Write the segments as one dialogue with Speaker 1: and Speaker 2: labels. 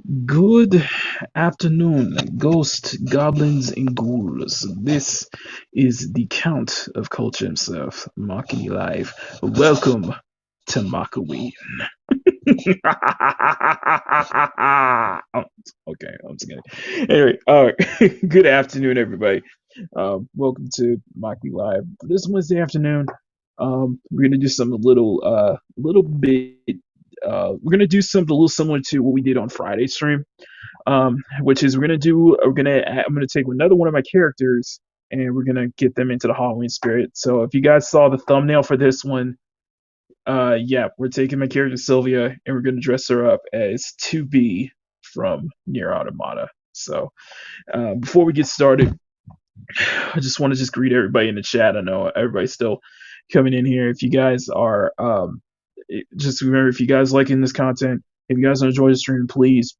Speaker 1: Good afternoon, ghosts, goblins, and ghouls. This is the Count of Culture himself, Makini Live. Welcome to Makiween. Okay, I'm just kidding. Anyway, good afternoon, everybody. Welcome to Makini Live. For this Wednesday afternoon, we're gonna do some little bit. We're gonna do something a little similar to what we did on Friday stream, which is I'm gonna take another one of my characters and we're gonna get them into the Halloween spirit. So if you guys saw the thumbnail for this one, yeah, we're taking my character Silvia and we're gonna dress her up as 2B from Neir Automata. So before we get started, I just want to just greet everybody in the chat. I know everybody's still coming in here. If you guys are just remember, if you guys liking this content, if you guys enjoy the stream, please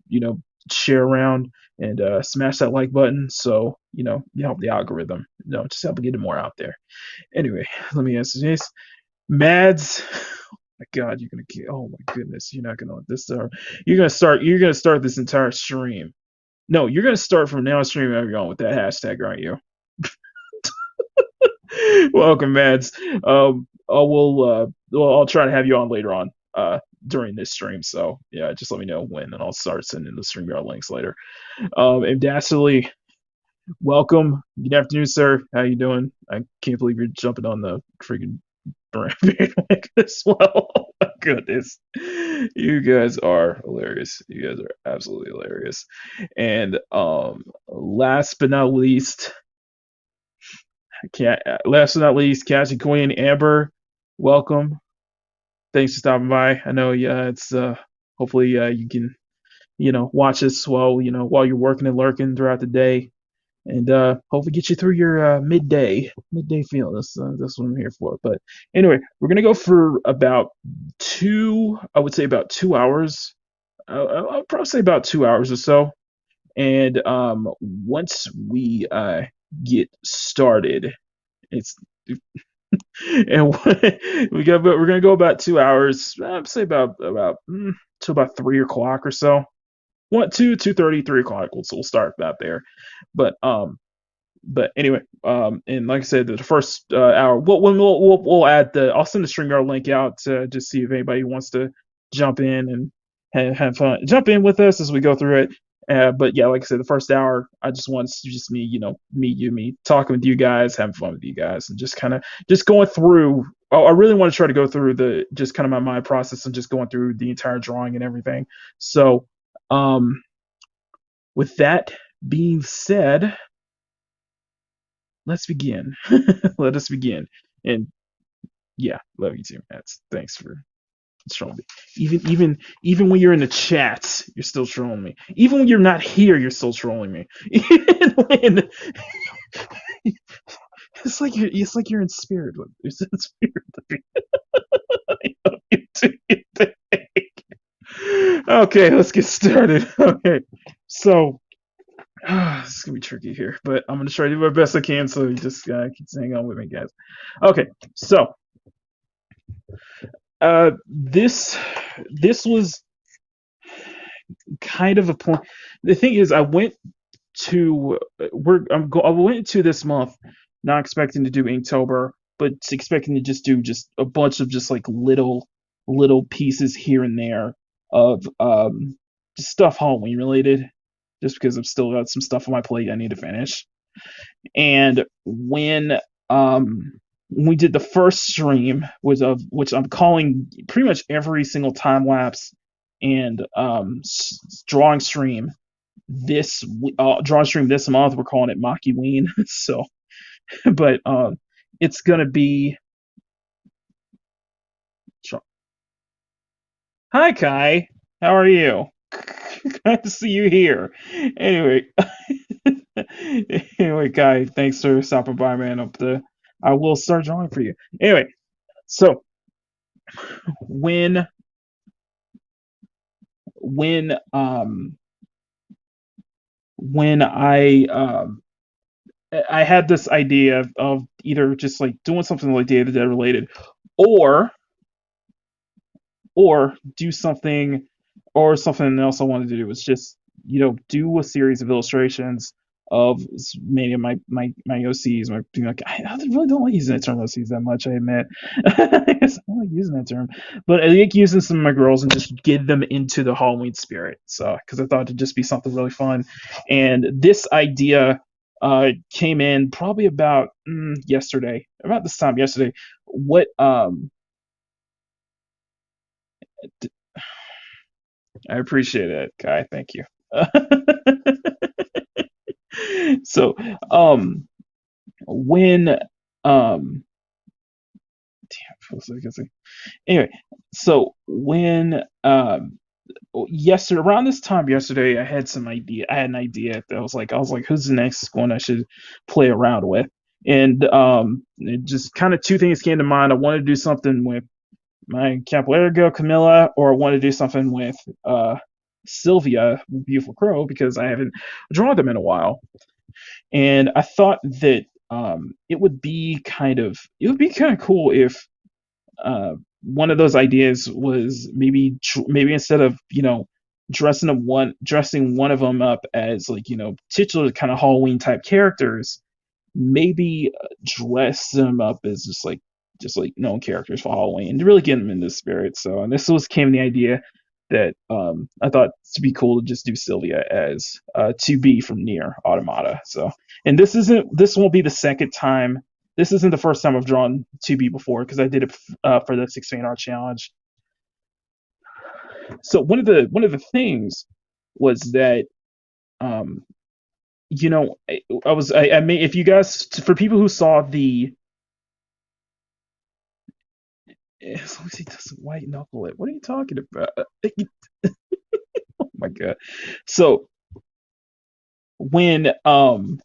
Speaker 1: share around and smash that like button so you help the algorithm. Just help get it more out there. Anyway, let me answer this. Mads, oh my God, you're gonna get. Oh my goodness, you're not gonna let this start. You're gonna start this entire stream. No, you're gonna start from now stream on with that hashtag, aren't you? Welcome, Mads. I'll try to have you on later on during this stream. So yeah, just let me know when, and I'll start sending the StreamYard links later. And Dastardly, welcome. Good afternoon, sir. How you doing? I can't believe you're jumping on the freaking bandwagon as well. Oh my goodness, you guys are hilarious. You guys are absolutely hilarious. And last but not least, Cassie Queen Amber, welcome. Thanks for stopping by. I know, yeah, it's hopefully you can watch us while you're working and lurking throughout the day, and hopefully get you through your midday feel. That's what I'm here for. But anyway, we're gonna go for about I would say about 2 hours. I'll probably say about 2 hours or so. And once we get started, it's and we're gonna go about 2 hours. I'd say about to about 3 o'clock or so. 2:30, 3 o'clock. We'll start about there. But anyway, and like I said, the first hour, we'll add the. I'll send the StreamYard link out to just see if anybody wants to jump in and have fun, jump in with us as we go through it. But yeah, like I said, the first hour, I just want just me, me talking with you guys, having fun with you guys, and just kind of just going through. Oh, I really want to try to go through the just kind of my mind process and just going through the entire drawing and everything. So, um, with that being said, let's begin. Let us begin. And yeah, love you too, Matt. Thanks for trolling me. Even when you're in the chats, you're still trolling me. Even when you're not here, you're still trolling me. Even when it's like you're in spirit with it's in spirit. Okay, let's get started. Okay, so this is gonna be tricky here, but I'm gonna try to do my best I can. So you just keep hang on with me, guys. Okay, so this was kind of a point. The thing is, I went to this month not expecting to do Inktober, but expecting to just do just a bunch of just like little pieces here and there of just stuff Halloween related, just because I've still got some stuff on my plate I need to finish. And when we did the first stream, which I'm calling pretty much every single time lapse and drawing stream this month, we're calling it Makiween. So, but it's gonna be. Hi Kai, how are you? Glad to see you here. Anyway, anyway, Kai, thanks for stopping by, man. I will start drawing for you. Anyway, so when when um when I had this idea of either just like doing something like Day of the Dead related, or do something, or something else I wanted to do was just do a series of illustrations of many of my OCs. I really don't like using that term OCs that much. I admit, I don't like using that term, but I like using some of my girls and just get them into the Halloween spirit. So because I thought it'd just be something really fun, and this idea came in probably about yesterday, about this time yesterday. What I appreciate it, Kai. Thank you. So, um, when damn, what was I gonna say? Anyway, so when yesterday around this time yesterday, I had an idea that I was like, who's the next one I should play around with? And it just kind of two things came to mind. I wanted to do something with my Capoeira girl Camilla, or I want to do something with Silvia, Beautiful Crow, because I haven't drawn them in a while. And I thought that it would be kind of cool if one of those ideas was maybe instead of dressing one of them up as like titular kind of Halloween type characters, maybe dress them up as just like known characters for Halloween and really get them in the spirit. So, and this was came the idea that I thought to be cool to just do Sylvia as 2B from Neir Automata. So, and this won't be the second time. This isn't the first time I've drawn 2B before because I did it for the 16 art challenge. So one of the things was that um, I made, if you guys, for people who saw the, as long as he doesn't white knuckle it, what are you talking about? Oh my god. So when um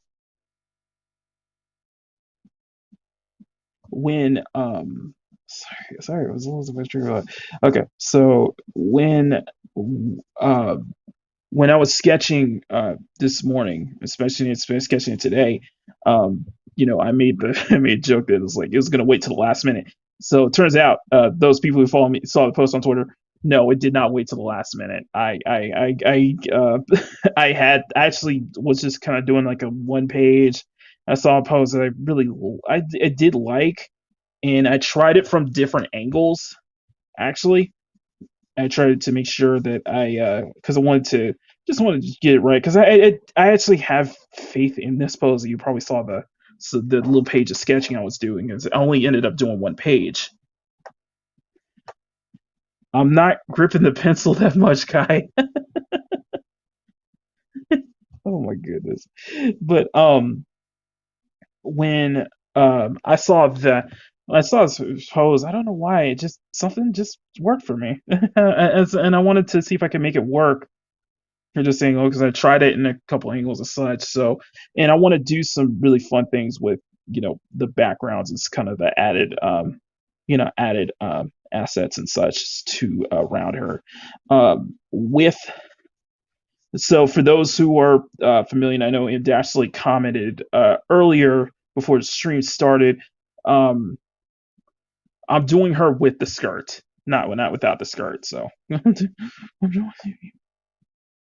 Speaker 1: when sorry, it was a little bit trigger. Okay, so uh when I was sketching this morning, especially sketching it today, I made the I made a joke that it was like it was gonna wait till the last minute. So it turns out those people who follow me saw the post on Twitter. No, it did not wait till the last minute. I actually was just kind of doing like a one page. I saw a post that I did like, and I tried it from different angles. Actually, I tried to make sure that because I wanted to get it right, because I actually have faith in this pose. You probably saw the little page of sketching I was doing, is I only ended up doing one page. I'm not gripping the pencil that much, Kai. Oh my goodness. But when I saw this pose, I don't know why, it just something just worked for me. And I wanted to see if I could make it work for this angle because I tried it in a couple angles and such. So, and I want to do some really fun things with the backgrounds. It's kind of the added assets and such to around her. With So for those who are familiar, and I know Dashley commented earlier before the stream started. Um, I'm doing her with the skirt, not without the skirt. So I'm doing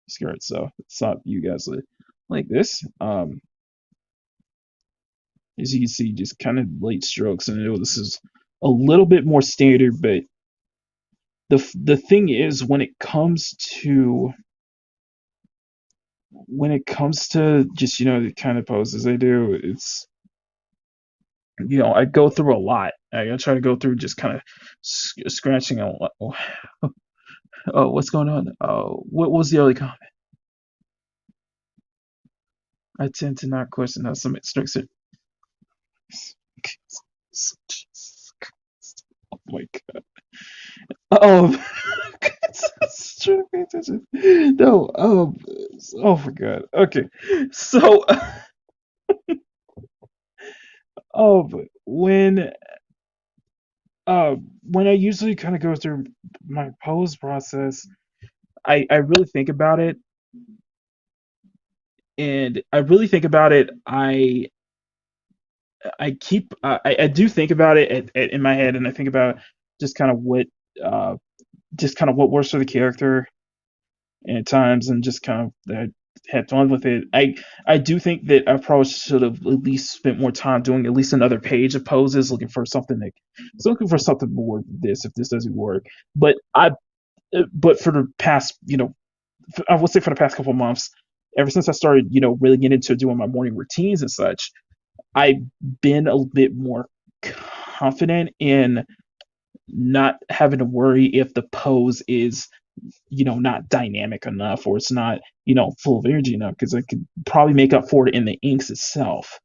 Speaker 1: skirt. So it's not you guys like this. As you can see, just kind of light strokes, and I know this is a little bit more standard, but the thing is, when it comes to just the kind of poses I do, it's I go through a lot. I try to go through just kind of scratching a lot. Oh, what's going on? Oh, what was the other comment? I tend to not question how some strikes it. Oh my god. Oh, trying to pay attention. No. Oh my god. Okay. So, um, when when I usually kind of go through my pose process, I really think about it, and I really think about it. I do think about it in my head, and I think about just kind of what uh just kind of what works for the character. at times, and just kind of had fun with it. I do think that I probably should have at least spent more time doing at least another page of poses, looking for something like, so looking for something more of this if this doesn't work. But but for the past, I would say for the past couple of months, ever since I started, really getting into doing my morning routines and such, I've been a bit more confident in not having to worry if the pose is, not dynamic enough, or it's not, full of energy enough, because I could probably make up for it in the inks itself.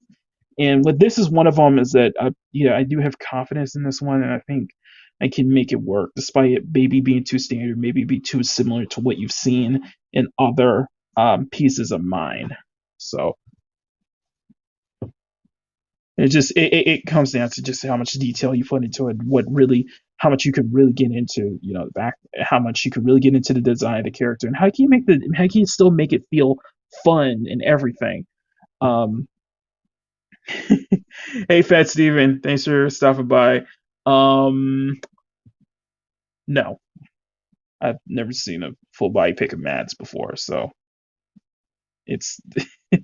Speaker 1: And what this is one of them is that I do have confidence in this one, and I think I can make it work, despite it maybe being too standard, maybe be too similar to what you've seen in other pieces of mine. So it comes down to just how much detail you put into it, how much you could really get into, the back, how much you could really get into the design of the character, and how can you still make it feel fun and everything. Um, hey, Fat Steven, thanks for stopping by. Um, no, I've never seen a full body pic of Mads before, so it's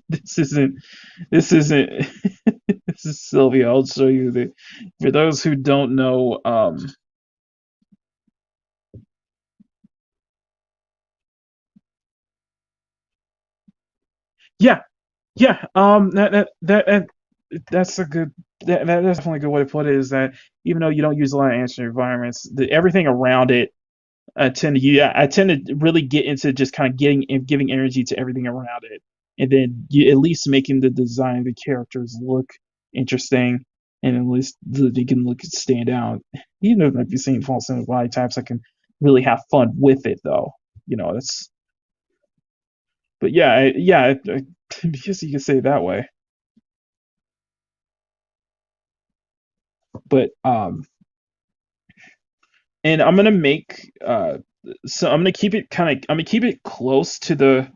Speaker 1: this isn't this isn't this is Sylvia. I'll show you the for those who don't know. Yeah, yeah. That's a good. That's definitely a good way to put it. Is that even though you don't use a lot of answer environments, everything around it, I tend to really get into just kind of getting and giving energy to everything around it, and then at least making the design of the characters look interesting, and at least they can look stand out. Even if I've seen false in body types, I can really have fun with it though. That's. But yeah, I guess you could say it that way. But and I'm gonna make so I'm gonna keep it I'm gonna keep it close to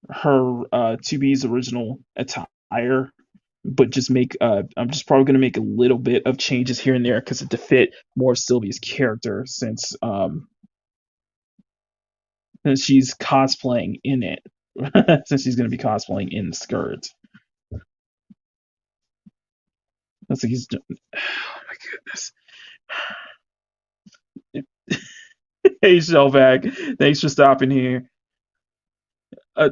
Speaker 1: her to be's original attire, but just make I'm just probably gonna make a little bit of changes here and there because to fit more of Sylvia's character, since she's cosplaying in it. Since she's gonna be cosplaying in the skirt. That's like he's oh my goodness. Hey Shellback, thanks for stopping here. Uh,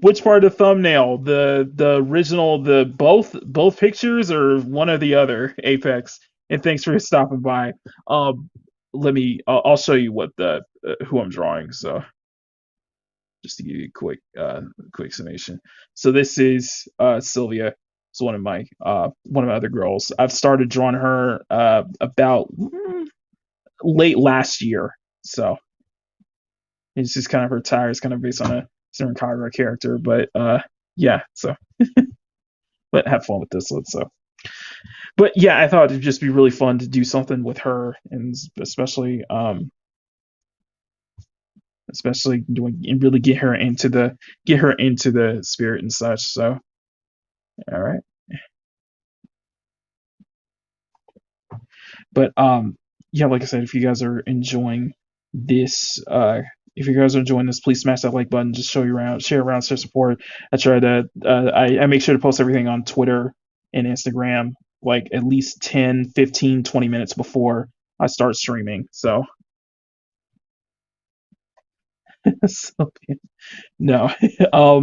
Speaker 1: which part of the thumbnail? The original, the both pictures, or one or the other? Apex. And thanks for stopping by. Let me. I'll show you what the who I'm drawing. So just to give you a quick summation. So this is Sylvia. It's one of my other girls. I've started drawing her about late last year. So it's just kind of her attire is kind of based on a Sarah Kagura character, but yeah. So, but have fun with this one. So, but yeah, I thought it'd just be really fun to do something with her, and especially doing and really get her into the spirit and such. So, all right. But yeah, like I said, if you guys are enjoying this, please smash that like button. Just share around, share support. I try to, I make sure to post everything on Twitter and Instagram like at least 10, 15, 20 minutes before I start streaming. So, so no. A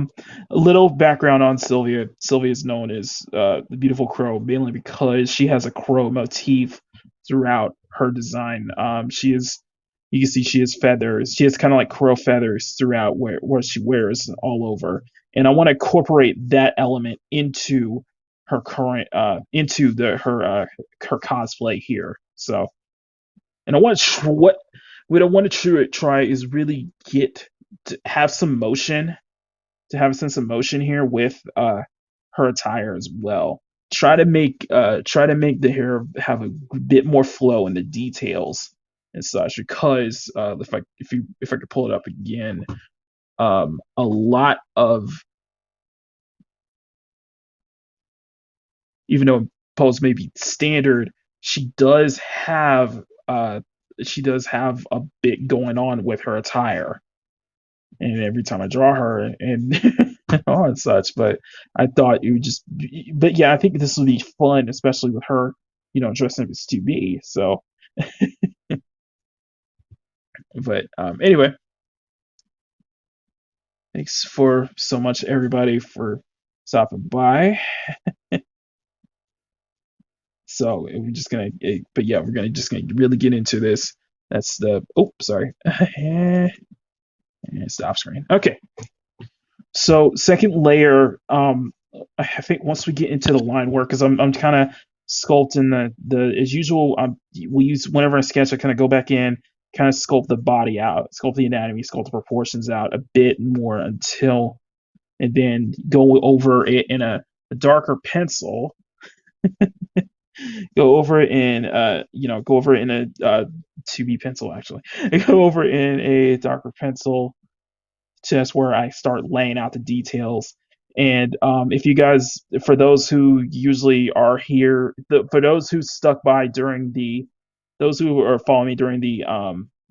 Speaker 1: little background on Sylvia. Sylvia is known as the beautiful crow, mainly because she has a crow motif throughout her design. You can see she has feathers. She has kind of like crow feathers throughout where she wears all over. And I want to incorporate that element into her current into the her cosplay here. So, and I want what I want to try is really get to have some motion, to have a sense of motion here with her attire as well. Try to make the hair have a bit more flow in the details and such, because if I could pull it up again, a lot of, even though pose may be standard, she does have she does have a bit going on with her attire, and every time I draw her and all and such. But I thought it would just, but yeah, I think this would be fun, especially with her, dressing up as 2B. So, but anyway, thanks for so much everybody for stopping by. So we're just gonna, but yeah, we're gonna just gonna really get into this. That's the, oh, sorry, and stop screen. Okay, so second layer, I think once we get into the line work, because I'm kind of sculpting the as usual. We use whenever I sketch, I kind of go back in, kind of sculpt the body out, sculpt the anatomy, sculpt the proportions out a bit more until, and then go over it in a darker pencil. Go over it in go over it in a 2B pencil actually. Go over it in a darker pencil, just where I start laying out the details. And if you guys, for those who usually are here, for those who stuck by during those who are following me during the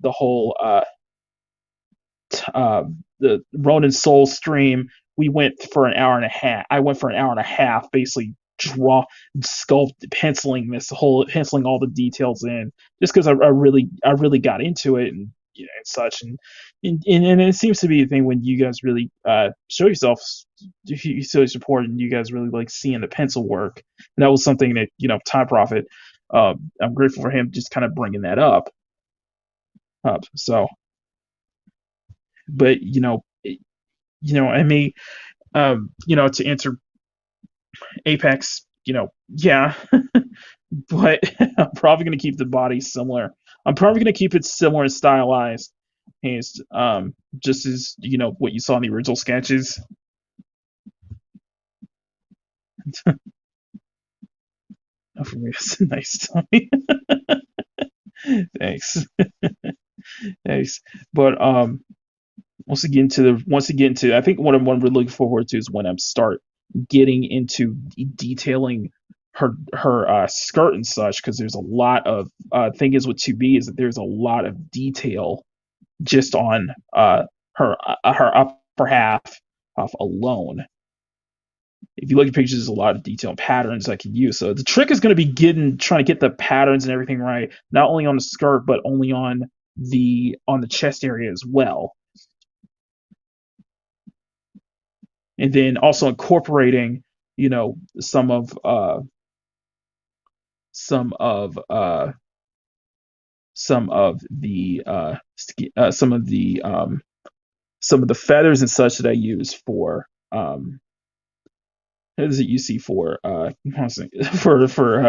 Speaker 1: whole the Ronin Soul stream, we went for an hour and a half. I went for an hour and a half, basically penciling all the details in, just because I really got into it, and and such, and it seems to be a thing when you guys really show yourself, you show your support, and you guys really like seeing the pencil work. And that was something that Time Prophet, I'm grateful for him just kind of bringing that up. So, but I mean, to answer Apex, yeah, but I'm probably going to keep the body similar. I'm probably going to keep it similar and stylized, as just as what you saw in the original sketches. Oh, for me, that's nice, Tommy. Thanks, thanks. But once again, I think what I'm really looking forward to is when I start getting into detailing her skirt and such, because there's a lot of thing is with 2B is that there's a lot of detail just on her upper half alone. If you look at pictures, there's a lot of detail and patterns I can use. So the trick is going to be trying to get the patterns and everything right, not only on the skirt but only on the chest area as well. And then also incorporating, some of the feathers and such that I use for as you see for her for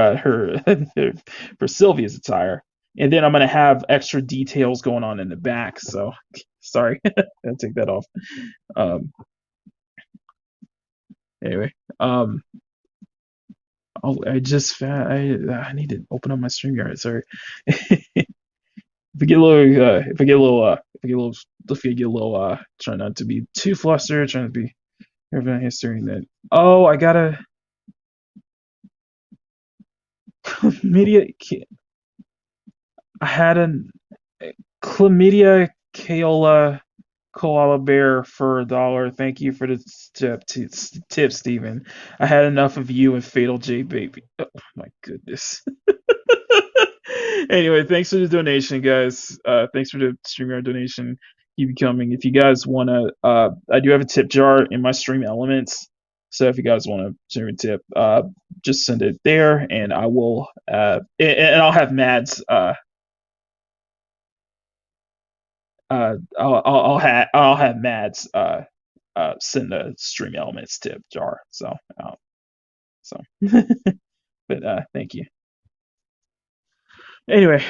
Speaker 1: Sylvia's attire, and then I'm gonna have extra details going on in the back. So sorry, I'll take that off. Anyway, I need to open up my StreamYard. Sorry. If I get a little, try not to be too flustered, trying to be everything history, and then I gotta chlamydia. I had a chlamydia koala bear for $1. Thank you for the tip, Steven. I had enough of you and Fatal J baby. Oh my goodness. Anyway, thanks for the donation, guys. Thanks for the StreamYard donation. Keep coming. If you guys want to, I do have a tip jar in my stream elements. So if you guys want to send me a tip, just send it there, and I will. And I'll have Mads. I'll have Mads send the stream elements tip jar. So but thank you. Anyway,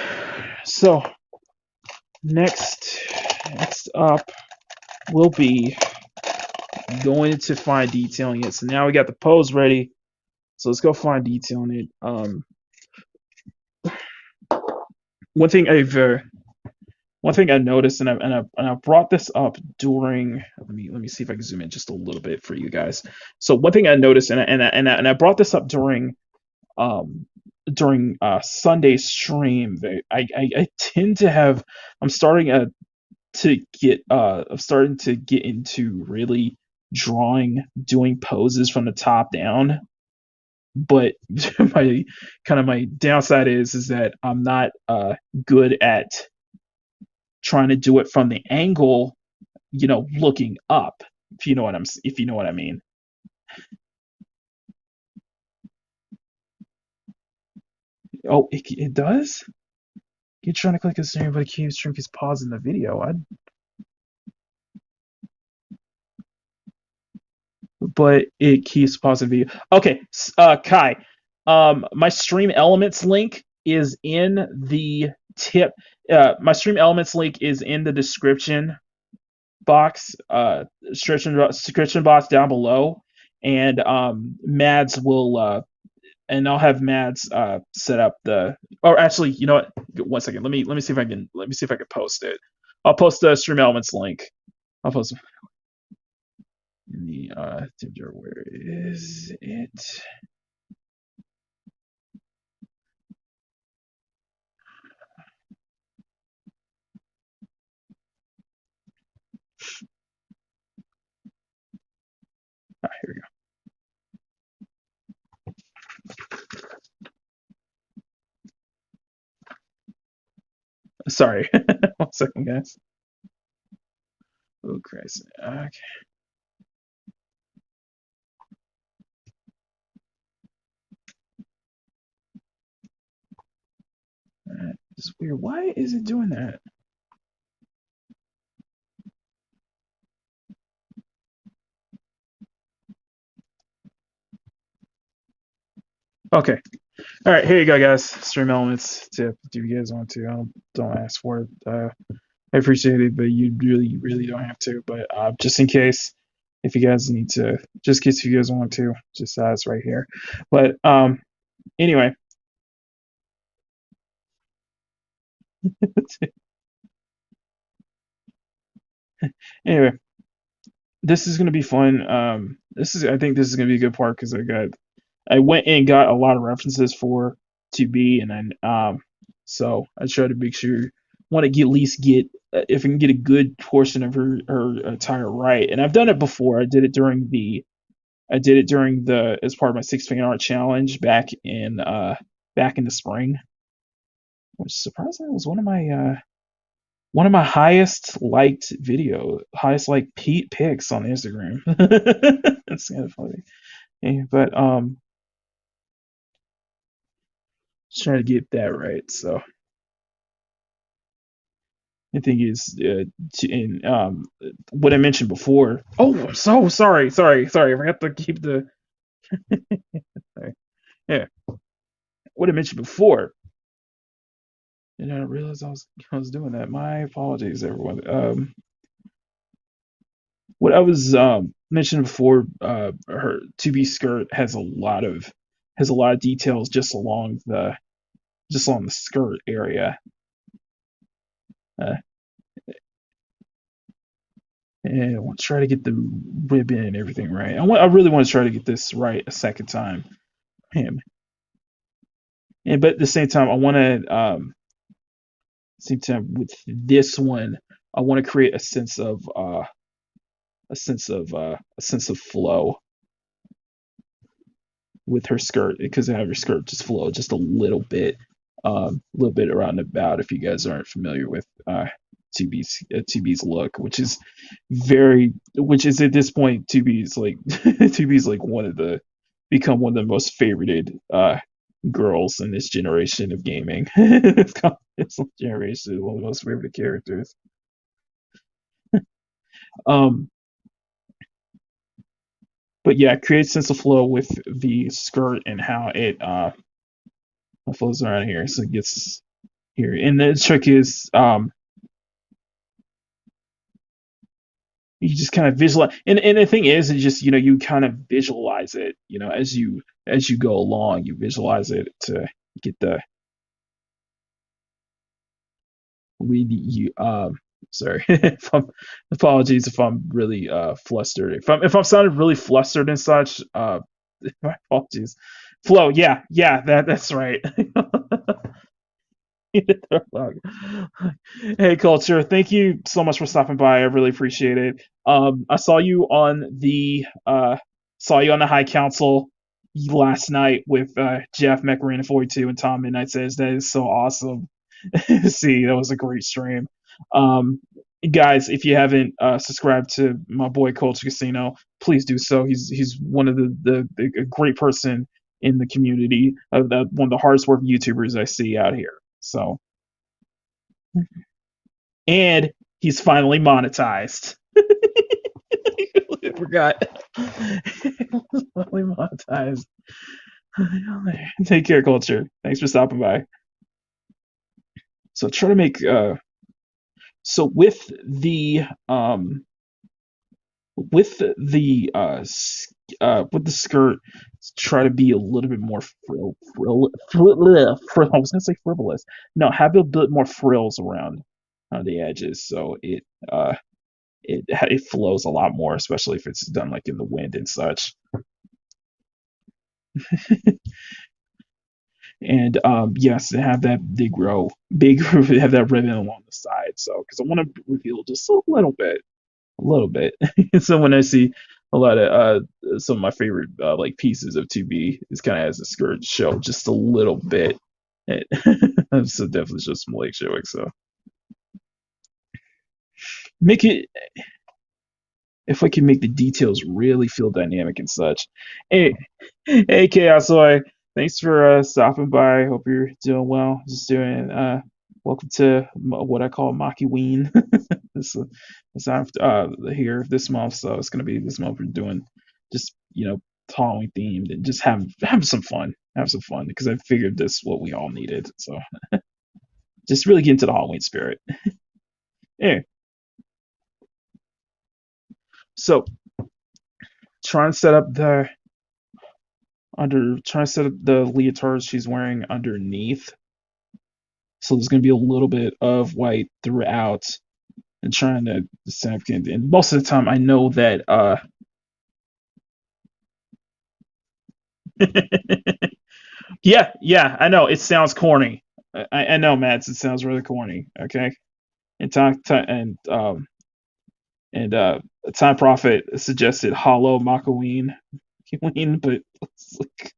Speaker 1: so next up will be going into fine detailing it. So now we got the pose ready. So let's go fine detailing it. One thing I noticed, and I brought this up during. Let me see if I can zoom in just a little bit for you guys. So one thing I noticed, and I brought this up during Sunday stream, I tend to have I'm starting I'm starting to get into really doing poses from the top down. But my downside is that I'm not good at trying to do it from the angle, looking up. If you know what I mean. Oh, it does. You're trying to click a stream, but it keeps stream keeps pausing the video. But it keeps pausing the video. Okay, Kai, my Stream Elements link is in the tip. My Stream Elements link is in the description box, description box down below, and Mads will and I'll have Mads set up the. Or actually, you know what? 1 second. Let me see if I can post it. I'll post the Stream Elements link. I'll post in the where is it? Here we go. Sorry. 1 second, guys. Oh, Christ. Okay. It's weird. Why is it doing that? Okay. All right, here you go, guys. Stream Elements tip. Do you guys want to? Don't ask for it. I appreciate it, but you really, really don't have to. But just in case, if you guys need to, just in case if you guys want to, just it's right here. But anyway. Anyway, this is gonna be fun. I think this is gonna be a good part because I went and got a lot of references for 2B, and then so I try to make sure want to at least get if I can get a good portion of her attire right. And I've done it before. I did it during the as part of my 6 fan art challenge back in the spring, which surprisingly was one of my highest liked pics on Instagram. It's kind of funny. Yeah, but just trying to get that right. So I think is in what I mentioned before. Oh, I'm so sorry. I forgot to keep the. Sorry. Yeah, what I mentioned before. And I realized I was doing that. My apologies, everyone. What I was mentioning before, her 2B skirt has a lot of details just along the skirt area. Uh, and I want to try to get the ribbon and everything right. I really want to try to get this right a second time. Man. But at the same time, I want to with this one, I want to create a sense of flow with her skirt, because I have her skirt just flow just a little bit around about. If you guys aren't familiar with 2B's look, which is at this point 2B's like 2B's like become one of the most favorited girls in this generation of gaming. This generation, one of the most favorite characters. But yeah, create sense of flow with the skirt and how it flows around here. So it gets here. And the trick is you just kind of visualize, and the thing is just you kind of visualize it, as you go along, you visualize it to get the you sorry. Apologies if I'm really flustered. If I'm sounding really flustered and such, my apologies. Flow, yeah, yeah, that's right. Hey, Culture, thank you so much for stopping by. I really appreciate it. I saw you on the High Council last night with Jeff Makiween 42 and Tom Midnight Says. That is so awesome. See, that was a great stream. Um, guys, if you haven't subscribed to my boy Culture Casino, please do so. He's one of the a great person in the community, one of the hardest working YouTubers I see out here. So, and he's finally monetized. I forgot. Finally monetized. Take care, Culture. Thanks for stopping by. So try to make so with the skirt, try to be a little bit more I was gonna say frivolous. No, have a bit more frills around the edges, so it flows a lot more, especially if it's done like in the wind and such. And yes, have that big have that ribbon along the side. So because I want to reveal just a little bit. So when I see a lot of some of my favorite like pieces of 2B, it's kind of has a skirt show just a little bit. It, so definitely just some leg showing. So make it if I can make the details really feel dynamic and such. Hey, hey, Chaos Soy, thanks for stopping by. Hope you're doing well. Just doing. Welcome to what I call Makiween. this this here this month, so it's gonna be this month. We're doing just Halloween themed and just have some fun. Have some fun because I figured this is what we all needed. So just really get into the Halloween spirit. Yeah. So trying to set up the leotard she's wearing underneath. So there's going to be a little bit of white throughout, and trying to and most of the time I know that yeah, I know it sounds corny. I know, Mads, it sounds really corny. Okay, and Time Prophet suggested hollow Makiween, but it's like,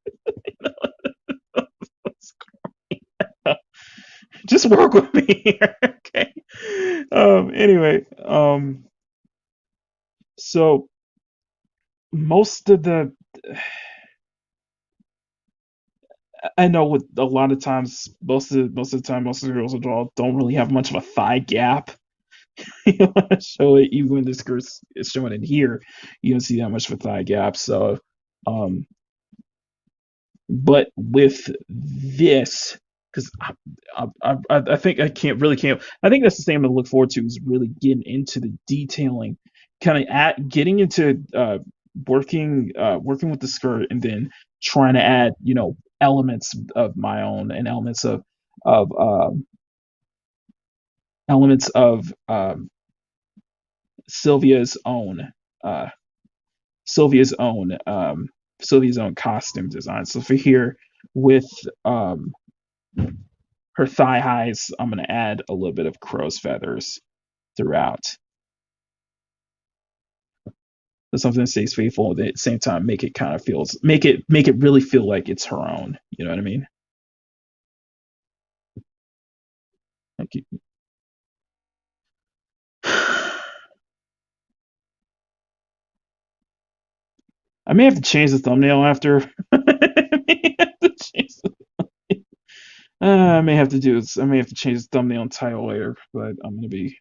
Speaker 1: just work with me here, okay? Anyway, so most of the I know with a lot of times, most of the time, most of the girls I draw don't really have much of a thigh gap. You want to show it even when this girl is showing it here, you don't see that much of a thigh gap. So, um, but with this, because I think can't. I think that's the thing I'm gonna look forward to is really getting into the detailing, kind of at getting into working with the skirt and then trying to add elements of my own and of elements of Sylvia's own uh, Sylvia's own um, Sylvia's own costume design. So for here with um, her thigh highs, I'm gonna add a little bit of crow's feathers throughout. So something that stays faithful, at the same time make it kind of feels make it really feel like it's her own. You know what I mean? Thank you. I may have to change the thumbnail after. I may have to change I may have to do this. I may have to change the thumbnail and title later, but I'm gonna be.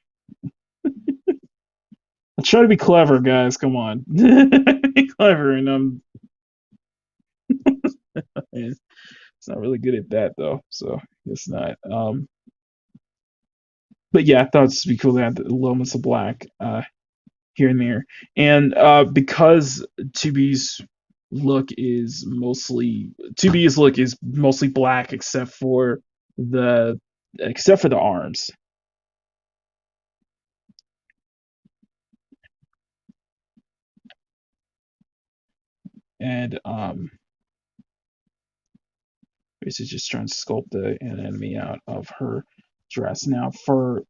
Speaker 1: I try to be clever, guys. Come on, be clever, and it's not really good at that though. So it's not. But yeah, I thought it'd be cool to add the elements of black here and there, and because 2B's look is mostly 2B's look is mostly black the except for the arms. And basically just trying to sculpt the anatomy out of her dress. Now for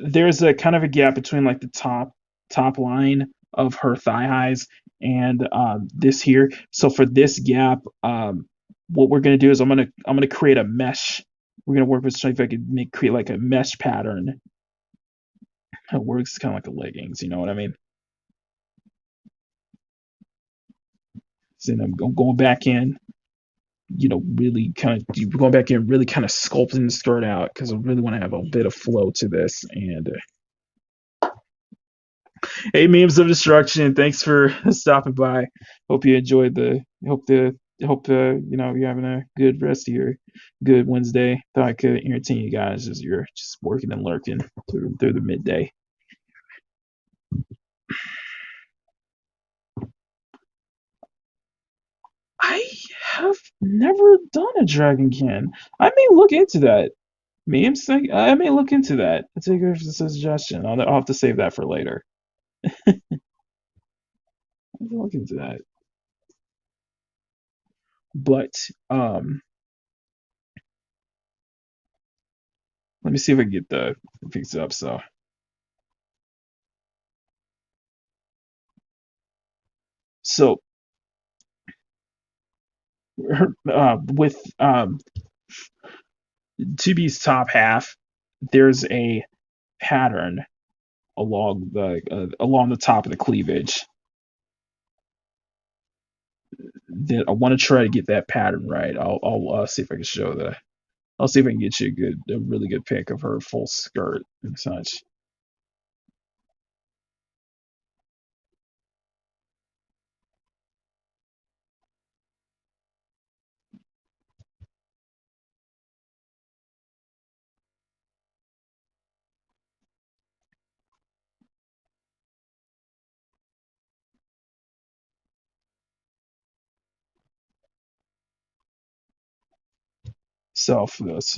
Speaker 1: there's a kind of a gap between like the top line of her thigh highs and this here. So for this gap, what we're gonna do is I'm gonna create a mesh. We're gonna work with if I could create like a mesh pattern. It works kind of like a leggings, you know what I mean? So then I'm going back in, really kind of going back in, really kind of sculpting the skirt out because I really want to have a bit of flow to this. And hey, memes of destruction, thanks for stopping by. Hope you enjoyed you're having a good rest of your good Wednesday. Thought I could entertain you guys as you're just working and lurking through the midday. I have never done a dragon can. I may look into that. Memes thing? I may look into that. I'll take it as a suggestion. I'll have to save that for later. I'll look into that. But let me see if I can get the fix it up. So with 2B's top half, there's a pattern along the top of the cleavage that I want to try to get that pattern right. I'll see if I can show the. I'll see if I can get you a really good pic of her full skirt and such. So for this,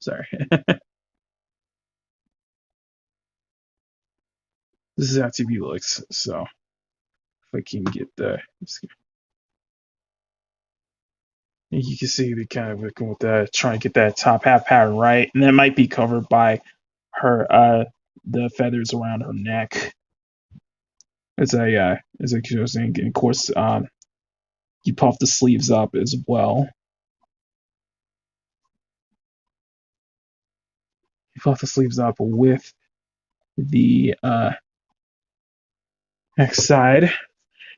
Speaker 1: sorry, this is how TV looks. So if I can get you can see the kind of looking with that, trying to get that top half pattern right, and that might be covered by her the feathers around her neck. As I was saying, and of course, you puff the sleeves up as well. You puff the sleeves up with the next side.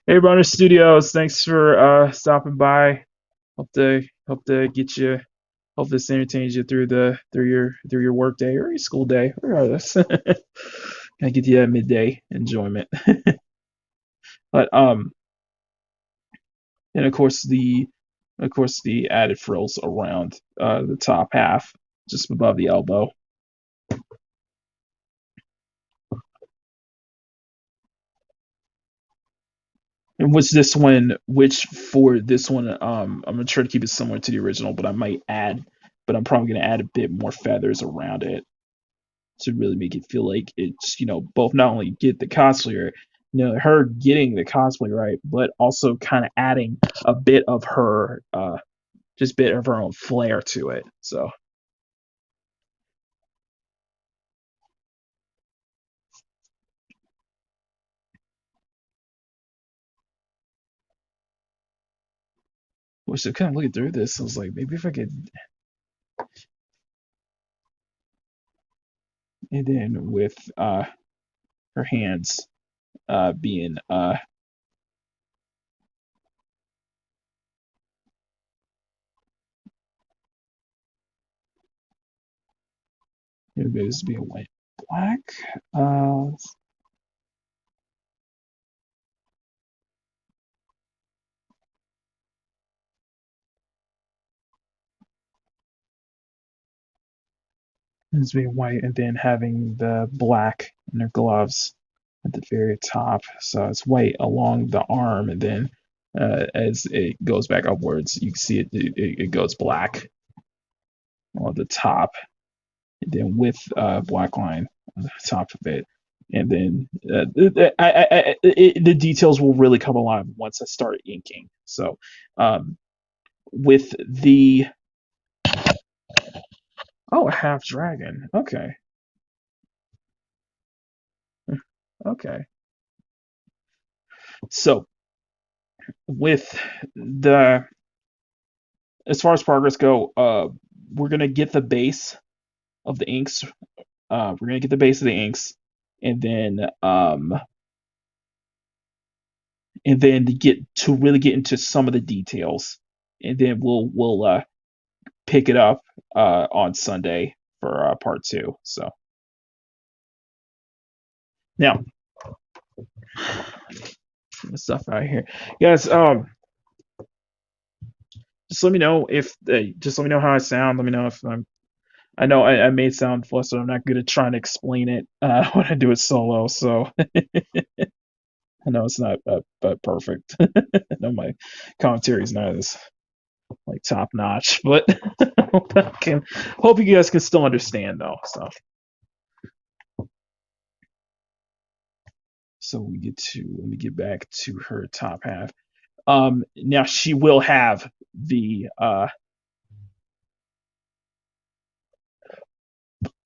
Speaker 1: Hey, Runner Studios, thanks for stopping by. Hope to get you. Hope this entertains you through your work day or your school day, regardless. Gonna get you that midday enjoyment. But and of course the added frills around the top half, just above the elbow. And for this one, I'm gonna try to keep it similar to the original, but I'm probably gonna add a bit more feathers around it to really make it feel like it's, both not only get the cosplayer, her getting the cosplay right, but also kind of adding a bit of her, just bit of her own flair to it. So, which kind of looking through this, I was like, maybe if I could, and then with her hands being maybe this being white, black. Uh, this being white, and then having the black in her gloves at the very top. So it's white along the arm, and then as it goes back upwards, you can see it goes black on the top, and then with black line on the top of it. and then the details will really come alive once I start inking. So, with the a half dragon. Okay, okay. So with the as far as progress go, we're gonna get the base of the inks. We're gonna get the base of the inks, and then get to really get into some of the details, and then we'll pick it up on Sunday for part two. So now the stuff out here, guys. Just let me know if just let me know how I sound. Let me know if I'm. I know I may sound flustered. I'm not good at trying to explain it when I do it solo. So I know it's not perfect. I know my commentary is not as like top notch, but hope you guys can still understand though. So we get to let me get back to her top half. Now she will have the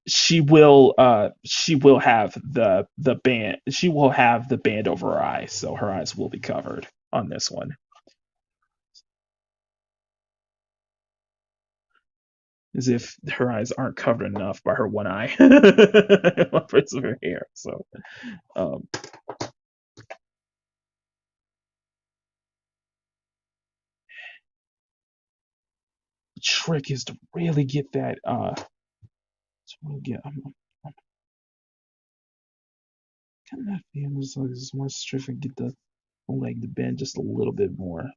Speaker 1: she will have the band she will have the band over her eyes, so her eyes will be covered on this one. As if her eyes aren't covered enough by her one eye. One parts of her hair. So um the trick is to really get that to really get I'm kind of feeling like this more strict and get the leg to bend just a little bit more.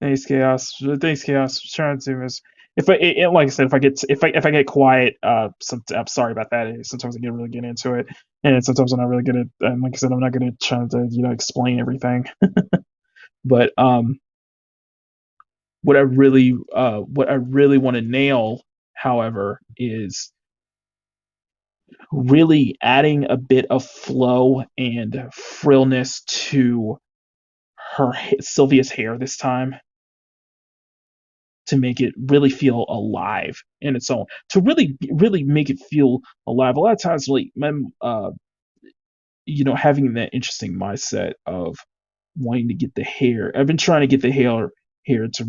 Speaker 1: Thanks, chaos. Thanks, chaos. Trying to is if like I said, if I get quiet, I'm sorry about that. Sometimes I get really get into it, and sometimes I'm not really good at. And like I said, I'm not gonna try to explain everything. But what I really want to nail, however, is really adding a bit of flow and frillness to Sylvia's hair this time, to make it really feel alive in its own, to really make it feel alive. A lot of times, like having that interesting mindset of wanting to get the hair. I've been trying to get the hair to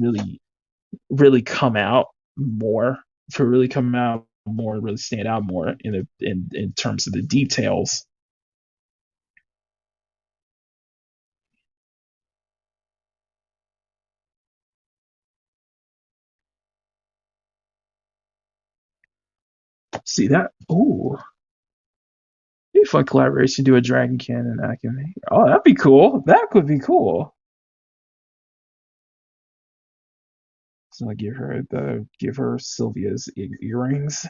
Speaker 1: really come out more, to really come out more, really stand out more in terms of the details. See that? Ooh, be a fun collaboration. Do a Dragon Cannon Akame. Oh, that'd be cool. That could be cool. So I give her Sylvia's earrings.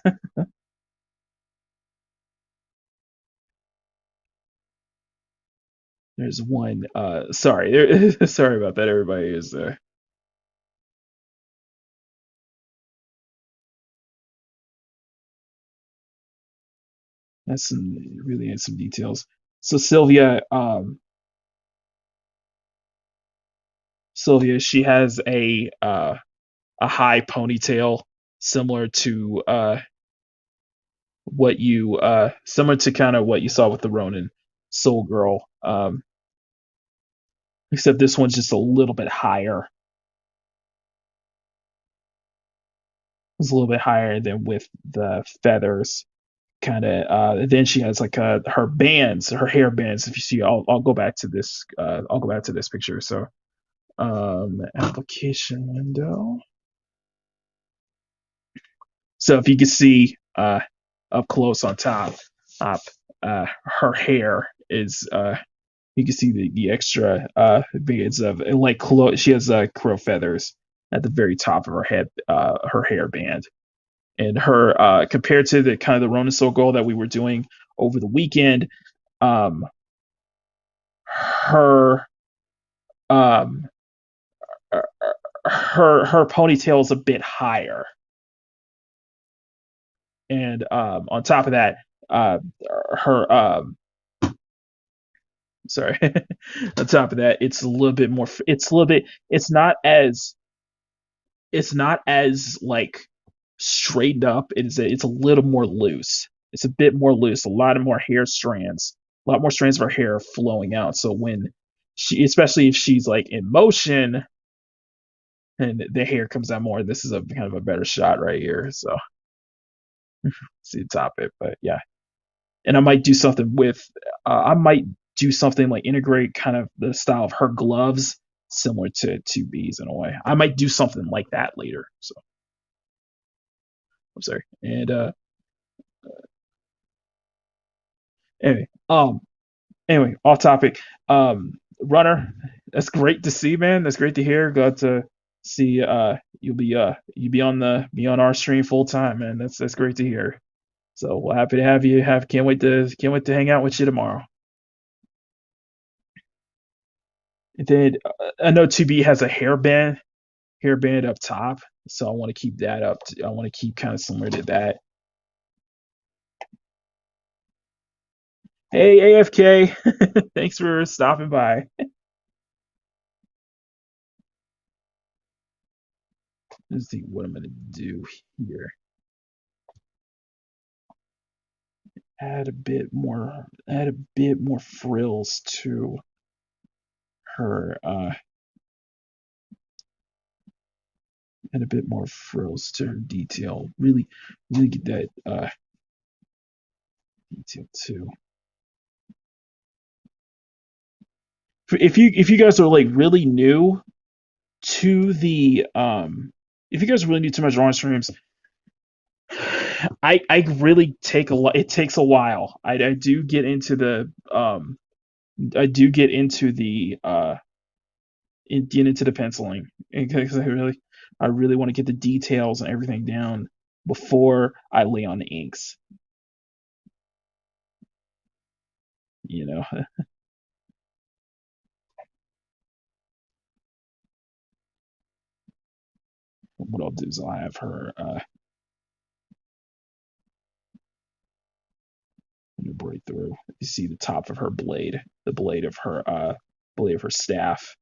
Speaker 1: There's one. Sorry, sorry about that. Everybody is that's some really some details. So Sylvia, she has a high ponytail, similar to similar to kind of what you saw with the Ronin Soul Girl. Except this one's just a little bit higher. It's a little bit higher than with the feathers. Kind of. Then she has like her bands, her hair bands. If you see, I'll go back to this. I'll go back to this picture. So, application window. So if you can see up close on top, her hair is you can see the extra beads of like she has crow feathers at the very top of her head, her hair band, and her compared to the kind of the Ronin Soul goal that we were doing over the weekend, um, her um her ponytail is a bit higher, and on top of that, uh, her sorry, on top of that, it's a little bit more. It's a little bit. It's not as like straightened up. It's a little more loose. It's a bit more loose. A lot of more hair strands. A lot more strands of her hair flowing out. So when she, especially if she's like in motion and the hair comes out more, this is a kind of a better shot right here. So see the top it, but yeah. And I might do something with. I might do something like integrate kind of the style of her gloves similar to 2B's in a way. I might do something like that later. So I'm sorry. And anyway, anyway, off topic. Runner, that's great to see, man. That's great to hear. Glad to see you'll be on our stream full time, man. That's great to hear. So we're happy to have you. Can't wait to hang out with you tomorrow. And then I know 2B has a hairband up top, so I want to keep that up. I want to keep kind of similar to that. Hey AFK, thanks for stopping by. Let's see what I'm gonna do here. Add a bit more frills to her. Add a bit more frills to her detail. Really get that detail too. If you guys are like really new to the if you guys are really new to my drawing streams, I really take a lot. It takes a while. I do get into the get into the penciling because I really want to get the details and everything down before I lay on the inks. You know, what I'll do is I'll have her break through. You see the top of her blade, the blade of her staff,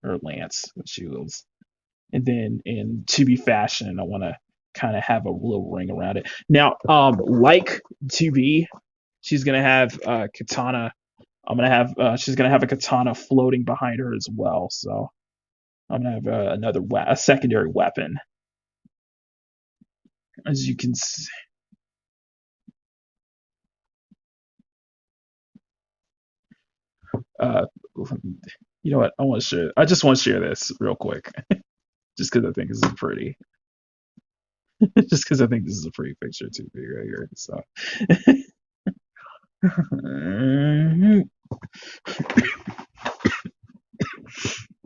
Speaker 1: or lance, what she wields. And then in to be fashion, I want to kind of have a little ring around it. Now, like 2B, she's gonna have katana. She's gonna have a katana floating behind her as well. So I'm gonna have a secondary weapon, as you can see. Uh, you know what? I just want to share this real quick, just because I think this is pretty. Just because I think this is a pretty picture too big right here. So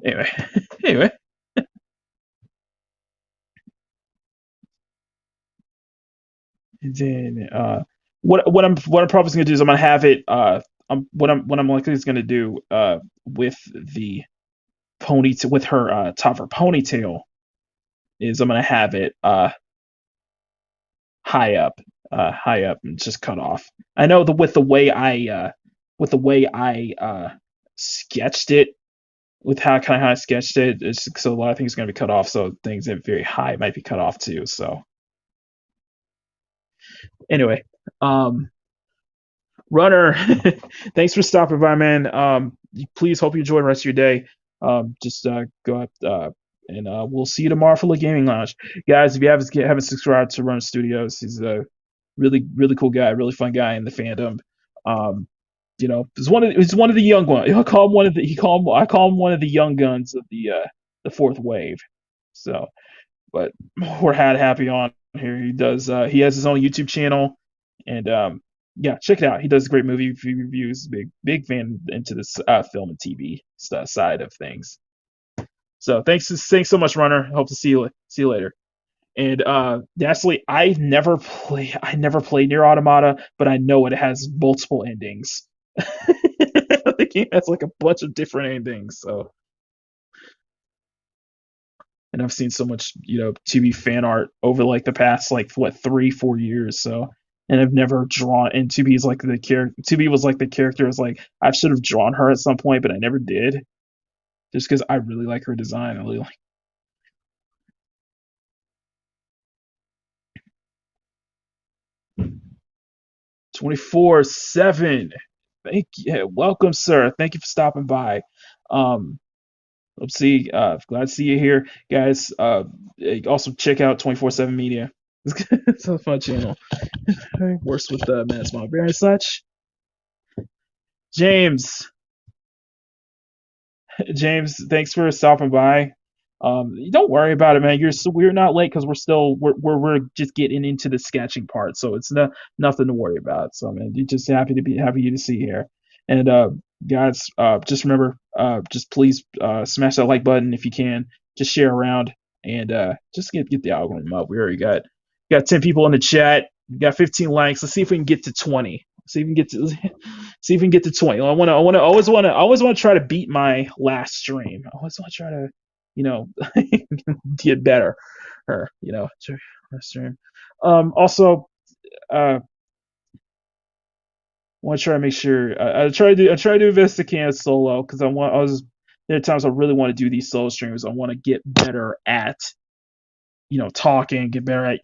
Speaker 1: anyway, anyway. And then what I'm probably gonna do is I'm gonna have it what I'm likely is gonna do with the ponytail with her top of her ponytail is I'm gonna have it high up and just cut off. I know with the way I sketched it, with how I sketched it, so a lot of things are gonna be cut off. So things that are very high might be cut off too. So anyway, Runner, thanks for stopping by, man. Please hope you enjoy the rest of your day. Just go out and we'll see you tomorrow for the gaming lounge, guys. If you haven't subscribed to Runner Studios, he's a really cool guy, really fun guy in the fandom. You know, he's one of the young ones. I call him one of the young guns of the fourth wave. So, but we're happy on here. He has his own YouTube channel, and yeah, check it out. He does great movie reviews. Big fan into this film and TV side of things. So thanks so much, Runner. Hope to see you later. And lastly, I never played Neir Automata, but I know it has multiple endings. The game has like a bunch of different endings. So and I've seen so much, 2B fan art over like the past like what 3 4 years. So, and I've never drawn. And 2B is like the character. 2B was like the character. Is like I should have drawn her at some point, but I never did, just because I really like her design. I really like 24/7. Thank you. Yeah, welcome, sir. Thank you for stopping by. Um, let's see. Glad to see you here, guys. Also check out 24/7 Media. It's a fun channel. Works with Mads Mamabear and such. James, James, thanks for stopping by. Don't worry about it, man. We're not late because we're just getting into the sketching part, so it's nothing to worry about. So, man, you're just happy to see you here. And guys, just remember, just please smash that like button if you can. Just share around and just get the algorithm up. We already got 10 people in the chat. We got 15 likes. Let's see if we can get to 20. See if we can get to see if we can get to 20. Always want to try to beat my last stream. I always want to try to, you know, get better, or last stream. Also, want to try to make sure I try to do the best I can solo because there are times I really want to do these solo streams. I want to get better at talking, get better at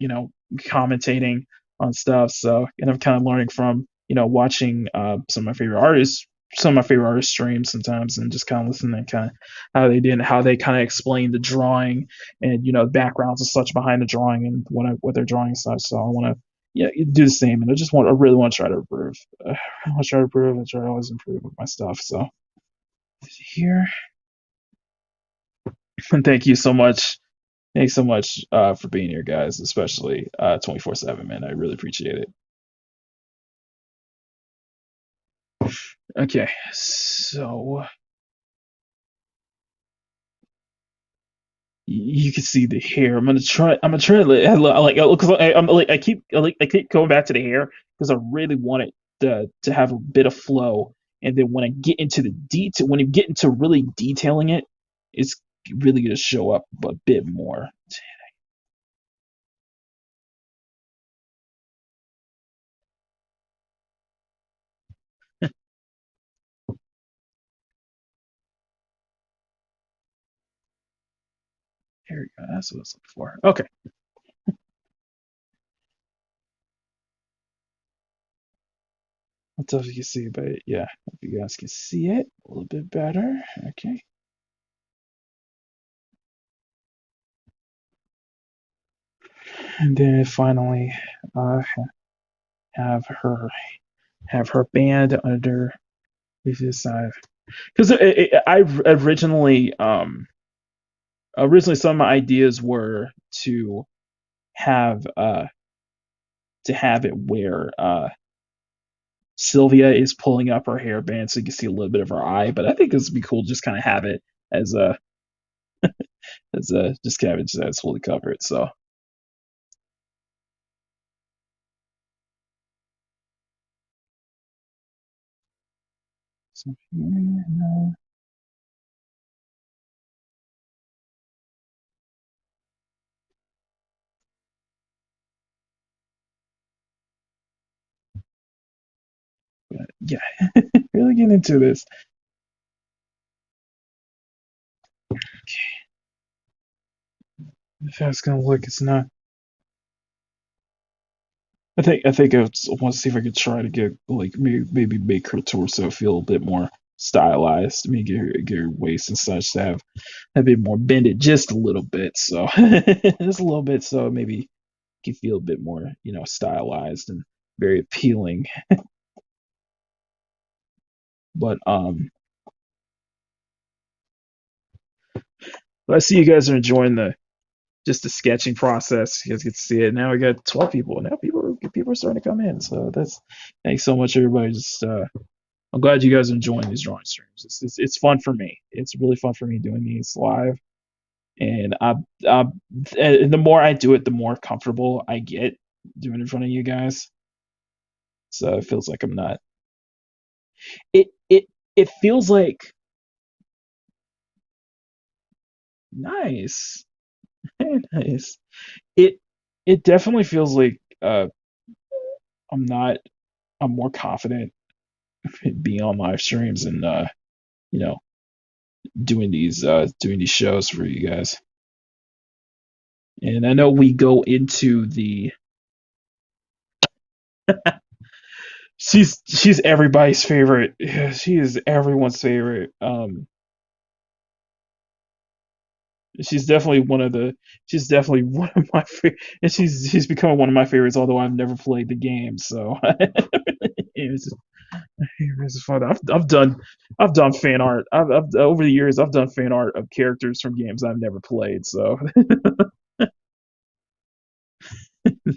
Speaker 1: commentating on stuff. So, and I'm kind of learning from watching some of my favorite artists stream sometimes, and just kind of listening to kind of how they kind of explain the drawing and the backgrounds and such behind the drawing and what they're drawing and such. So I want to do the same, and I really want to try to improve. I want to try to improve and try to always improve with my stuff. So here, and thank you so much. Thanks so much for being here, guys, especially 24/7, man. I really appreciate it. Okay, so you can see the hair. I'm gonna try to like because I keep going back to the hair because I really want it to have a bit of flow, and then when I get into the detail, when you get into really detailing it, it's really gonna show up a bit more. Here we go. That's what I was looking for. Okay. I don't know if you can see, but yeah, if you guys can see it a little bit better. Okay. And then finally, uh, have her have her band under this side because I originally some of my ideas were to have it where Sylvia is pulling up her hairband so you can see a little bit of her eye, but I think this would be cool to just kind of have it as a just kind of just as fully covered. So here, yeah, really getting into this. If that's gonna look, it's not. I think I want to see if I could try to get like maybe make her torso feel a bit more stylized. I mean, get her waist and such to have a bit more bended just a little bit. So just a little bit, so maybe can feel a bit more stylized and very appealing. But I see you guys are enjoying the sketching process. You guys get to see it. Now we got 12 people. Now people are starting to come in. So thanks so much, everybody. Just I'm glad you guys are enjoying these drawing streams. It's fun for me. It's really fun for me doing these live, and and the more I do it, the more comfortable I get doing it in front of you guys. So it feels like I'm not. It feels like nice. Nice. It it definitely feels like I'm not I'm more confident being on live streams and you know doing these shows for you guys. And I know we go into the she's everybody's favorite. Yeah, she is everyone's favorite. She's definitely one of the she's definitely one of my favorite, and she's become one of my favorites. Although I've never played the game, so it's it's fun. I've done fan art. I've over the years I've done fan art of characters from games I've never played. So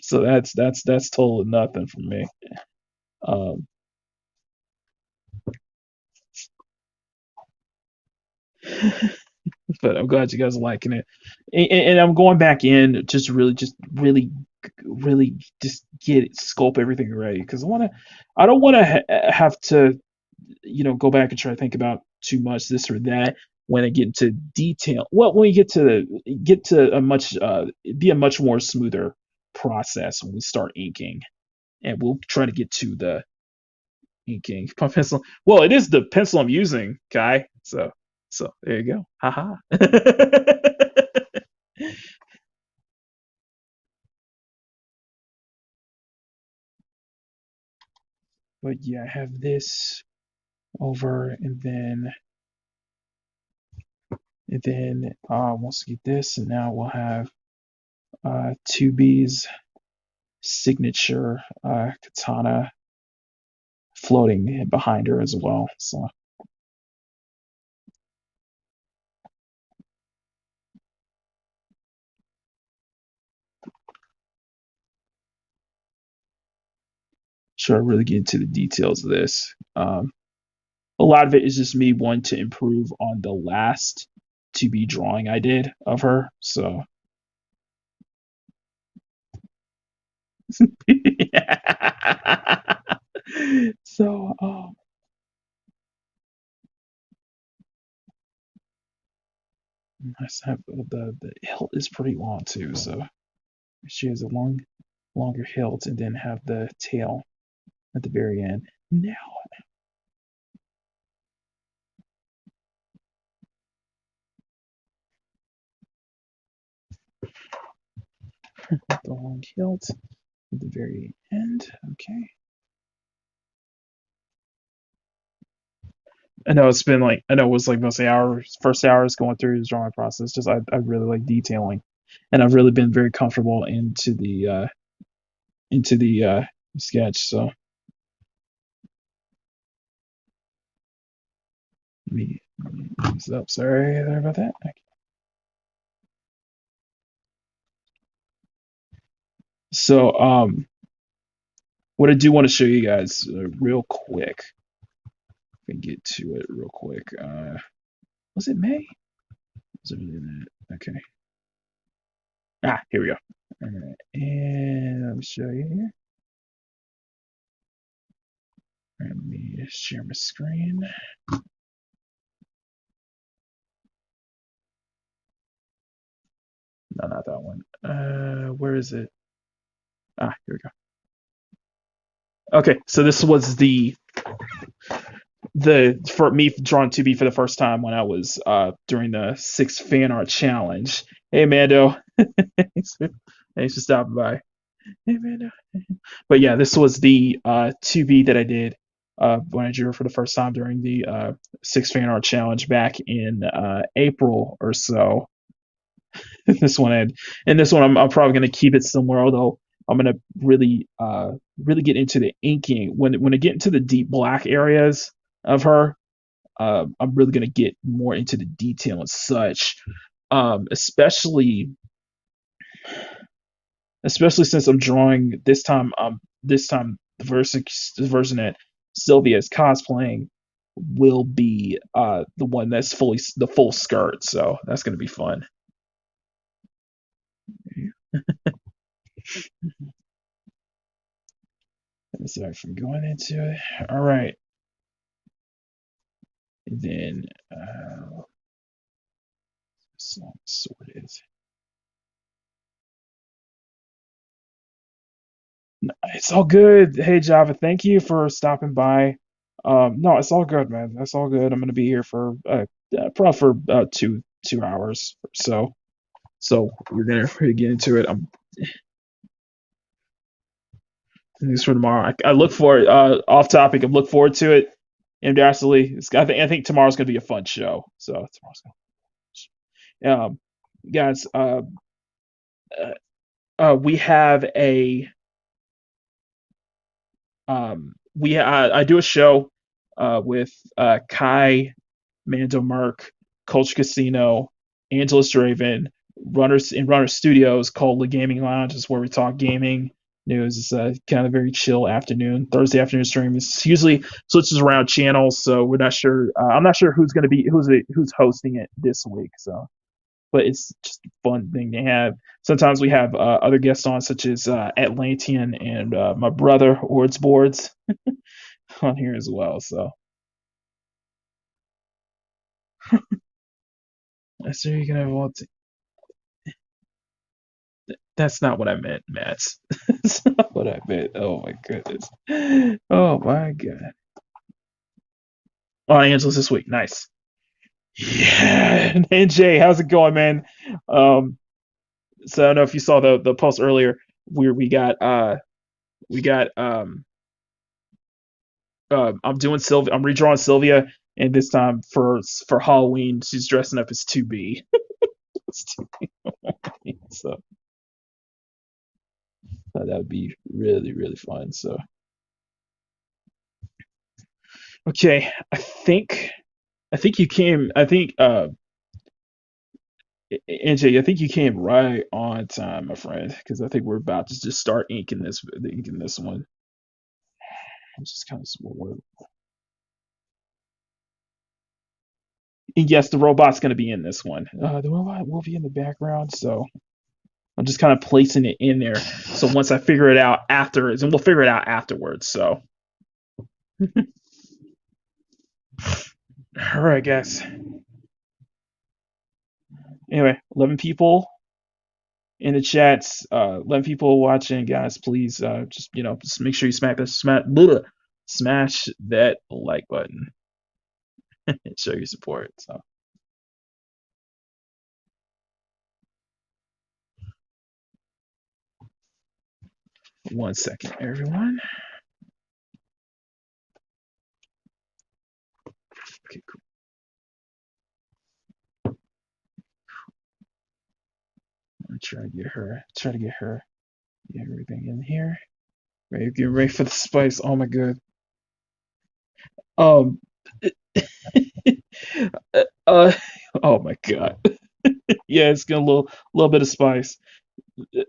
Speaker 1: so that's totally nothing for me. Um, but I'm glad you guys are liking it, and I'm going back in just really just get scope everything right because I don't want to have to go back and try to think about too much this or that when I get into detail. Well, when we get to a much be a much more smoother process when we start inking, and we'll try to get to the inking. My pencil. Well, it is the pencil I'm using, Kai. So there you go. Haha. But yeah, I have this over, and then once we get this, and now we'll have 2B's signature katana floating behind her as well. So sure, I really get into the details of this. A lot of it is just me wanting to improve on the last 2B drawing I did of her. So so I have the hilt is pretty long too. So she has a longer hilt, and then have the tail at the very end. Now the long hilt at the very end. Okay. I know it was like mostly hours, first hours going through the drawing process. Just I really like detailing, and I've really been very comfortable into the sketch. So let me move this up. Sorry about that. Okay. So what I do want to show you guys real quick. If I can get to it real quick. Was it May? Was it really that? Okay. Here we go. All right, and let me show you here. Let me share my screen. No, not that one. Where is it? Here we go. Okay, so this was the for me drawing 2B for the first time when I was during the 6th fan art challenge. Hey Mando, thanks for stopping by. Hey Mando. But yeah, this was the 2B that I did when I drew for the first time during the 6th fan art challenge back in April or so. this one had, and this one I'm probably going to keep it similar, although I'm going to really get into the inking when I get into the deep black areas of her. I'm really going to get more into the detail and such, especially since I'm drawing this time. The version that Sylvia is cosplaying will be the one that's fully the full skirt, so that's going to be fun. Sorry from going into it. All right, and then sorted. It's all good. Hey Java, thank you for stopping by. No, it's all good, man. It's all good. I'm gonna be here for probably for two hours or so. So we're gonna get into it. I'm this for tomorrow. I look forward. Off topic. I look forward to it. And absolutely, I think tomorrow's gonna be a fun show. So tomorrow's guys. We have a I do a show with Kai, Mando Mark, Culture Casino, Angelus Draven, Runners in Runner Studios called The Gaming Lounge. Is where we talk gaming news. It's kind of very chill afternoon, Thursday afternoon stream. It's usually switches around channels, so we're not sure. I'm not sure who's going to be who's hosting it this week. So, but it's just a fun thing to have. Sometimes we have other guests on, such as Atlantean and my brother Ords Boards on here as well. So I see you can have That's not what I meant, Matt. That's not what I meant. Oh my goodness. Oh my god. Oh, Angeles this week. Nice. Yeah. And Jay, how's it going, man? Um, so I don't know if you saw the post earlier where we got I'm doing Sylvia. I'm redrawing Sylvia, and this time for Halloween she's dressing up as 2B. It's 2B. So thought that would be really really fun. So okay, I think you came. I think NJ, I think you came right on time, my friend, because I think we're about to just start inking this one. I'm just kind of small. And yes, the robot's going to be in this one. The robot will be in the background, so I'm just kind of placing it in there. So once I figure it out afterwards, and we'll figure it out afterwards. So, all right, guys. Anyway, 11 people in the chats, 11 people watching, guys. Please, just just make sure you smash that like button and show your support. So, 1 second, everyone. Okay, cool. I'm gonna try to get her, get everything in here. Get ready for the spice. Oh my god. Um. uh. Oh my god. Yeah, it's got a little bit of spice.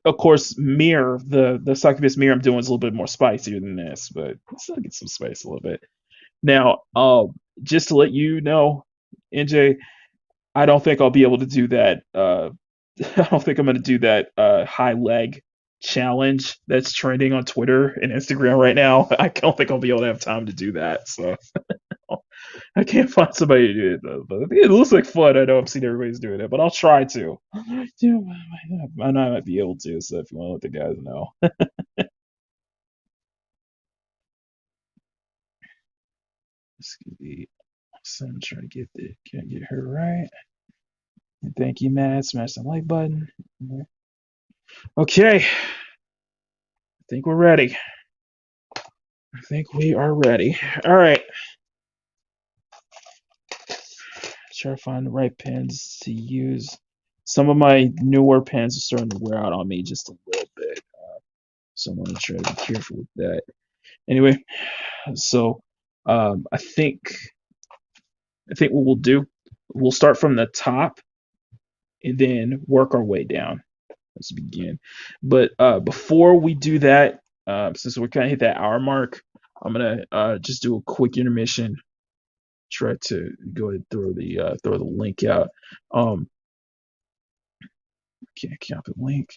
Speaker 1: Of course, mirror the succubus mirror I'm doing is a little bit more spicier than this, but still get some spice a little bit. Now, just to let you know, NJ, I don't think I'll be able to do that. I don't think I'm going to do that high leg challenge that's trending on Twitter and Instagram right now. I don't think I'll be able to have time to do that. So I can't find somebody to do it though. But it looks like fun. I know I'm seeing everybody's doing it, but I'll try to. Yeah, I know I might be able to. So if you want to let the guys know, this could be awesome. Trying to can't get her right. And thank you, Matt. Smash the like button. Okay, I think we're ready. I think we are ready. All right. Try to find the right pens to use. Some of my newer pens are starting to wear out on me just a little bit. So I'm going to try to be careful with that. Anyway, so I think what we'll do, we'll start from the top and then work our way down. Let's begin. But before we do that, since we're kind of hit that hour mark, I'm gonna just do a quick intermission. Try to go ahead and throw the link out. Okay, copy link.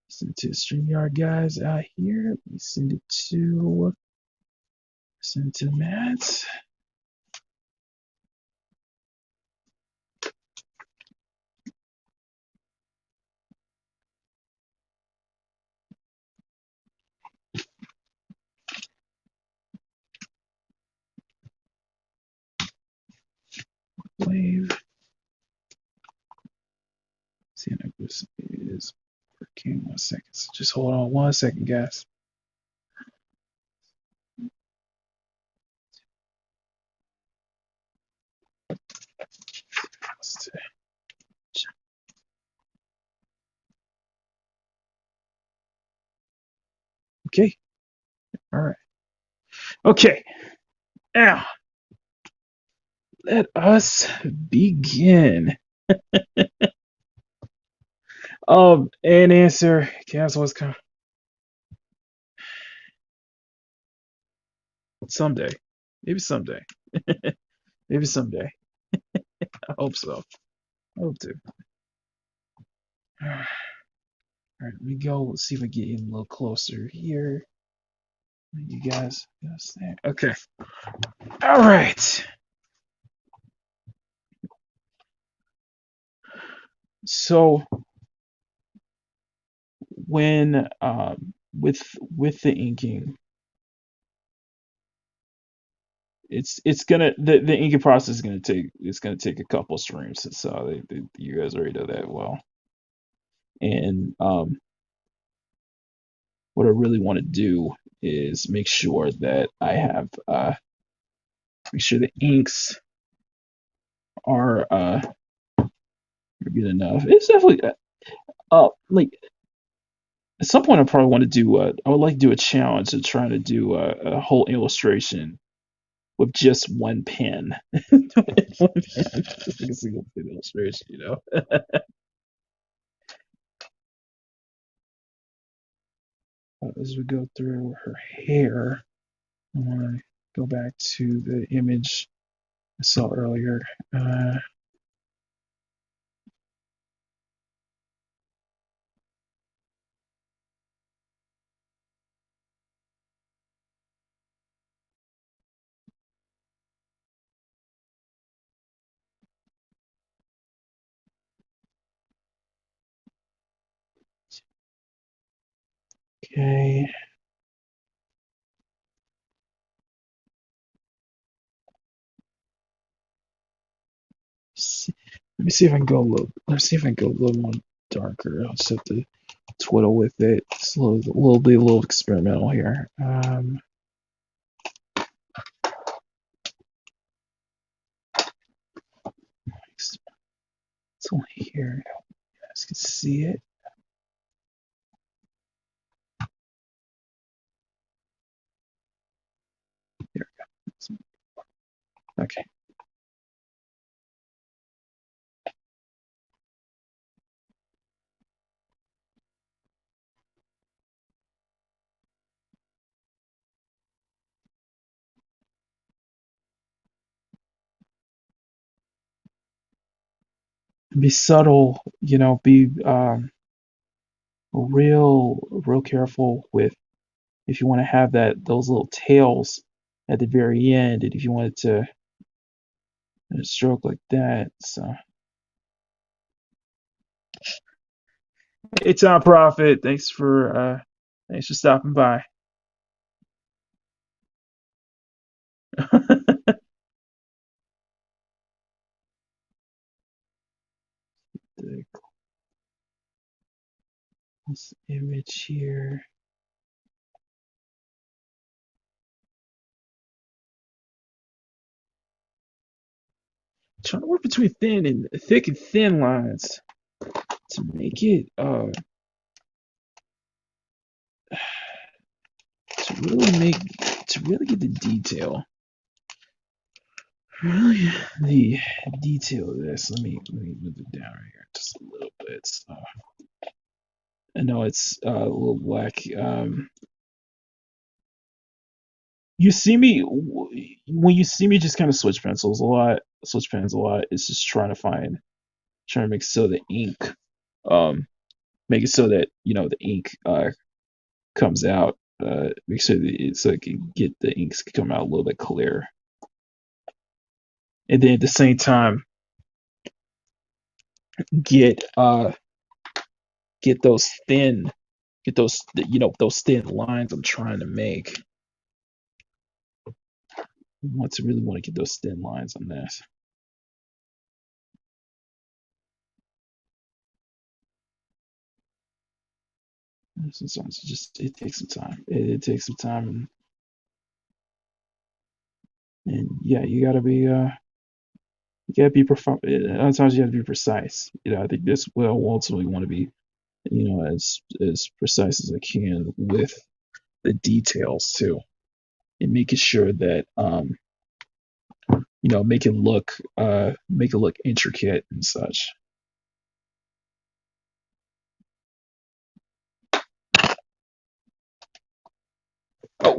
Speaker 1: Send it to the StreamYard guys out here. Let me send it to Matt. This is working. 1 second. So just hold on 1 second, guys. Okay. All right. Okay. Now, let us begin. And answer. Guess what's coming? Someday. Maybe someday. Maybe someday. I hope so. I hope to. All right, let me go. Let's see if I get in a little closer here. You guys there. Okay. All right. So when with the inking, it's gonna the inking process is gonna take a couple streams. So you guys already know that well. And what I really want to do is make sure that I have make sure the inks are good enough. It's definitely like at some point I probably want to do I would like to do a challenge of trying to do a whole illustration with just one pen. One pen. Just like a single pen illustration, you know. As we go through her hair, I want to go back to the image I saw earlier. Okay. Let me see if I can go a little. Let's see if I can go a little more darker. I'll just have to twiddle with it. It's a little experimental here. It's only here. You guys can see it. There we go. Okay. Be subtle, you know, be real careful with if you want to have those little tails at the very end, and if you wanted to stroke like that. So it's on Profit. Thanks for stopping by. This image here. Trying to work between thick and thin lines to make it to really get the detail. Really the detail of this. Let me move it down right here just a little bit. So I know it's a little black. You see me when you see me just kind of switch pens a lot. It's just trying to make so the ink um make it so that the ink comes out. Make sure that so it can get the inks come out a little bit clearer, and then at the same time get get those thin those thin lines I'm trying to make. Really want to get those thin lines on this. Sometimes it takes some time. It takes some time, and yeah, you gotta be sometimes you gotta be precise. I think this will ultimately want to be as precise as I can with the details too, and making sure that make it look intricate and such. Oh,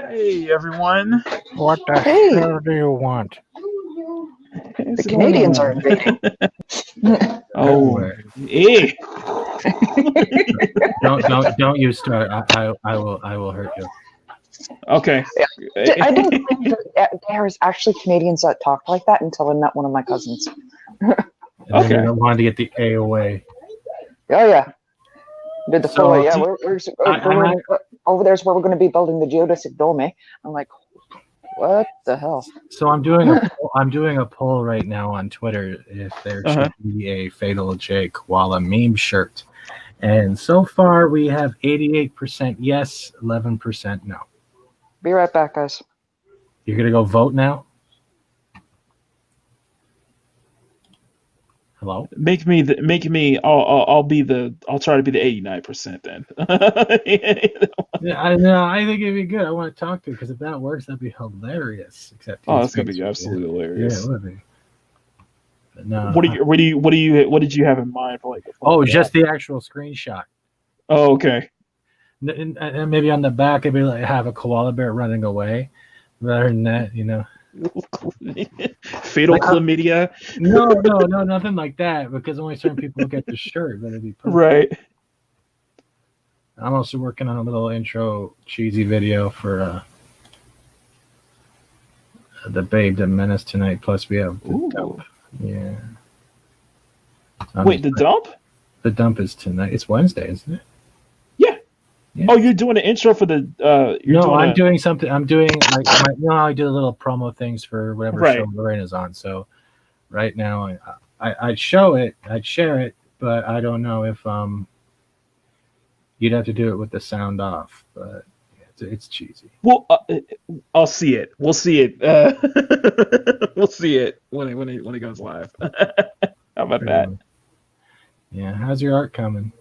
Speaker 1: hey everyone!
Speaker 2: What the hell do you want?
Speaker 1: What's
Speaker 3: The Canadians are
Speaker 1: going
Speaker 3: invading.
Speaker 1: Oh,
Speaker 2: Anyway. Don't you start. I will hurt you.
Speaker 1: Okay.
Speaker 3: I didn't think that there's actually Canadians that talk like that until I met one of my cousins.
Speaker 2: And then
Speaker 1: Okay.
Speaker 2: we don't want to get the A away.
Speaker 3: Oh yeah, did the full
Speaker 2: So,
Speaker 3: yeah. Over there's where we're going to be building the geodesic dome. I'm like, what the hell?
Speaker 2: So I'm doing a poll right now on Twitter if there should be a Fatal J koala meme shirt, and so far we have 88% yes, 11% no.
Speaker 3: Be right back, guys.
Speaker 2: You're gonna go vote now? Hello?
Speaker 1: I'll try to be the 89% then.
Speaker 2: Yeah, I think it'd be good. I want to talk to you because if that works, that'd be hilarious. Except
Speaker 1: that's gonna be absolutely hilarious.
Speaker 2: Yeah, it would be. But no.
Speaker 1: What did you have in mind for
Speaker 2: just the actual screenshot.
Speaker 1: Oh, okay.
Speaker 2: And maybe on the back it'd be like have a koala bear running away. Rather than that,
Speaker 1: Fatal chlamydia.
Speaker 2: No, nothing like that. Because only certain people will get the shirt. But it'd be perfect.
Speaker 1: Right.
Speaker 2: I'm also working on a little intro cheesy video for the Babe the Menace tonight. Plus we have the dump. Yeah.
Speaker 1: Wait, the dump?
Speaker 2: The dump is tonight. It's Wednesday, isn't it?
Speaker 1: Yeah. Oh, you're doing an intro for the.
Speaker 2: I'm doing something. I'm doing like I do little promo things for whatever show Lorena's on. So right now, I'd show it, I'd share it, but I don't know if you'd have to do it with the sound off. But it's cheesy.
Speaker 1: Well, I'll see it. We'll see it. We'll see it when it goes live. How about that?
Speaker 2: Yeah. How's your art coming?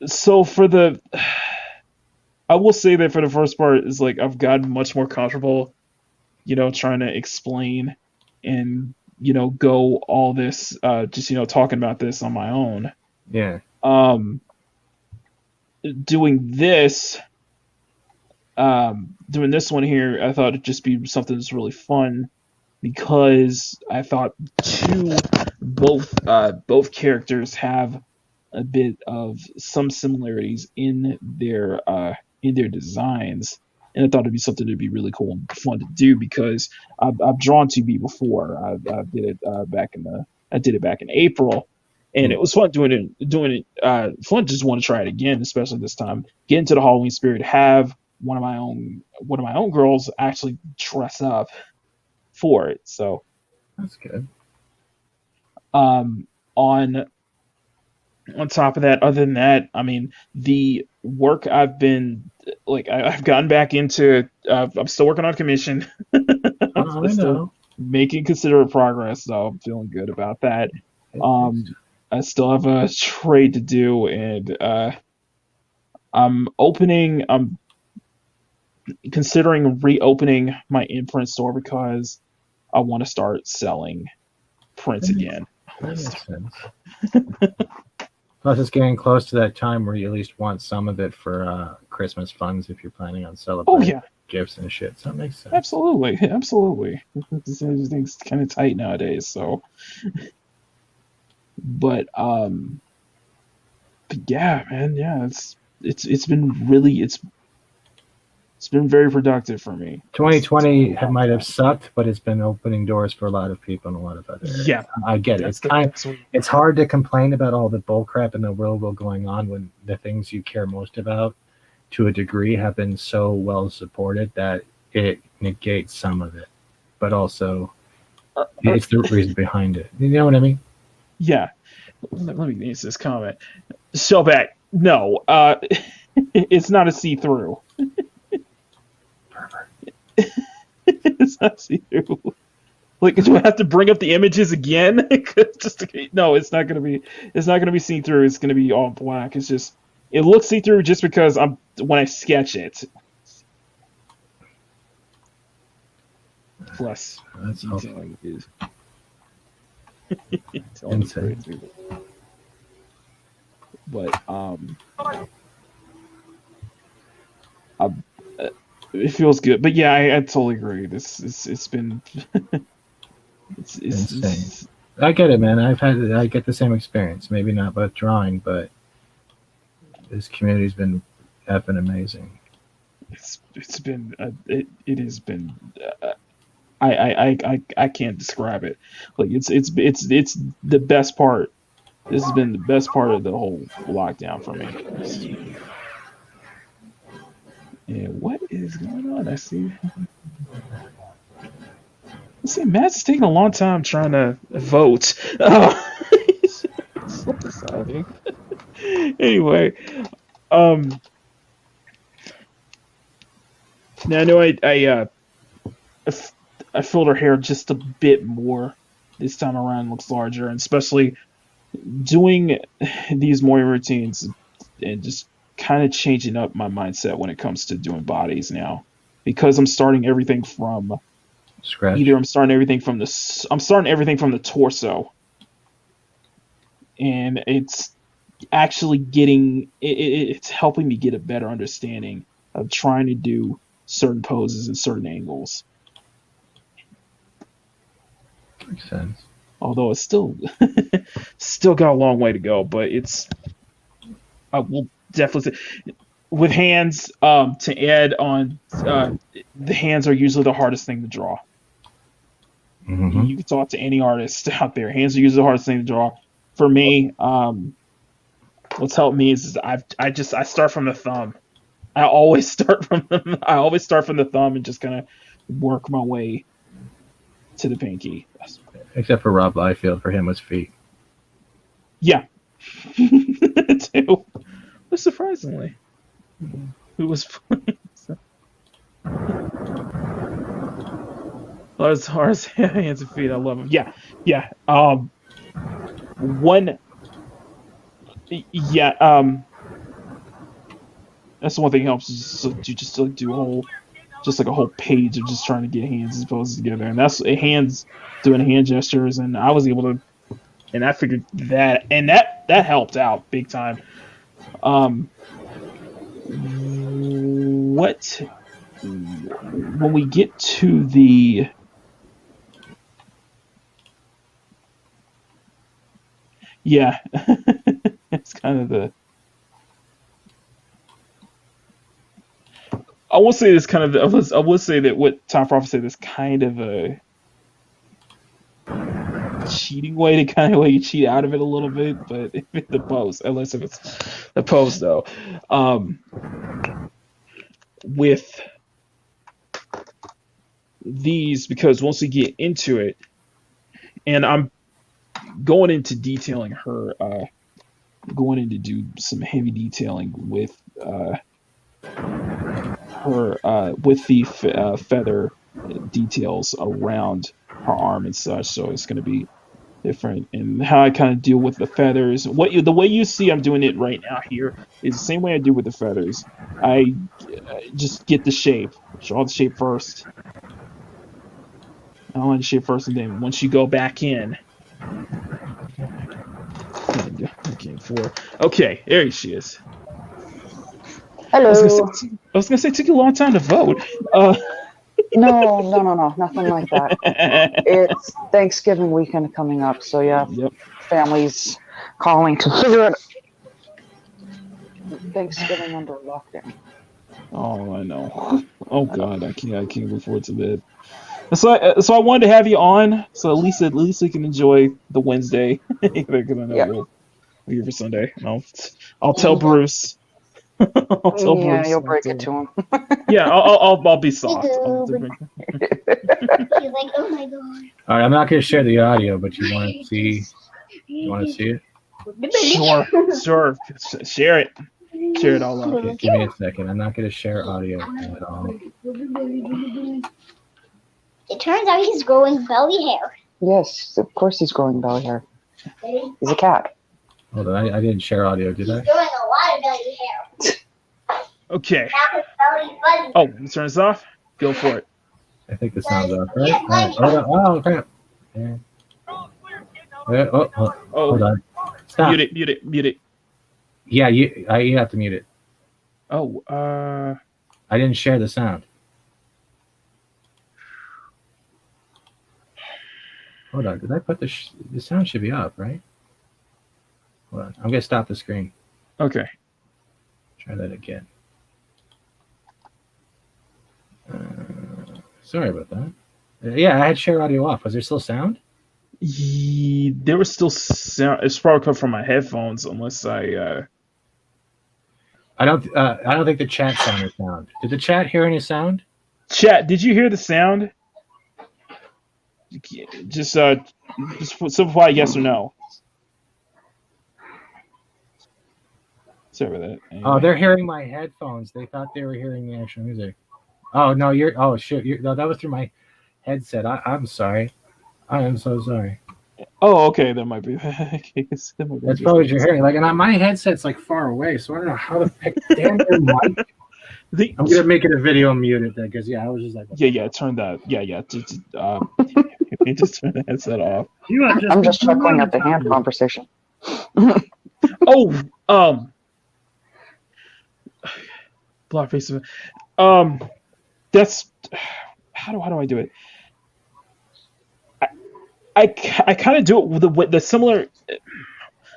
Speaker 1: So I will say that for the first part is like I've gotten much more comfortable, trying to explain and go all this just talking about this on my own.
Speaker 2: Yeah.
Speaker 1: Doing this one here, I thought it'd just be something that's really fun because I thought both characters have a bit of some similarities in their designs, and I thought it'd be something that'd be really cool and fun to do because I've drawn 2B before. I did it back in April, and it was fun doing it. Fun, just want to try it again, especially this time. Get into the Halloween spirit. Have one of my own girls actually dress up for it. So
Speaker 2: that's good.
Speaker 1: On top of that, other than that, I mean, the work I've gotten back into, I'm still working on commission. I'm still making considerable progress, so I'm feeling good about that. I still have a trade to do, and I'm considering reopening my imprint store because I want to start selling prints again.
Speaker 2: That makes sense. Plus, it's getting close to that time where you at least want some of it for Christmas funds if you're planning on celebrating gifts and shit. So that makes sense.
Speaker 1: Absolutely. Everything's kind of tight nowadays. So, but yeah, man, yeah, it's been very productive for me.
Speaker 2: 2020 might have sucked, but it's been opening doors for a lot of people and a lot of other areas.
Speaker 1: Yeah,
Speaker 2: I get it. It's hard to complain about all the bullcrap in the world going on when the things you care most about, to a degree, have been so well supported that it negates some of it. But also, it's the reason behind it. You know what I mean?
Speaker 1: Yeah. Let me answer this comment. Shellback, no. It's not a see-through. It's not see-through. Like, do I have to bring up the images again? No, it's not gonna be. It's not gonna be see-through. It's gonna be all black. It's just. It looks see-through just because when I sketch it. Plus,
Speaker 2: That's
Speaker 1: detailing is.
Speaker 2: insane.
Speaker 1: But it feels good. But yeah, I totally agree. It's been it's
Speaker 2: insane. I get it, man. I get the same experience. Maybe not with drawing, but this community's been effing amazing.
Speaker 1: It's been it has been. I can't describe it. Like it's the best part. This has been the best part of the whole lockdown for me. And what is going on? I see. Matt's taking a long time trying to vote. Oh. So exciting. Anyway, now I know I filled her hair just a bit more this time around. Looks larger, and especially doing these morning routines and just kind of changing up my mindset when it comes to doing bodies now, because I'm starting everything from
Speaker 2: scratch.
Speaker 1: Either I'm starting everything from the torso, and it's actually it's helping me get a better understanding of trying to do certain poses and certain angles.
Speaker 2: Makes sense.
Speaker 1: Although it's still got a long way to go, but I will definitely say, with hands, to add on, the hands are usually the hardest thing to draw.
Speaker 2: Mm-hmm.
Speaker 1: You can talk to any artist out there. Hands are usually the hardest thing to draw. For me, what's helped me is I start from the thumb. I always start from the thumb and just kind of work my way to the pinky.
Speaker 2: Except for Rob Liefeld, for him was feet.
Speaker 1: Yeah. Too. But surprisingly, who was ours hands and feet. I love them. Yeah. That's the one thing that helps is you just like do a whole page of just trying to get hands and poses together, and that's hands doing hand gestures, and I was able to, and I figured that, and that helped out big time. When we get to the it's kind of the. I will say this kind of. I will say that what Time Prophet said is kind of a cheating way to kind of you cheat out of it a little bit, but if it's the pose, unless if it's the pose though, with these, because once we get into it, and I'm going into detailing her, going in to do some heavy detailing with her with the feather details around her arm and such, so it's going to be different. And how I kind of deal with the feathers, the way you see I'm doing it right now here is the same way I do with the feathers. I just get the shape, draw the shape first. I want the shape first, and then once you go back in. Okay, there she is.
Speaker 3: Hello.
Speaker 1: I was gonna say it took you a long time to vote.
Speaker 3: No, nothing like that. It's Thanksgiving weekend coming up, so yeah,
Speaker 1: Yep.
Speaker 3: Families calling to figure it. Thanksgiving under lockdown.
Speaker 1: Oh, I know. Oh God, I can't look forward to that. So I wanted to have you on, so at least we can enjoy the Wednesday. Because I know we'll be here for Sunday. And I'll tell Bruce. Bruce.
Speaker 3: You'll break it to him.
Speaker 1: Yeah, I'll be soft.
Speaker 4: She's like, oh my God.
Speaker 2: All right, I'm not going to share the audio, but you want to see You want to see it?
Speaker 1: Sure. Share it. Share it all up.
Speaker 2: Okay, give me a second. I'm not going to share audio at all.
Speaker 4: It turns out he's growing belly hair.
Speaker 3: Yes, of course he's growing belly hair. He's a cat.
Speaker 2: Hold on, I didn't share audio, did I?
Speaker 4: He's growing a lot of belly hair.
Speaker 1: Okay.
Speaker 4: Now his belly's fuzzy.
Speaker 1: Oh, let's turn this off. Go for it.
Speaker 2: I think the sound's off, right? All right. Hold on. Oh, crap. Yeah. Hold on. Stop.
Speaker 1: Mute it.
Speaker 2: Yeah, you have to mute it.
Speaker 1: Oh,
Speaker 2: I didn't share the sound. Hold on. Did I put the sound should be up, right? Hold on. I'm going to stop the screen.
Speaker 1: okay.
Speaker 2: Try that again. Sorry about that. Yeah, I had share audio off. Was there still sound?
Speaker 1: There was still sound. It's probably coming from my headphones, unless I
Speaker 2: don't think the chat sounded sound. Did the chat hear any sound?
Speaker 1: Chat, did you hear the sound? Just simplify yes or no. Sorry about that. Anyway.
Speaker 2: Oh, they're hearing my headphones. They thought they were hearing the actual music. Oh no, no, that was through my headset. I'm sorry. I am so sorry.
Speaker 1: Oh, okay, that might be the case.
Speaker 2: That's probably what you're hearing. Like, and my headset's like far away, so I don't know how to pick damn your mic. I'm gonna make it a video and mute it then, because I was just like,
Speaker 1: turn that. Just turn the headset off.
Speaker 3: I'm just chuckling at the hand conversation.
Speaker 1: Block face. That's how do I do it? I kind of do it with the similar.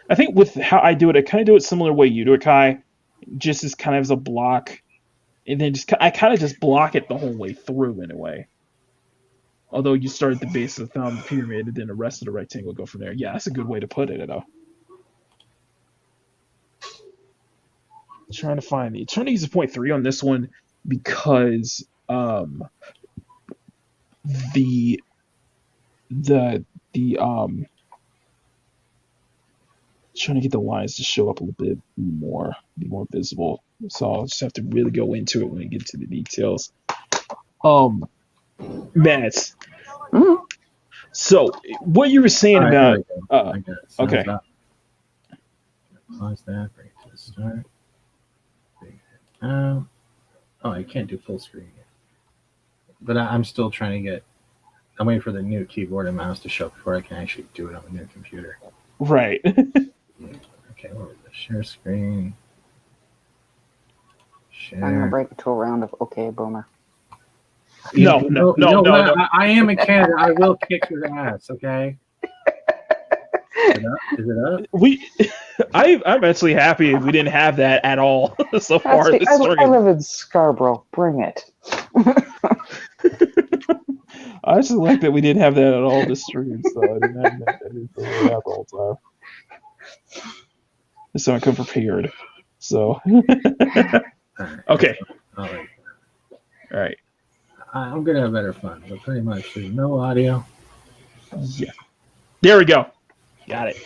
Speaker 1: I think with how I do it, I kind of do it similar way you do it, Kai. Just as kind of as a block, and then I kind of just block it the whole way through in a way. Although you start at the base of the thumb, the pyramid, and then the rest of the rectangle go from there. Yeah, that's a good way to put it, though. Trying to find the. Trying to use a 0.3 on this one because trying to get the lines to show up a little bit more, be more visible. So I'll just have to really go into it when we get to the details. Mads.
Speaker 3: Mm-hmm.
Speaker 1: So what you were saying about okay.
Speaker 2: Pause that, bring it to the start. Oh, I can't do full screen yet. But I'm still trying to I'm waiting for the new keyboard and mouse to show up before I can actually do it on the new computer.
Speaker 1: Right.
Speaker 2: Okay, what was the share screen? Share.
Speaker 3: I'm gonna break into a round of okay, boomer.
Speaker 1: No.
Speaker 2: I am a kid. I will kick your ass. Okay. Is it up?
Speaker 1: I'm actually happy we didn't have that at all so far.
Speaker 3: I live in Scarborough. Bring it.
Speaker 1: I actually like that we didn't have that at all this stream, so I didn't have that. I didn't figure it out the whole time. So I come prepared. So okay.
Speaker 2: All
Speaker 1: right.
Speaker 2: I'm gonna have better fun, but pretty much there's no audio.
Speaker 1: Yeah. There we go. Got it.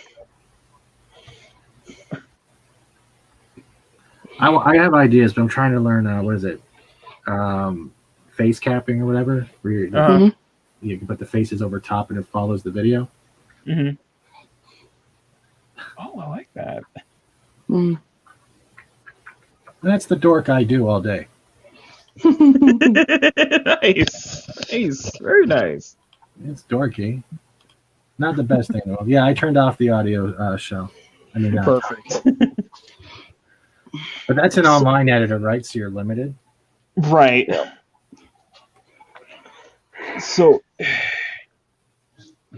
Speaker 2: I have ideas, but I'm trying to learn. What is it? Face capping or whatever. Where you can put the faces over top and it follows the video.
Speaker 1: Mm-hmm. Oh, I like that.
Speaker 3: Mm.
Speaker 2: That's the dork I do all day.
Speaker 1: Nice. Very nice.
Speaker 2: It's dorky. Not the best thing in the world. Yeah, I turned off the audio show. I mean,
Speaker 1: perfect.
Speaker 2: But that's an online editor, right? So you're limited.
Speaker 1: Right. Yeah. So,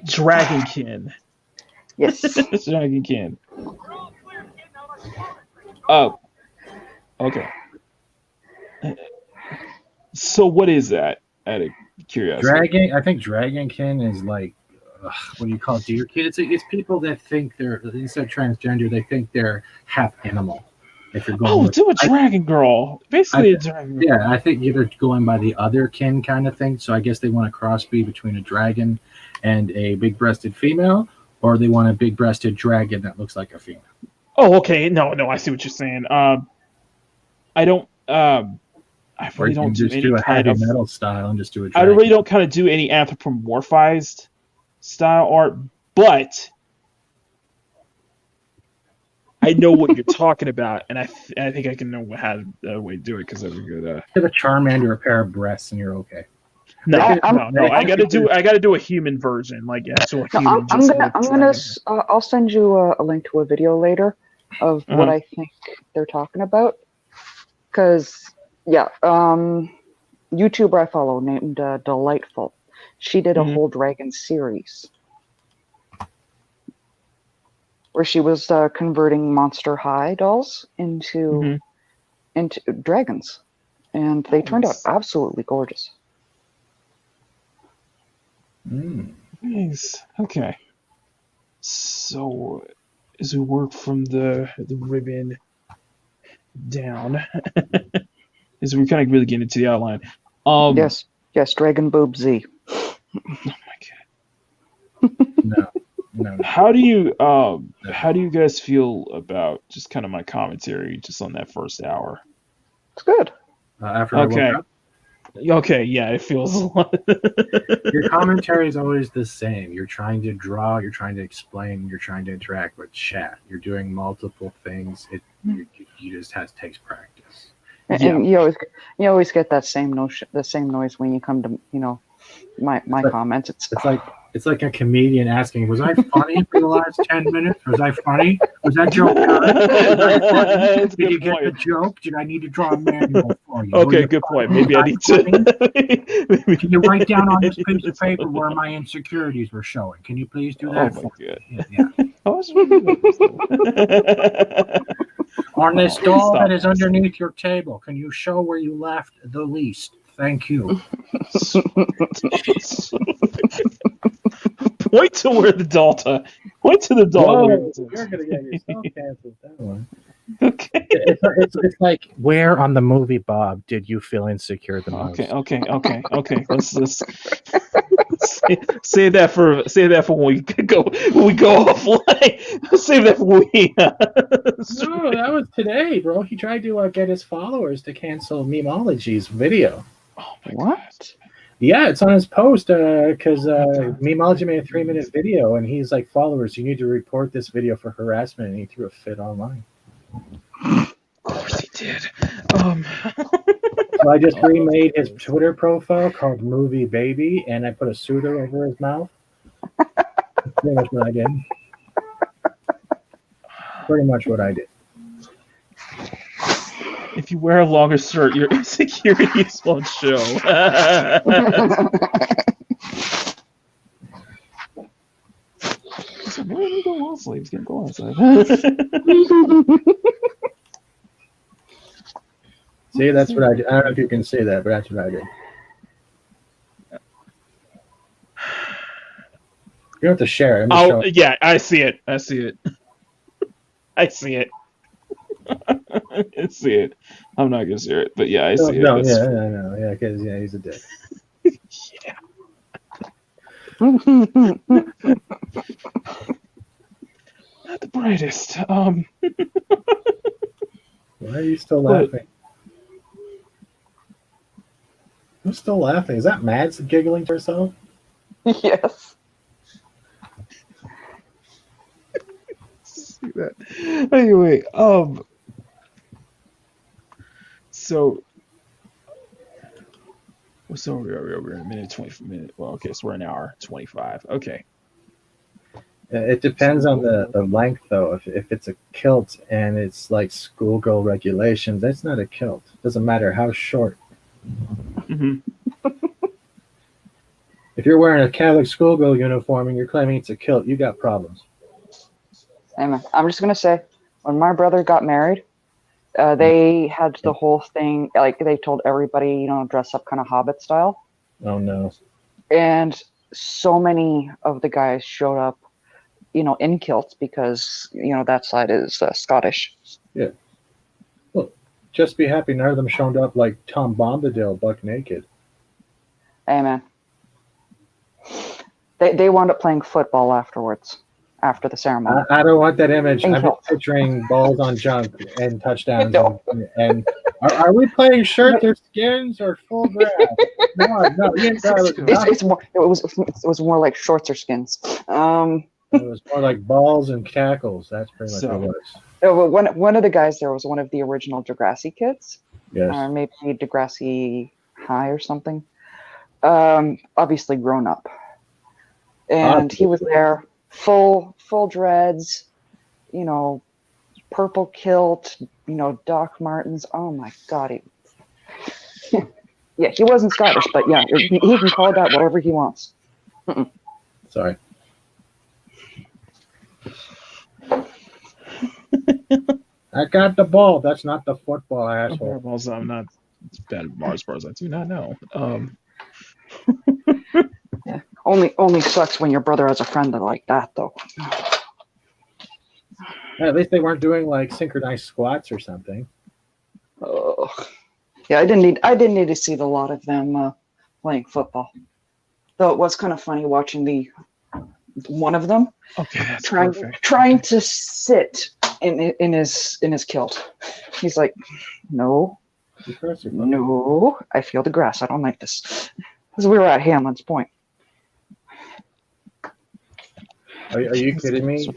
Speaker 1: Dragonkin.
Speaker 3: Yes.
Speaker 1: Dragonkin. Oh. Okay. So what is that? Out of curiosity.
Speaker 2: I think Dragonkin is like, what do you call it? Deer kid? It's people that think instead of transgender, they think they're half animal. If you're going
Speaker 1: do a dragon girl. Basically a dragon girl.
Speaker 2: Yeah, I think either going by the other kin kind of thing. So I guess they want a crossbreed between a dragon and a big-breasted female, or they want a big-breasted dragon that looks like a female.
Speaker 1: Oh, okay. No, I see what you're saying. I don't. I
Speaker 2: Or
Speaker 1: really
Speaker 2: you can
Speaker 1: don't do
Speaker 2: just
Speaker 1: any
Speaker 2: do a
Speaker 1: kind
Speaker 2: heavy
Speaker 1: of.
Speaker 2: metal style and just do a
Speaker 1: I
Speaker 2: dragon.
Speaker 1: really don't kind of do any anthropomorphized style art, but I know what you're talking about, and I think I can know how the way to do it because that's a good.
Speaker 2: Give a Charmander a pair of breasts, and you're okay.
Speaker 1: No. I gotta do a human version, like actual human.
Speaker 3: I'll send you a link to a video later of what I think they're talking about. Because YouTuber I follow named Delightful. She did a whole dragon series where she was converting Monster High dolls into dragons, and they turned out absolutely gorgeous.
Speaker 1: Nice. Okay. So, as we work from the ribbon down, as we kind of really get into the outline.
Speaker 3: Yes, Dragon Boob Z.
Speaker 1: Oh my
Speaker 2: No.
Speaker 1: How do you guys feel about just kind of my commentary just on that first hour?
Speaker 3: It's good.
Speaker 2: After I woke up?
Speaker 1: Okay, yeah, it feels a lot.
Speaker 2: Your commentary is always the same. You're trying to draw, you're trying to explain, you're trying to interact with chat. You're doing multiple things. You just takes practice.
Speaker 3: And you always get that same noise when you come to my comments.
Speaker 2: It's like a comedian asking, "Was I funny for the last 10 minutes? Was I funny? Was that joke good? Did you get the joke? Did I need to draw a manual for you?"
Speaker 1: Okay, good point. Maybe I need to.
Speaker 2: Can you write down on this piece of paper where my insecurities were showing? Can you please do that?
Speaker 1: Oh my god!
Speaker 2: Yeah. On this doll that is underneath your table, can you show where you laughed the least? Thank you.
Speaker 1: Point to where the Delta. Point to the doll.
Speaker 2: Whoa, you're gonna get yourself canceled. That one.
Speaker 1: Okay.
Speaker 2: It's like, where on the movie Bob did you feel insecure the most?
Speaker 1: Okay. Let's say that for when we go offline. Save that for when we.
Speaker 2: No, that was today, bro. He tried to get his followers to cancel Memeology's video.
Speaker 1: Oh my
Speaker 3: What?
Speaker 1: God.
Speaker 2: Yeah, it's on his post because Memeology made a 3-minute video, and he's like, "Followers, you need to report this video for harassment," and he threw a fit online.
Speaker 1: Of course he did.
Speaker 2: So I just remade his Twitter profile called Movie Baby, and I put a suitor over his mouth. That's pretty much what I did. Pretty much what I did.
Speaker 1: If you wear a longer shirt, your insecurities won't show. So maybe I need to go long sleeves. Get go outside.
Speaker 2: See, that's what I did. I don't know if you can see that, but that's what I did. You don't have to share it.
Speaker 1: Yeah, I see it. I see it. I see it. I'm not gonna share it, but yeah, I see it.
Speaker 2: No, because he's a dick.
Speaker 1: Yeah. Not the brightest.
Speaker 2: Why are you still laughing? Who's still laughing? Is that Mads giggling to herself?
Speaker 3: Yes.
Speaker 1: See that. Anyway, so we're in a minute 20 well, okay, so we're an hour 25. Okay.
Speaker 2: It depends on the length, though. If it's a kilt and it's like schoolgirl regulations, that's not a kilt. Doesn't matter how short.
Speaker 1: Mm-hmm.
Speaker 2: If you're wearing a Catholic schoolgirl uniform and you're claiming it's a kilt, you got problems.
Speaker 3: Amen. I'm just gonna say, when my brother got married, they had the whole thing, like they told everybody, dress up kind of Hobbit style.
Speaker 2: Oh no!
Speaker 3: And so many of the guys showed up, in kilts because that side is Scottish.
Speaker 2: Yeah. Well, just be happy none of them showed up like Tom Bombadil, buck naked.
Speaker 3: Amen. They wound up playing football afterwards, after the ceremony.
Speaker 2: I don't want that image.
Speaker 3: And
Speaker 2: I'm
Speaker 3: killed.
Speaker 2: just picturing balls on junk and touchdowns.
Speaker 3: No.
Speaker 2: And are we playing shirts or skins or full grab? No.
Speaker 3: It was more like shorts or skins.
Speaker 2: It was more like balls and tackles. That's pretty much what it was.
Speaker 3: One of the guys there was one of the original Degrassi kids.
Speaker 2: Yes.
Speaker 3: Or maybe Degrassi High or something. Obviously grown up. And he was there, full dreads, purple kilt, Doc Martens. Oh my God. Yeah, he wasn't Scottish, but yeah, he can call that whatever he wants. Mm-mm.
Speaker 2: Sorry. I got the ball. That's not the football, asshole.
Speaker 1: I'm not as bad at Mars bars. I do not know.
Speaker 3: Yeah. Only sucks when your brother has a friend like that, though.
Speaker 2: Yeah, at least they weren't doing like synchronized squats or something.
Speaker 3: Oh, yeah. I didn't need to see a lot of them playing football. Though it was kind of funny watching one of them trying to sit in his kilt. He's like, no, I feel the grass. I don't like this. Because we were at Hamlin's Point.
Speaker 2: Are you kidding me?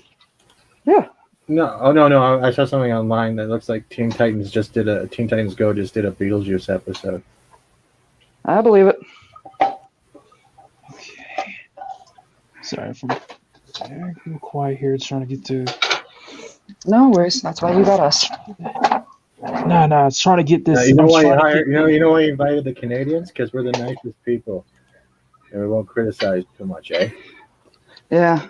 Speaker 3: Yeah.
Speaker 2: No. Oh no. I saw something online that looks like Teen Titans Go just did a Beetlejuice episode.
Speaker 3: I believe it.
Speaker 1: Okay. Sorry, I'm real quiet here. It's trying to get to.
Speaker 3: No worries. That's why you got us.
Speaker 1: No. It's trying to get this.
Speaker 2: You know why you invited the Canadians? Because we're the nicest people, and we won't criticize too much, eh?
Speaker 3: Yeah.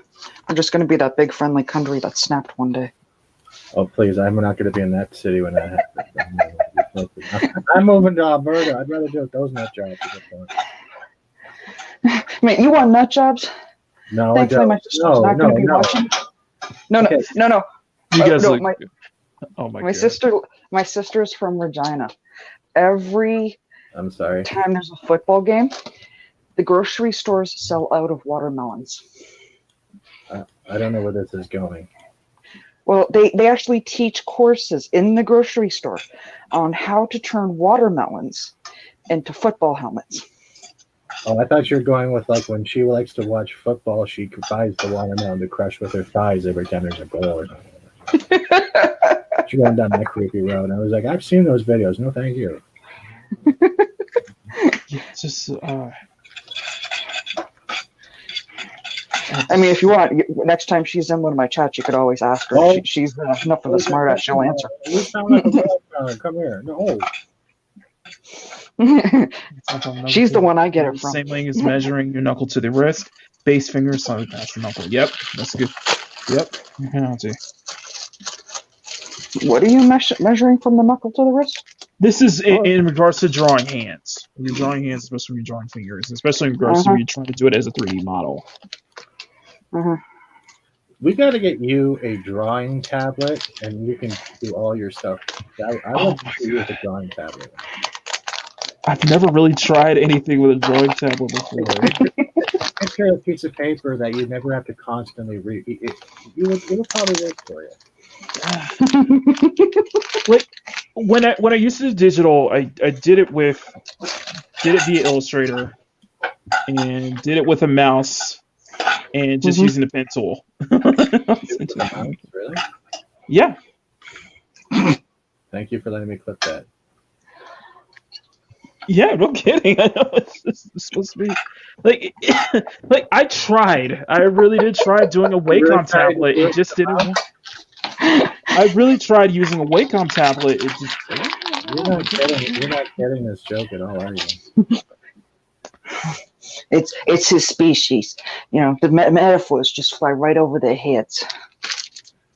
Speaker 3: We're just going to be that big friendly country that snapped one day.
Speaker 2: Oh, please. I'm not going to be in that city when that happens. I'm moving to Alberta. I'd rather do it those nut jobs.
Speaker 3: Mate, you want nut jobs?
Speaker 2: No,
Speaker 3: Thankfully, my sister's not going to be watching. No.
Speaker 1: You guys
Speaker 3: no,
Speaker 1: look. Oh my God.
Speaker 3: My sister's from Regina. Every
Speaker 2: I'm sorry.
Speaker 3: time there's a football game, the grocery stores sell out of watermelons.
Speaker 2: I don't know where this is going.
Speaker 3: Well, they actually teach courses in the grocery store on how to turn watermelons into football helmets.
Speaker 2: Oh, I thought you were going with like when she likes to watch football, she buys the watermelon to crush with her thighs every time there's a goal or something. She went down that creepy road. I was like, I've seen those videos. No, thank you.
Speaker 1: Yeah, just.
Speaker 3: I mean, if you want, next time she's in one of my chats, you could always ask her.
Speaker 2: Oh.
Speaker 3: She's enough of a smartass. She'll answer.
Speaker 2: You sound like a watermelon. Come here. No.
Speaker 3: She's the one I get it from.
Speaker 1: Same thing as measuring your knuckle to the wrist. Base finger, so that's the knuckle. Yep, that's good. Yep.
Speaker 3: What are you measuring from the knuckle to the wrist?
Speaker 1: This is in regards to drawing hands. When you're drawing hands, especially when you're drawing fingers, especially in regards to when you're trying to do it as a 3D model.
Speaker 2: We got to get you a drawing tablet, and you can do all your stuff. I want to see you with a drawing tablet.
Speaker 1: I've never really tried anything with a drawing tablet before.
Speaker 2: Picture a piece of paper that you never have to constantly read. It would probably work for you.
Speaker 1: Like when I used to do digital, I did it via Illustrator and did it with a mouse and just using a pen tool.
Speaker 2: Really?
Speaker 1: Yeah.
Speaker 2: Thank you for letting me clip that.
Speaker 1: Yeah, no kidding. I know it's supposed to be like I tried. I really did try doing a Wacom tablet. It just didn't. I really tried using a Wacom tablet. It just.
Speaker 2: You're not getting this joke at all, are you?
Speaker 3: It's his species. The metaphors just fly right over their heads.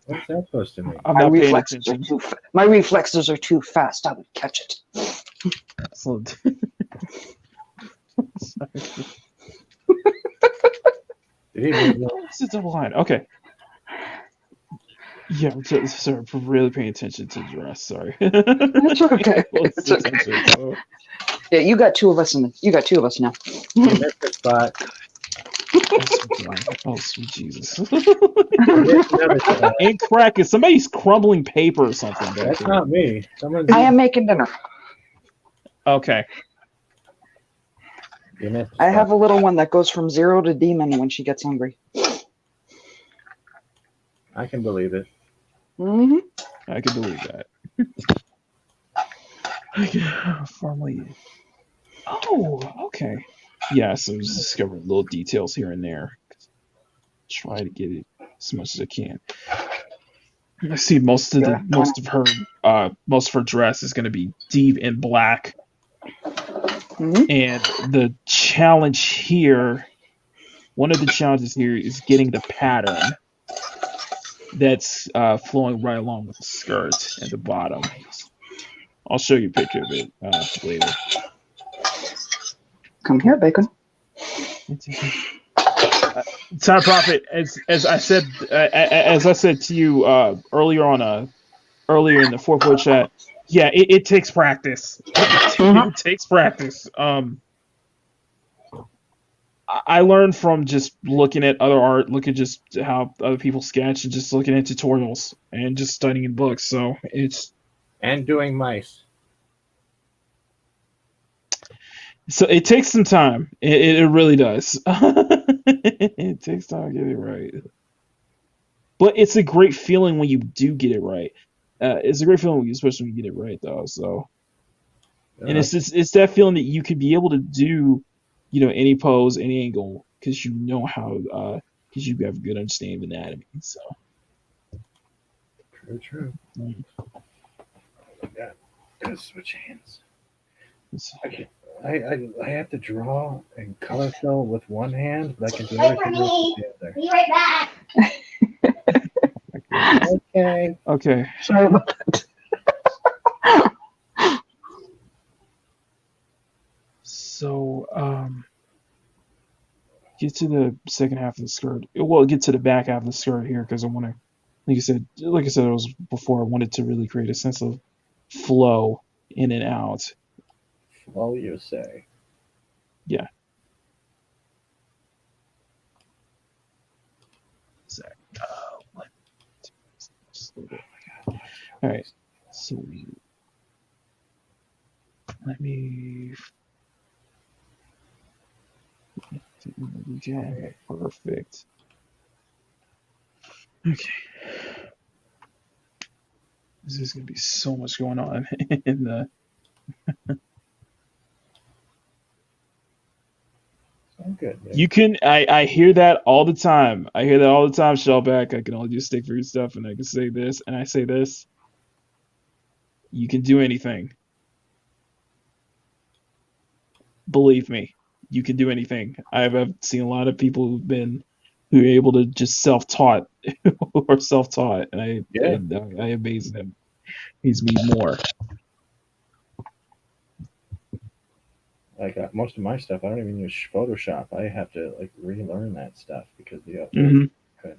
Speaker 2: What's that supposed to mean?
Speaker 1: I'm not paying attention.
Speaker 3: My reflexes are too fast. I would catch it.
Speaker 1: Excellent. It's a double line. Okay. Yeah, sorry for really paying attention to the rest. Sorry.
Speaker 3: It's okay. It's okay. Yeah, you got two of us now.
Speaker 2: You missed the spot.
Speaker 1: Oh, sweet Jesus. And crack. Somebody's crumbling paper or something.
Speaker 2: That's not me.
Speaker 3: I am making dinner.
Speaker 1: Okay.
Speaker 3: I have a little one that goes from 0 to demon when she gets hungry.
Speaker 2: I can believe it.
Speaker 3: Mm-hmm.
Speaker 1: I can believe that. Formally. Oh, okay. Yeah, so I'm just discovering little details here and there. Try to get it as much as I can. I see most of her dress is going to be deep in black.
Speaker 3: Mm-hmm.
Speaker 1: And the challenge here, one of the challenges here is getting the pattern that's flowing right along with the skirt at the bottom. I'll show you a picture of it later.
Speaker 3: Come here, Bacon.
Speaker 1: Time Prophet, as I said to you earlier in the 4-4 chat, yeah, it takes practice. It takes practice. I learned from just looking at other art, looking just how other people sketch, and just looking at tutorials and just studying in books. So it's
Speaker 2: doing mice.
Speaker 1: So it takes some time. It really does. It takes time to get it right. But it's a great feeling when you do get it right. It's a great feeling, especially when you get it right, though. So, and it's that feeling that you could be able to do, any pose, any angle, because you know how, because you have a good understanding of anatomy. So.
Speaker 2: True. Yeah. Gotta switch hands. Okay. I have to draw and color fill with one hand, but I can do everything else with the other.
Speaker 4: Be right back.
Speaker 1: Okay.
Speaker 3: Sorry about that.
Speaker 1: So, get to the second half of the skirt. Well, get to the back half of the skirt here because I want to, like I said, it was before. I wanted to really create a sense of flow in and out.
Speaker 2: Flow, you say?
Speaker 1: Yeah. All right. So let me. Okay, perfect. Okay. This is going to be so much going on in the.
Speaker 2: I'm good. Yeah.
Speaker 1: You can. I hear that all the time. Shellback. I can only do stick figure stuff, and I can say this, and I say this. You can do anything. Believe me, you can do anything. I've seen a lot of people who are able to just self-taught or self-taught, and I amaze them. Amaze me more.
Speaker 2: Like most of my stuff, I don't even use Photoshop. I have to relearn that stuff because I couldn't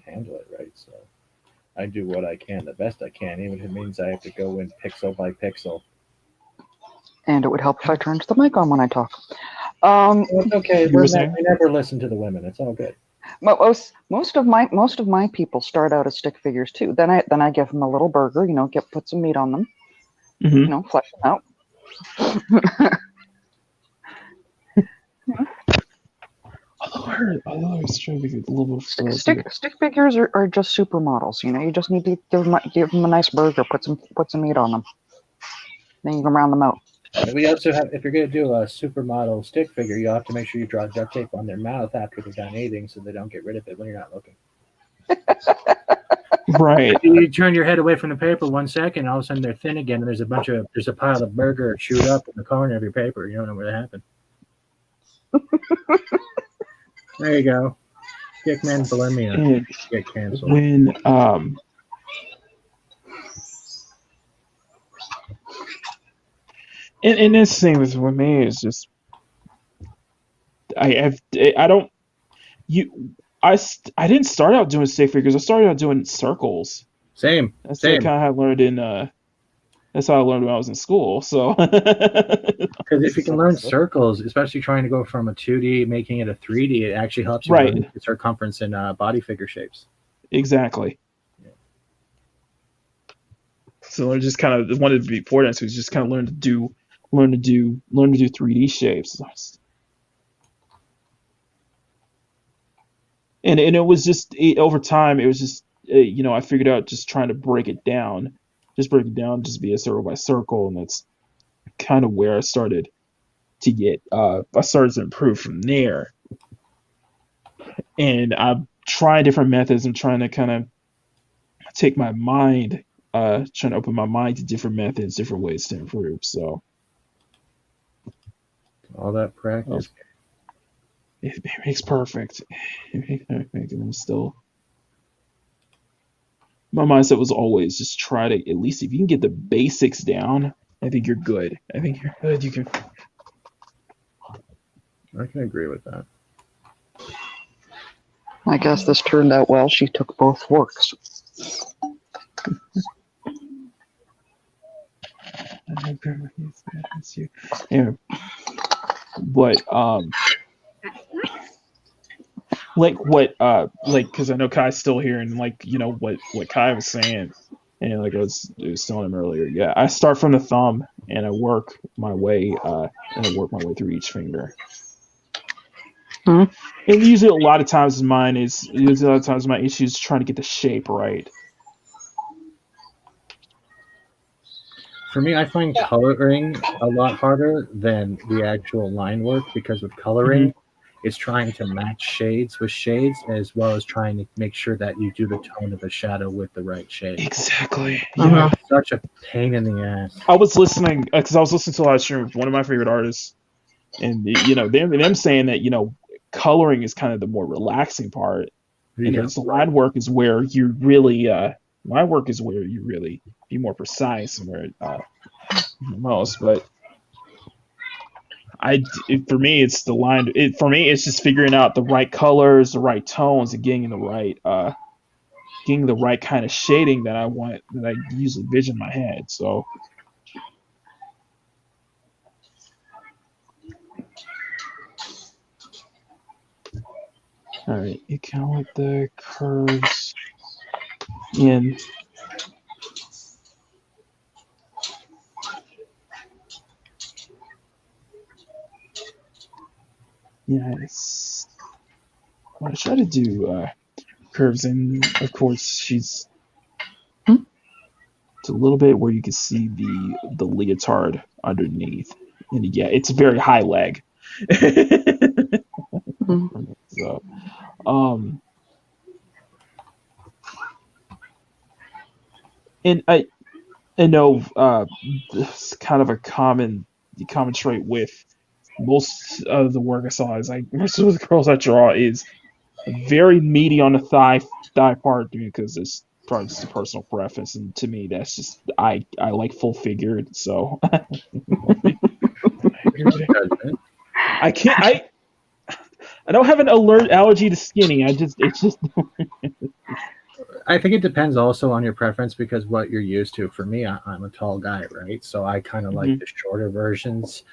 Speaker 2: handle it right. So I do what I can, the best I can, even if it means I have to go in pixel by pixel.
Speaker 3: And it would help if I turned the mic on when I talk.
Speaker 2: It's okay. We never listen to the women. It's all good.
Speaker 3: Most of my people start out as stick figures too. Then I give them a little burger, put some meat on them, flesh them out.
Speaker 1: Although I was trying to get a little bit
Speaker 3: stick figures are just supermodels. You just need to give them a nice burger, put some meat on them. Then you can round them out.
Speaker 2: And we also have, if you're going to do a supermodel stick figure, you'll have to make sure you draw duct tape on their mouth after they're done eating so they don't get rid of it when you're not looking.
Speaker 1: Right.
Speaker 2: You turn your head away from the paper 1 second, all of a sudden they're thin again, and there's a pile of burger chewed up in the corner of your paper. You don't know what happened. There you go. Kickman bulimia. Get canceled.
Speaker 1: When and this thing with me is just I didn't start out doing stick figures. I started out doing circles.
Speaker 2: Same.
Speaker 1: That's kind of how I learned in That's how I learned when I was in school. So,
Speaker 2: because if you can learn circles, especially trying to go from a 2D making it a 3D, it actually helps you
Speaker 1: right,
Speaker 2: learn the circumference and body figure shapes.
Speaker 1: exactly. So I just kind of wanted to be important. So just kind of learn to do 3D shapes. And it was just over time. It was just I figured out just trying to break it down, just be a circle by circle, and that's kind of where I started to get. I started to improve from there, and I'm trying different methods. I'm trying to kind of take my mind, trying to open my mind to different methods, different ways to improve. So
Speaker 2: all that practice.
Speaker 1: It makes perfect. I'm still. My mindset was always just try to, at least if you can get the basics down, I think you're good. I think you're good. You can.
Speaker 2: I can agree with that.
Speaker 3: I guess this turned out well. She took both forks.
Speaker 1: Yeah. But because I know Kai's still here, and what Kai was saying, and like I was telling him earlier, yeah, I start from the thumb and I work my way through each finger.
Speaker 3: Mm-hmm.
Speaker 1: And usually a lot of times my issue is trying to get the shape right.
Speaker 2: For me, I find coloring a lot harder than the actual line work, because with coloring, it's trying to match shades with shades, as well as trying to make sure that you do the tone of the shadow with the right shade.
Speaker 1: Exactly.
Speaker 2: Yeah, it's such a pain in the ass.
Speaker 1: I was listening to a live stream with one of my favorite artists, and them saying that coloring is kind of the more relaxing part, and the line work is where you really be more precise and where most. But for me, it's the line. For me, it's just figuring out the right colors, the right tones, and getting the right kind of shading that I want, that I usually vision in my head. So. All right, you kind of like the curves in. Yes. Well, I try to do curves in. Of course, she's. It's a little bit where you can see the leotard underneath, and yeah, it's a very high leg. So, and I know this kind of a common trait with most of the work I saw is like most of the girls I draw is very meaty on the thigh part, because it's probably just a personal preference, and to me that's just I like full figured, so I don't have an allergy to skinny. It's just
Speaker 2: I think it depends also on your preference, because what you're used to. For me, I'm a tall guy, right? So I kind of like the shorter versions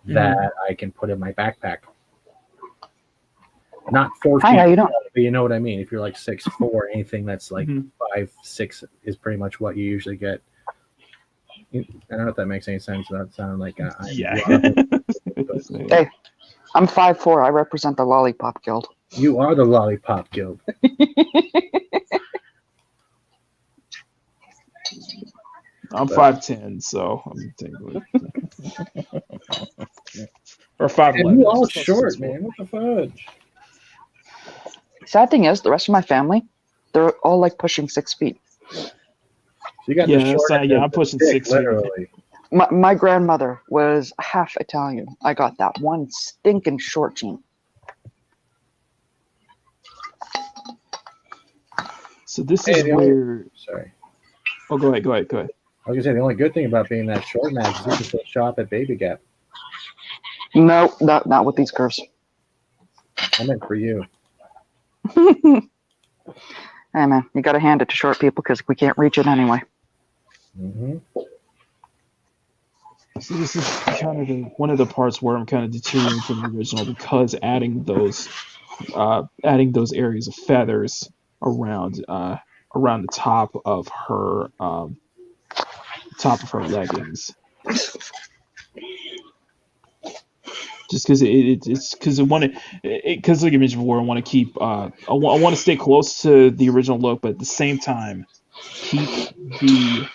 Speaker 2: that I can put in my backpack. Not 4 feet,
Speaker 3: Hi, how you doing?
Speaker 2: but you know what I mean. If you're like 6'4", anything that's like 5'6" is pretty much what you usually get. I don't know if that makes any sense. That sounded like
Speaker 3: Hey, I'm 5'4". I represent the Lollipop Guild.
Speaker 2: You are the Lollipop Guild.
Speaker 1: I'm 5'10", so I'm technically or 5'11".
Speaker 2: You all short, man. What the fudge?
Speaker 3: Sad thing is, the rest of my family, they're all like pushing 6 feet.
Speaker 2: So you got the short.
Speaker 1: I'm pushing 6 feet.
Speaker 2: Literally.
Speaker 3: My grandmother was half Italian. I got that one stinking short gene.
Speaker 1: So this is where.
Speaker 2: Sorry.
Speaker 1: Oh, go ahead.
Speaker 2: I was gonna say the only good thing about being that short, Max, is you can still shop at Baby Gap.
Speaker 3: No, not with these curves.
Speaker 2: I meant for you.
Speaker 3: Hey man, you gotta hand it to short people because we can't reach it anyway.
Speaker 1: So this is kind of one of the parts where I'm kind of deteriorating from the original because adding those areas of feathers around the top of her leggings. Just because it's because because like I mentioned before, I want to keep I want to stay close to the original look, but at the same time keep the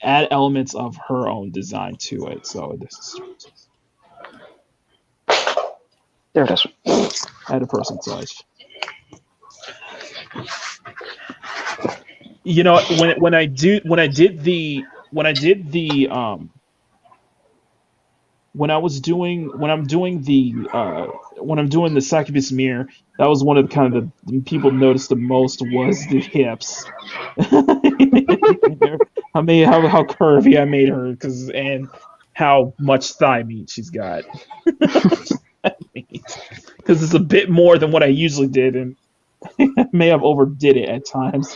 Speaker 1: add elements of her own design to it. So this is
Speaker 3: There it is.
Speaker 1: add a personal touch. You know, when I'm doing the succubus mirror, that was one of the kind of the people noticed the most was the hips. I mean, how curvy I made her, and how much thigh meat she's got. Because it's a bit more than what I usually did, and I may have overdid it at times.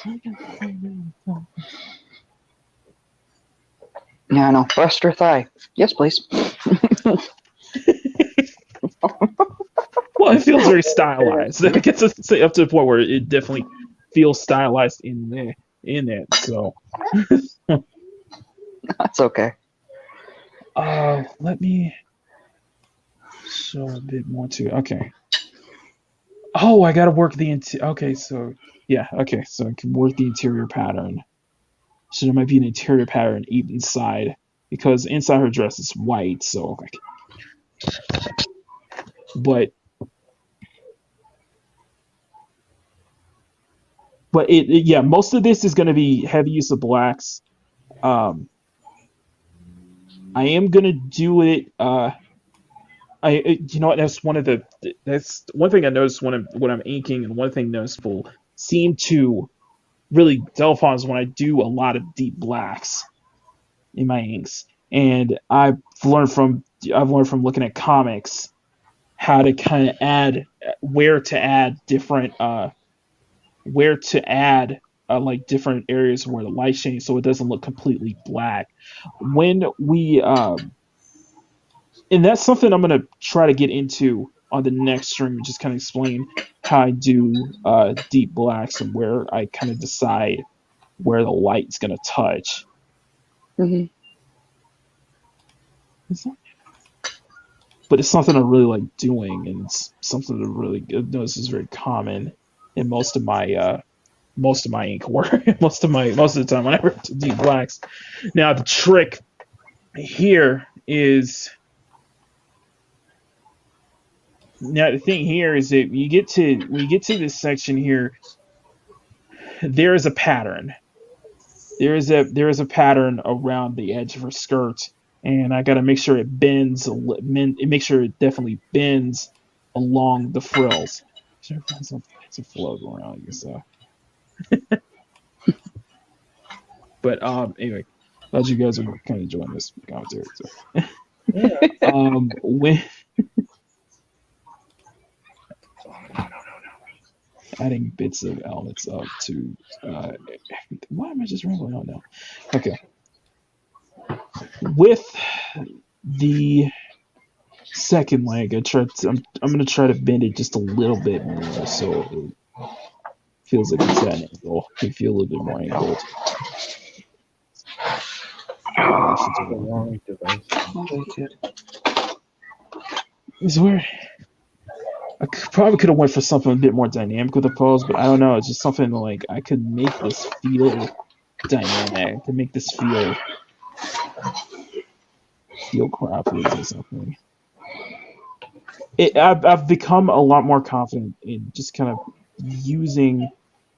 Speaker 3: Yeah, I know. Breast or thigh? Yes, please.
Speaker 1: Well, it feels very stylized. It gets up to the point where it definitely feels stylized in it. So
Speaker 3: That's okay.
Speaker 1: let me show a bit more too. Okay. Oh, I gotta work the okay, so yeah, okay, so I can work the interior pattern. So there might be an interior pattern even inside, because inside her dress is white, so like, but yeah, most of this is gonna be heavy use of blacks. Um, I am gonna do it. You know what? That's one thing I noticed when I'm inking, and one thing noticeable seem to really delve upon is when I do a lot of deep blacks in my inks, and I've learned from looking at comics how to kind of add where to add different like different areas where the light shines so it doesn't look completely black when we and that's something I'm gonna try to get into on the next stream and just kind of explain how I do deep blacks and where I kind of decide where the light's gonna touch.
Speaker 3: Mm-hmm.
Speaker 1: But it's something I really like doing, and it's something that really notice is very common in most of my ink work, most of the time whenever I do deep blacks. Now the trick here is. Now the thing here is that when you get to this section here, there is a pattern. There is a pattern around the edge of her skirt, and I got to make sure it bends. Make sure it definitely bends along the frills. Sure, find something that's a flow going on here. So, but anyway, glad you guys are kind of enjoying this commentary. So, when adding bits of elements up to why am I just rambling on now? Okay. With the second leg, I'm gonna try to bend it just a little bit more so it feels like it's at an angle. It can feel a little bit more angled. It's weird. I probably could have went for something a bit more dynamic with the pose, but I don't know. It's just something like I could make this feel dynamic. I could make this feel crappy or something. I've become a lot more confident in just kind of using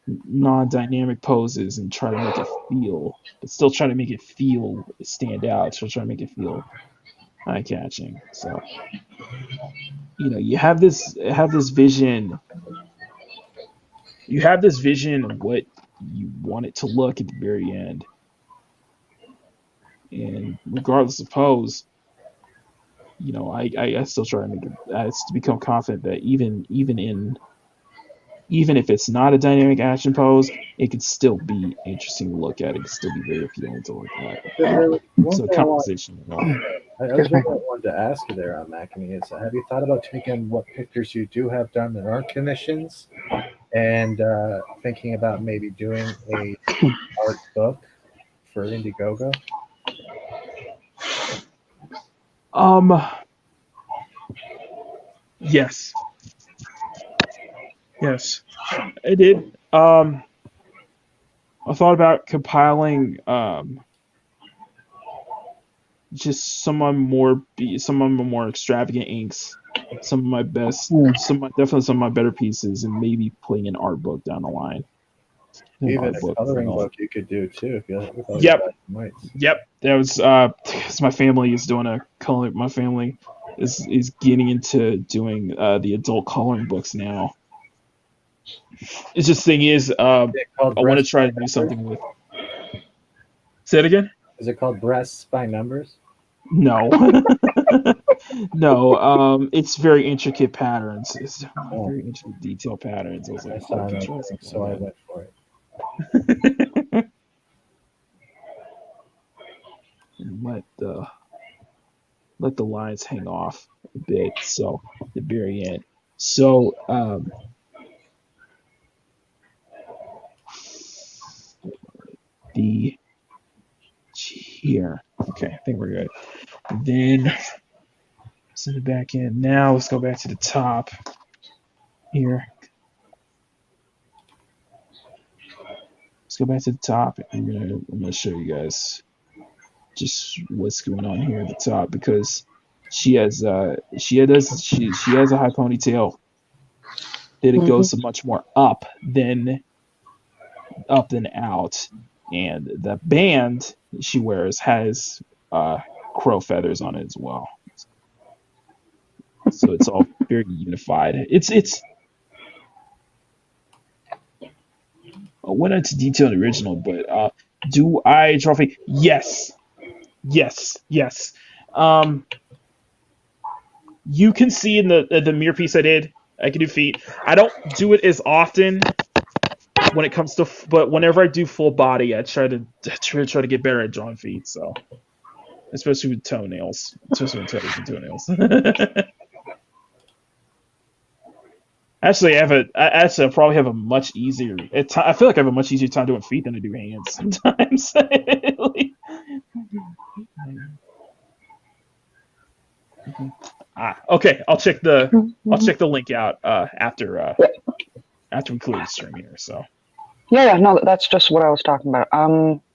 Speaker 1: non-dynamic poses and try to make it feel, but still try to make it feel stand out. Still try to make it feel eye-catching. So. You have this vision. You have this vision of what you want it to look at the very end, and regardless of pose, I still try to make it. To become confident that even in even if it's not a dynamic action pose, it could still be interesting to look at. It could still be very appealing to look at. So composition.
Speaker 2: I was wanted to ask you there on Makini is, have you thought about taking what pictures you do have done that aren't commissions, and thinking about maybe doing a art book for Indiegogo?
Speaker 1: Yes. Yes, I did. I thought about compiling just some of my more extravagant inks, some of my best, definitely some of my better pieces, and maybe putting an art book down the line.
Speaker 2: Even a coloring book you could do too if you like.
Speaker 1: Yep. That was because my family is doing a color. My family is getting into doing the adult coloring books now. It's just thing is, I want to try to do something with. Say it again.
Speaker 2: Is it called Breasts by Numbers?
Speaker 1: No. No. It's very intricate patterns. It's very intricate detail patterns. I was like,
Speaker 2: so I went for it.
Speaker 1: And let the lines hang off a bit. So at the very end. So the here. Okay, I think we're good. And then send it back in. Now let's go back to the top here. Let's go back to the top, and I'm gonna show you guys just what's going on here at the top, because she has a high ponytail that it goes much more up than out, and the band she wears has crow feathers on it as well. So it's all very unified. I went into detail in the original, but do I draw feet? Yes. You can see in the mirror piece I did, I can do feet. I don't do it as often when it comes to, but whenever I do full body, I try to get better at drawing feet. So, especially with toenails, toes and toenails. Actually, I probably have a much easier. I feel like I have a much easier time doing feet than I do hands sometimes. Okay. I'll check the link out after we clear the stream here. So.
Speaker 3: Yeah, no, that's just what I was talking about.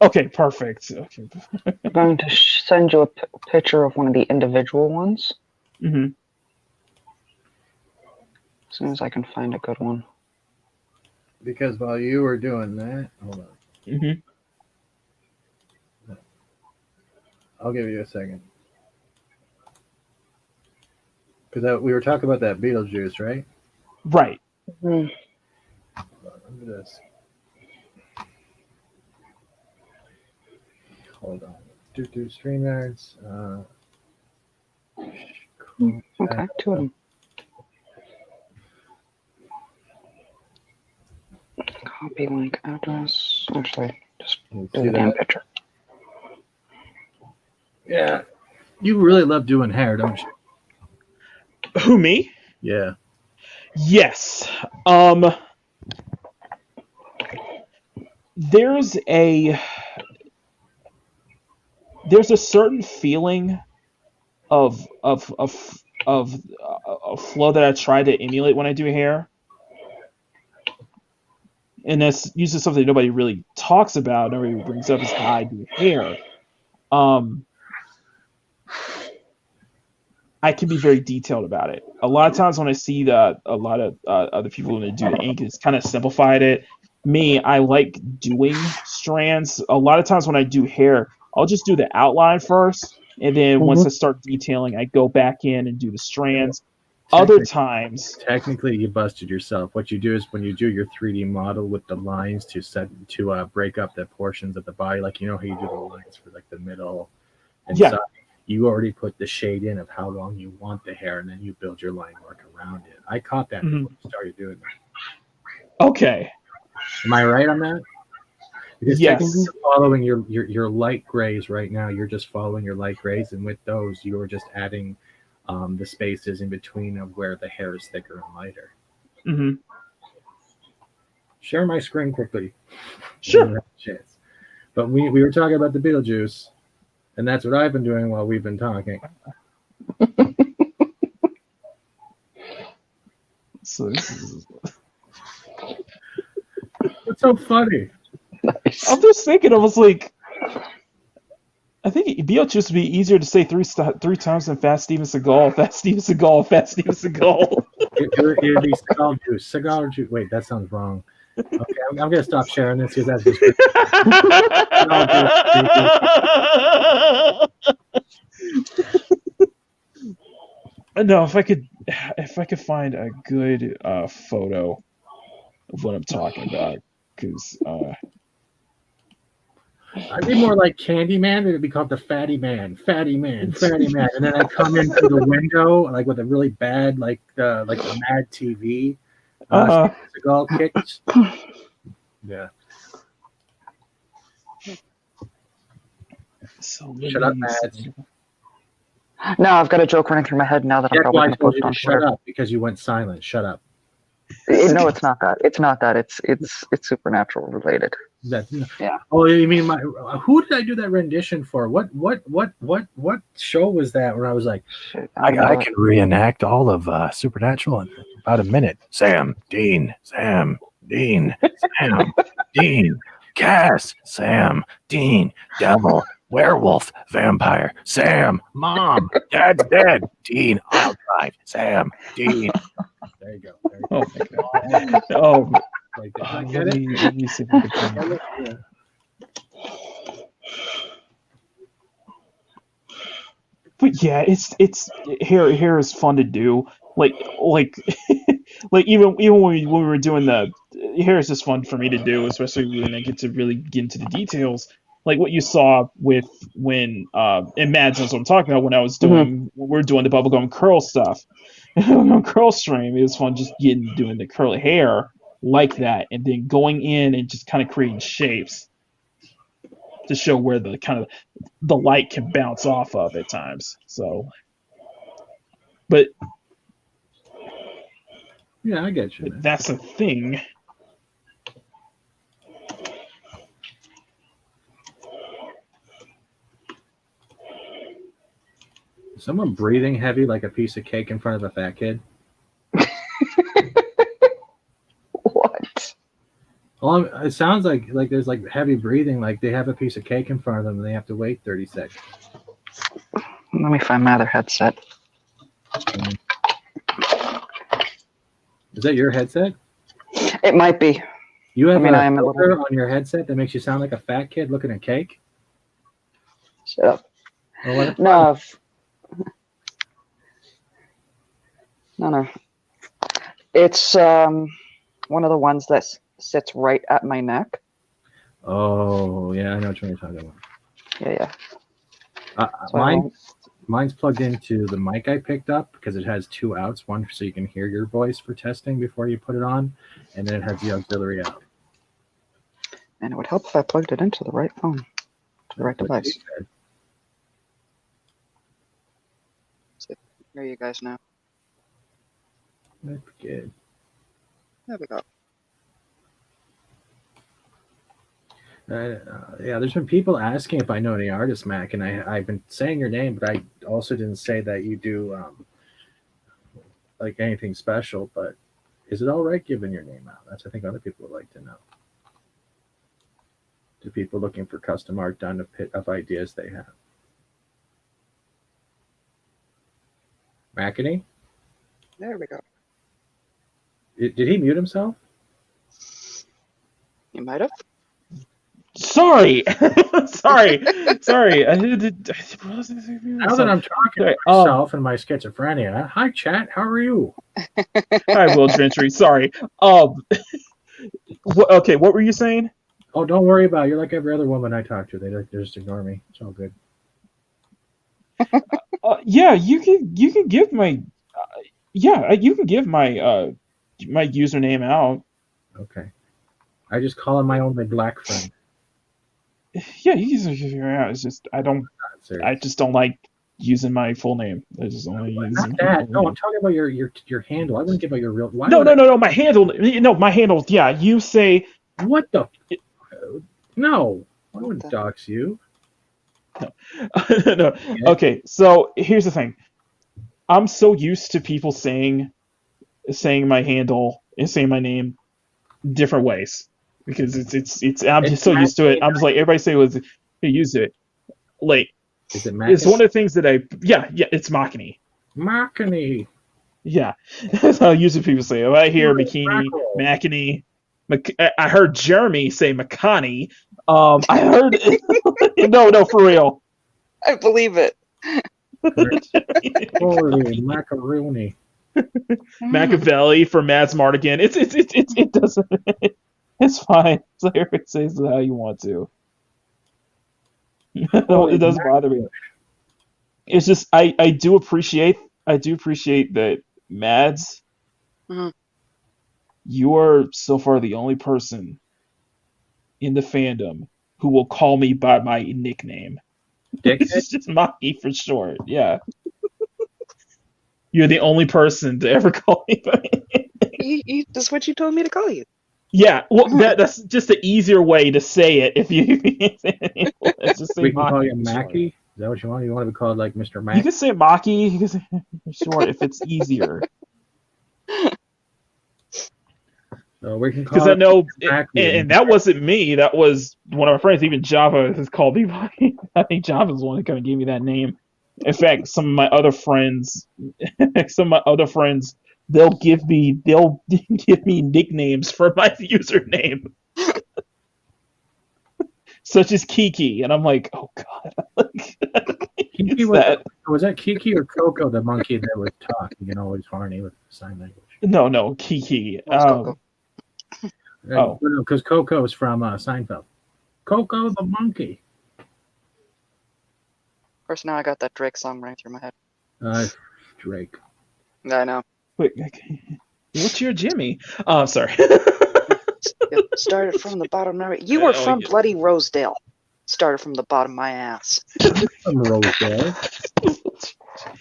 Speaker 1: Okay, perfect. Okay.
Speaker 3: I'm going to send you a picture of one of the individual ones.
Speaker 1: Mm-hmm.
Speaker 3: As soon as I can find a good one.
Speaker 2: Because while you were doing that, hold on.
Speaker 1: Mm-hmm.
Speaker 2: I'll give you a second. Because we were talking about that Beetlejuice, right?
Speaker 1: Right.
Speaker 3: Mm-hmm.
Speaker 2: Look at this. Hold on. Do StreamYards. Cool.
Speaker 3: Okay, two of them. Copy link address. Actually, just do the damn picture.
Speaker 2: Yeah. You really love doing hair, don't you?
Speaker 1: Who, me?
Speaker 2: Yeah.
Speaker 1: Yes. There's a certain feeling of a flow that I try to emulate when I do hair. And that's usually something nobody really talks about, nobody brings up, is how I do hair. I can be very detailed about it. A lot of times when I see a lot of other people when they do the ink, it's kind of simplified it. Me, I like doing strands. A lot of times when I do hair, I'll just do the outline first, and then once I start detailing, I go back in and do the strands. Other times,
Speaker 2: technically, you busted yourself. What you do is when you do your 3D model with the lines to break up the portions of the body, like you know how you do the lines for like the middle and side. You already put the shade in of how long you want the hair, and then you build your line work around it. I caught that before you started doing that.
Speaker 1: Okay.
Speaker 2: Am I right on that? Because
Speaker 1: Yes.
Speaker 2: technically you're following your light grays right now. You're just following your light grays, and with those, you're just adding the spaces in between of where the hair is thicker and lighter.
Speaker 1: Mm-hmm.
Speaker 2: Share my screen quickly.
Speaker 1: Sure.
Speaker 2: But we were talking about the Beetlejuice, and that's what I've been doing while we've been talking.
Speaker 1: So this is...
Speaker 2: What's so funny?
Speaker 3: Nice.
Speaker 1: I'm just thinking, I was like, I think Beetlejuice would be easier to say three times than Fast Steven Seagal, Fast Steven Seagal, Fast Steven Seagal.
Speaker 2: It'd be Segal juice. Segal juice. Wait, that sounds wrong. Okay, I'm going to stop sharing this because that's just.
Speaker 1: No, if I could find a good photo of what I'm talking about, because
Speaker 2: I'd be more like Candyman. It'd be called the Fatty Man, Fatty Man, Fatty Man, and then I'd come in through the window like with a really bad like the Mad TV. Seagal kicks. Yeah.
Speaker 1: So
Speaker 2: Shut up, Mads.
Speaker 3: No, I've got a joke running through my head now that I'm probably going to post on
Speaker 2: shut
Speaker 3: Twitter.
Speaker 2: up because you went silent. Shut up.
Speaker 3: No, it's not that. It's not that. It's supernatural related.
Speaker 2: Yeah. Oh, you mean who did I do that rendition for? What show was that where I was like, I can reenact all of Supernatural in about a minute. Sam, Dean, Sam, Dean, Sam, Dean, Cass, Sam, Dean, Devil, Werewolf, Vampire, Sam, Mom, Dad's dead, Dean, I'll drive, Sam, Dean. There you go.
Speaker 1: Oh my god. Oh.
Speaker 2: Like,
Speaker 1: let me see if I can find it. But yeah, it's hair is fun to do. Like even when we were doing the hair is just fun for me to do, especially when I get to really get into the details. Like what you saw with when and Mads knows what I'm talking about when I was doing when we're doing the bubblegum curl stuff. Curl stream, it was fun just doing the curly hair like that, and then going in and just kind of creating shapes to show where the kind of the light can bounce off of at times. So, but
Speaker 2: yeah, I get you.
Speaker 1: That's a thing.
Speaker 2: Is someone breathing heavy like a piece of cake in front of a fat kid?
Speaker 3: What?
Speaker 2: Well, it sounds like there's like heavy breathing, like they have a piece of cake in front of them and they have to wait 30 seconds.
Speaker 3: Let me find my other headset.
Speaker 2: Is that your headset?
Speaker 3: It might be.
Speaker 2: You have
Speaker 3: I am
Speaker 2: filter on your headset that makes you sound like a fat kid looking at cake?
Speaker 3: Shut up.
Speaker 2: Well,
Speaker 3: No. No. It's one of the ones that sits right at my neck.
Speaker 2: Oh, yeah, I know what you're talking about.
Speaker 3: Yeah.
Speaker 2: Mine's plugged into the mic I picked up because it has two outs, one so you can hear your voice for testing before you put it on, and then it has the auxiliary out.
Speaker 3: And it would help if I plugged it into the right phone, to the right device. So, hear you guys now.
Speaker 2: That's good.
Speaker 3: There we go.
Speaker 2: Yeah, there's been people asking if I know any artists, Mac, and I've been saying your name, but I also didn't say that you do like anything special. But is it all right giving your name out? That's I think other people would like to know. To people looking for custom art done of ideas they have. Makini?
Speaker 3: There we go.
Speaker 2: Did he mute himself?
Speaker 3: You might have.
Speaker 1: Sorry. sorry. I did.
Speaker 2: Now that I'm talking to myself and my schizophrenia. Hi, chat. How are you?
Speaker 1: Hi, Will Gentry. Sorry. Okay, what were you saying?
Speaker 2: Oh, don't worry about it. You're like every other woman I talk to. They just ignore me. It's all good.
Speaker 1: Yeah, you can give my you can give my my username out.
Speaker 2: Okay. I just call him my only black friend.
Speaker 1: Yeah, you can figure it out. It's just I just don't like using my full name. I just only use
Speaker 2: Not that. No, I'm talking about your handle. I wouldn't give out your real.
Speaker 1: No. My handle. No, my handle. Yeah, you say.
Speaker 2: What the? No, I wouldn't dox you.
Speaker 1: No. No. Okay, so here's the thing. I'm so used to people saying my handle and saying my name different ways because it's I'm just so used to it. I'm just like everybody say was use it. Like
Speaker 2: is it Makini?
Speaker 1: It's one of the things that it's Makini.
Speaker 2: Makini.
Speaker 1: Yeah, that's how usually people say it. I hear Makini. I heard Jeremy say Makani. I heard no for real.
Speaker 3: I believe it.
Speaker 2: Holy macaroni.
Speaker 1: Machiavelli for Mads Mardigan. It doesn't. It's fine. So everybody says it how you want to. It doesn't bother me. It's just I do appreciate that Mads.
Speaker 3: Mm-hmm.
Speaker 1: You are so far the only person in the fandom who will call me by my nickname. It's just Maki for short. Yeah. You're the only person to ever call me by my
Speaker 3: nickname. That's what you told me to call you.
Speaker 1: Yeah, well, that's just an easier way to say it. If you
Speaker 2: just say we can call you Maki. Is that what you want? You want to be called like Mr. Maki?
Speaker 1: You can say Maki. You can say short if it's easier.
Speaker 2: So we can call
Speaker 1: because I know, and that wasn't me. That was one of my friends. Even Java has called me Maki. I think Java's the one that kind of gave me that name. In fact, some of my other friends, they'll give me nicknames for my username, such as Kiki, and I'm like, oh god.
Speaker 2: Kiki was that Kiki or Coco, the monkey that was talking, always horny with sign language?
Speaker 1: No, Kiki.
Speaker 2: Because Coco is from Seinfeld. Coco the monkey.
Speaker 3: Of course, now I got that Drake song running through my head.
Speaker 2: Drake.
Speaker 3: I know.
Speaker 1: Wait, what's your Jimmy? Sorry.
Speaker 3: Started from the bottom. You were from bloody Rosedale. Started from the bottom of my ass.
Speaker 2: From Rosedale.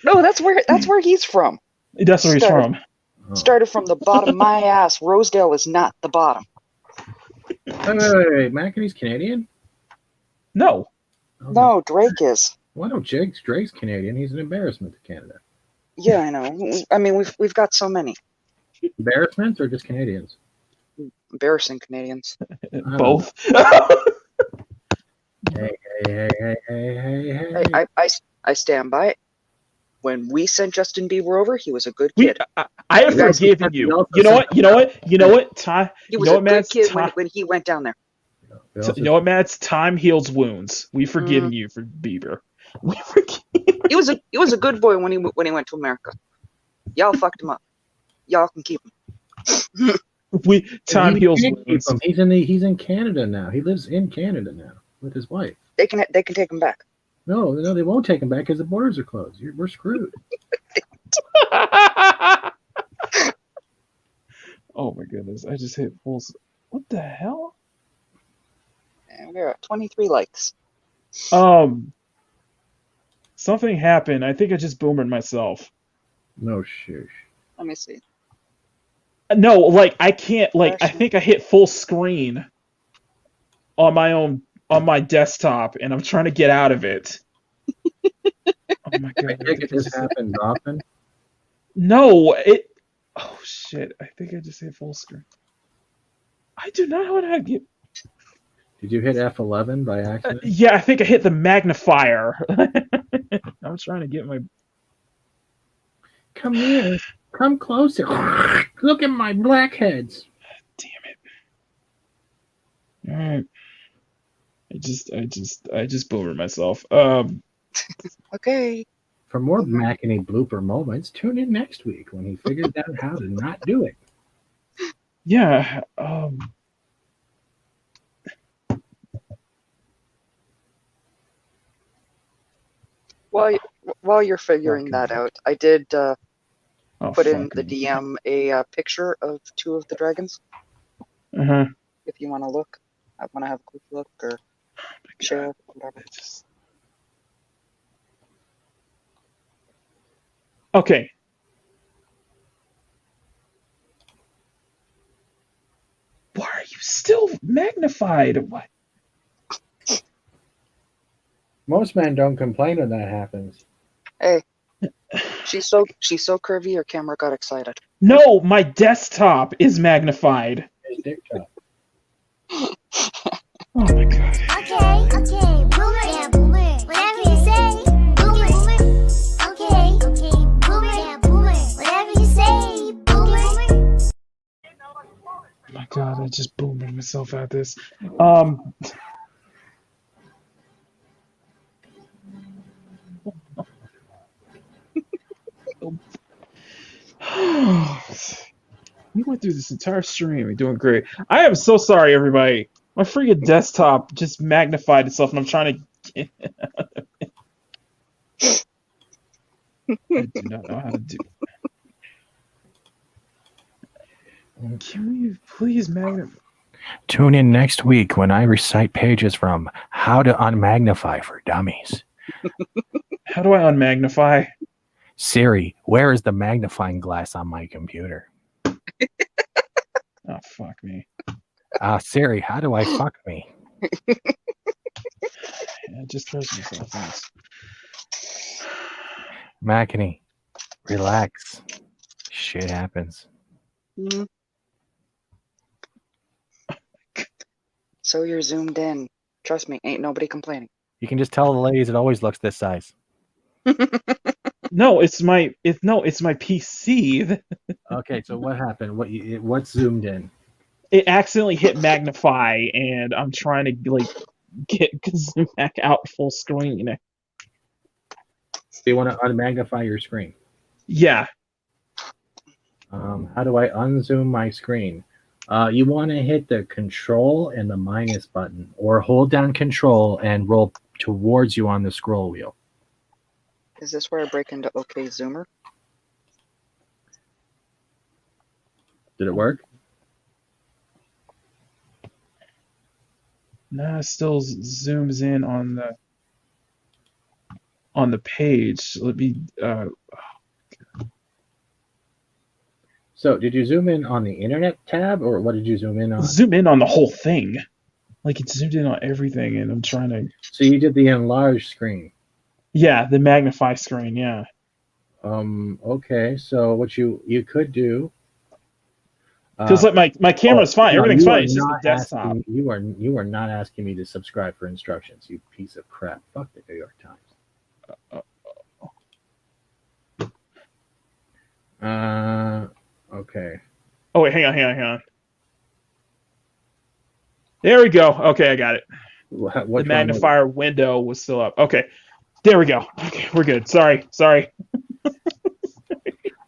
Speaker 3: No, that's where he's from.
Speaker 1: That's where he's from.
Speaker 3: Started from the bottom of my ass. Rosedale is not the bottom.
Speaker 2: Wait. Makini's Canadian?
Speaker 1: No.
Speaker 3: No, Drake is.
Speaker 2: Well, no, Drake's Canadian. He's an embarrassment to Canada.
Speaker 3: Yeah, I know. I mean, we've got so many.
Speaker 2: Embarrassments or just Canadians?
Speaker 3: Embarrassing Canadians.
Speaker 1: Both.
Speaker 2: Hey.
Speaker 3: I stand by it. When we sent Justin Bieber over, he was a good kid.
Speaker 1: I have forgiven you. You know what? Time.
Speaker 3: He was a good kid when he went down there.
Speaker 1: You know what, Mads? Time heals wounds. We've forgiven you for Bieber.
Speaker 3: He was a good boy when he went to America. Y'all fucked him up. Y'all can keep him.
Speaker 1: Time heals wounds.
Speaker 2: He's in Canada now. He lives in Canada now with his wife.
Speaker 3: They can take him back.
Speaker 2: No, they won't take him back because the borders are closed. We're screwed.
Speaker 1: Oh my goodness! I just hit full. What the hell?
Speaker 3: And we're at 23 likes.
Speaker 1: Something happened. I think I just boomered myself.
Speaker 2: No shit.
Speaker 3: Let me see.
Speaker 1: No, like I can't. Like I think I hit full screen on my desktop, and I'm trying to get out of it. Oh my god!
Speaker 2: I think this happens often.
Speaker 1: No, oh shit! I think I just hit full screen. I do not know how to get.
Speaker 2: Did you hit F11 by accident?
Speaker 1: Yeah, I think I hit the magnifier. I'm trying to get my.
Speaker 2: Come here. Come closer. Look at my blackheads.
Speaker 1: Damn it. All right. I just boomered myself.
Speaker 3: Okay.
Speaker 2: For more Makini blooper moments, tune in next week when he figures out how to not do it.
Speaker 1: Yeah.
Speaker 3: While you're figuring that out, I did put in the DM a picture of two of the dragons. If you want to look, I want to have a quick look or share, whatever.
Speaker 1: Okay. Why are you still magnified? What?
Speaker 2: Most men don't complain when that happens.
Speaker 3: Hey, she's so curvy. Her camera got excited.
Speaker 1: No, my desktop is magnified.
Speaker 2: His dick top.
Speaker 1: Oh my god.
Speaker 4: Okay, boomer, yeah, boomer. Whatever you say, boomer. Okay, boomer, yeah, boomer. Whatever you say, boomer.
Speaker 1: Oh my god, I just boomed myself at this. We went through this entire stream. We're doing great. I am so sorry, everybody. My freaking desktop just magnified itself, and I'm trying to get it out of it. I do not know how to do it. Can we please magnify?
Speaker 2: Tune in next week when I recite pages from How to Unmagnify for Dummies.
Speaker 1: How do I unmagnify?
Speaker 2: Siri, where is the magnifying glass on my computer?
Speaker 1: Oh, fuck me.
Speaker 2: Siri, how do I fuck me?
Speaker 1: Yeah, just trust myself. Thanks.
Speaker 2: Makini, relax. Shit happens.
Speaker 3: Mm-hmm. So you're zoomed in. Trust me, ain't nobody complaining.
Speaker 2: You can just tell the ladies it always looks this size.
Speaker 1: No, it's my PC.
Speaker 2: Okay, so what happened? What's zoomed in?
Speaker 1: It accidentally hit magnify, and I'm trying to get zoom back out full screen.
Speaker 2: So you want to unmagnify your screen?
Speaker 1: Yeah.
Speaker 2: How do I unzoom my screen? You want to hit the control and the minus button, or hold down control and roll towards you on the scroll wheel.
Speaker 3: Is this where I break into OK Zoomer?
Speaker 2: Did it work?
Speaker 1: Nah, it still zooms in on the page. Let me.
Speaker 2: So, did you zoom in on the internet tab, or what did you zoom in on?
Speaker 1: Zoom in on the whole thing. Like, it zoomed in on everything, and I'm trying to.
Speaker 2: So you did the enlarge screen.
Speaker 1: Yeah, the magnify screen. Yeah.
Speaker 2: Okay. So what you could do.
Speaker 1: Because my camera's fine.
Speaker 2: No,
Speaker 1: everything's fine. It's just the desktop.
Speaker 2: You are not asking me to subscribe for instructions, you piece of crap. Fuck the New York Times. Okay.
Speaker 1: Oh wait, hang on. There we go. Okay, I got it. The magnifier window was still up. Okay, there we go. Okay, we're good. Sorry.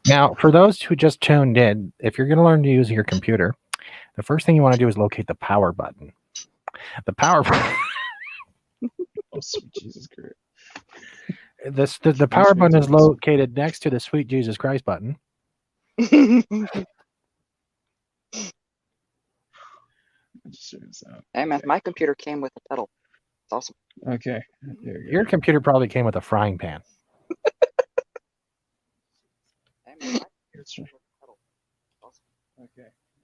Speaker 2: Now, for those who just tuned in, if you're going to learn to use your computer, the first thing you want to do is locate the power button. The power button.
Speaker 1: Oh, sweet Jesus Christ.
Speaker 2: The power button is located next to the Sweet Jesus Christ button.
Speaker 3: Hey man, my computer came with a pedal. It's awesome.
Speaker 1: Okay.
Speaker 2: Your computer probably came with a frying pan.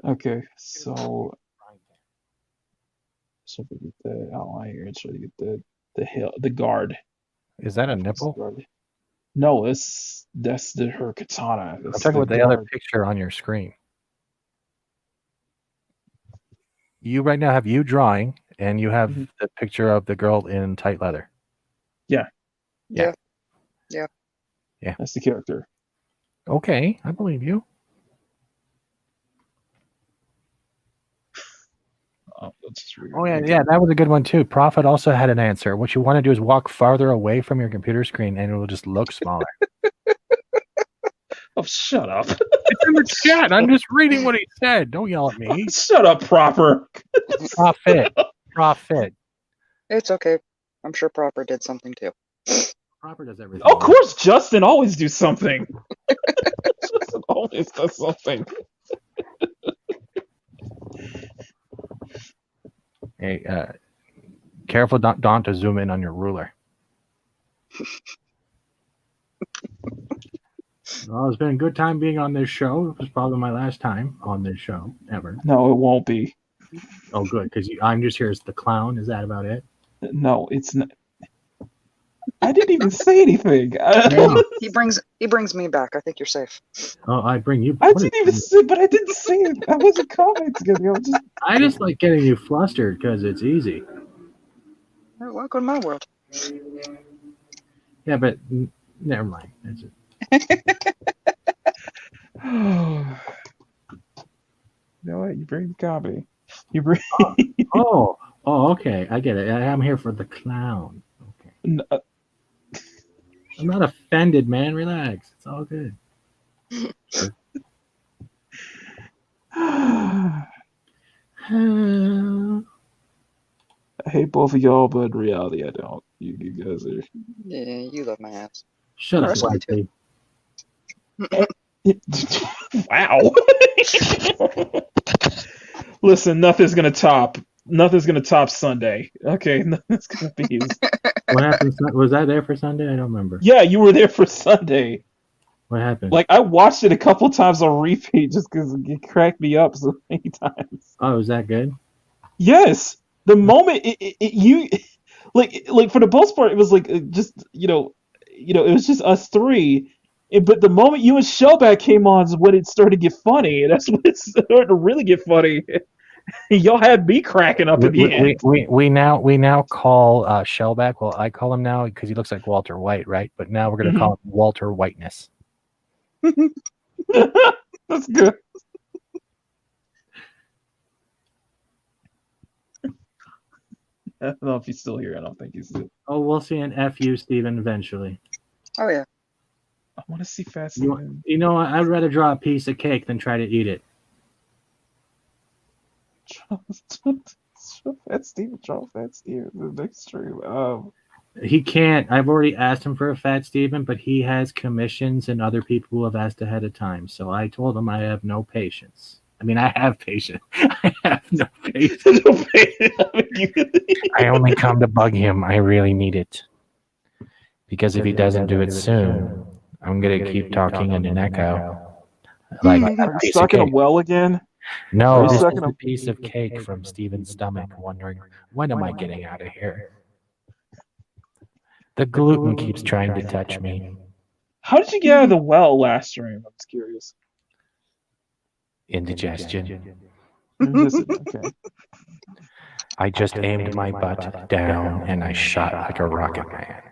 Speaker 1: Okay. So we get the outline here and try to get the guard.
Speaker 2: Is that a nipple?
Speaker 1: No, that's her katana.
Speaker 2: I'm talking about the other picture on your screen. You right now have you drawing, and you have the picture of the girl in tight leather.
Speaker 3: Yeah.
Speaker 1: That's the character.
Speaker 2: Okay, I believe you. Oh yeah, that was a good one too. Prophet also had an answer. What you want to do is walk farther away from your computer screen, and it will just look smaller.
Speaker 1: Oh, shut up!
Speaker 2: It's in the chat. I'm just reading what he said. Don't yell at me.
Speaker 1: Shut up, Proper.
Speaker 2: Prophet.
Speaker 3: It's okay. I'm sure Proper did something too.
Speaker 2: Proper does everything.
Speaker 1: Of course, Justin always do something. Justin always does something.
Speaker 2: Hey, careful, don't to zoom in on your ruler. Well, it's been a good time being on this show. It was probably my last time on this show ever.
Speaker 1: No, it won't be.
Speaker 2: Oh, good, because I'm just here as the clown. Is that about it?
Speaker 1: No, it's not. I didn't even say anything.
Speaker 3: He brings me back. I think you're safe.
Speaker 2: Oh, I bring you.
Speaker 1: I didn't even say, but I didn't say it. I wasn't commenting.
Speaker 2: I just like getting you flustered because it's easy.
Speaker 3: Welcome to my world.
Speaker 2: Yeah, but never mind. That's it.
Speaker 1: You know what? You bring the comedy. You bring.
Speaker 2: Oh, okay. I get it. I'm here for the clown. Okay.
Speaker 1: No.
Speaker 2: I'm not offended, man. Relax. It's all good.
Speaker 1: I hate both of y'all, but in reality, I don't. You guys are.
Speaker 3: Yeah, you love my ass.
Speaker 2: Shut up,
Speaker 3: Too.
Speaker 1: Wow. Listen, nothing's gonna top Sunday. Okay, nothing's gonna be.
Speaker 2: What happened? Was I there for Sunday? I don't remember.
Speaker 1: Yeah, you were there for Sunday.
Speaker 2: What happened?
Speaker 1: Like, I watched it a couple times on repeat just because it cracked me up so many times.
Speaker 2: Oh, was that good?
Speaker 1: Yes, the moment you like for the most part, it was like just it was just us three. But the moment you and Shellback came on is when it started to get funny, and that's when it started to really get funny. Y'all had me cracking up at the end.
Speaker 2: We now call Shellback. Well, I call him now because he looks like Walter White, right? But now we're gonna call him Walter Whiteness.
Speaker 1: That's good. I don't know if he's still here. I don't think he's still.
Speaker 2: Oh, we'll see an FU, Steven, eventually.
Speaker 3: Oh, yeah.
Speaker 1: I want to see Fat Steven.
Speaker 2: You know, I'd rather draw a piece of cake than try to eat it.
Speaker 1: Fat Steven. The next stream.
Speaker 2: He can't. I've already asked him for a Fat Steven, but he has commissions and other people who have asked ahead of time. So I told him I have no patience. I mean, I have patience. I have no patience. I only come to bug him. I really need it. Because if he doesn't do it soon, I'm going to keep talking in an echo. Like,
Speaker 1: are you stuck in a well again?
Speaker 2: No, this is a piece of cake from Steven's stomach, wondering, when am I getting out of here? The gluten keeps trying to touch me.
Speaker 1: How did you get out of the well last stream? I'm just curious.
Speaker 2: Indigestion.
Speaker 1: Okay.
Speaker 2: I just aimed my butt down and I shot like a rocket man.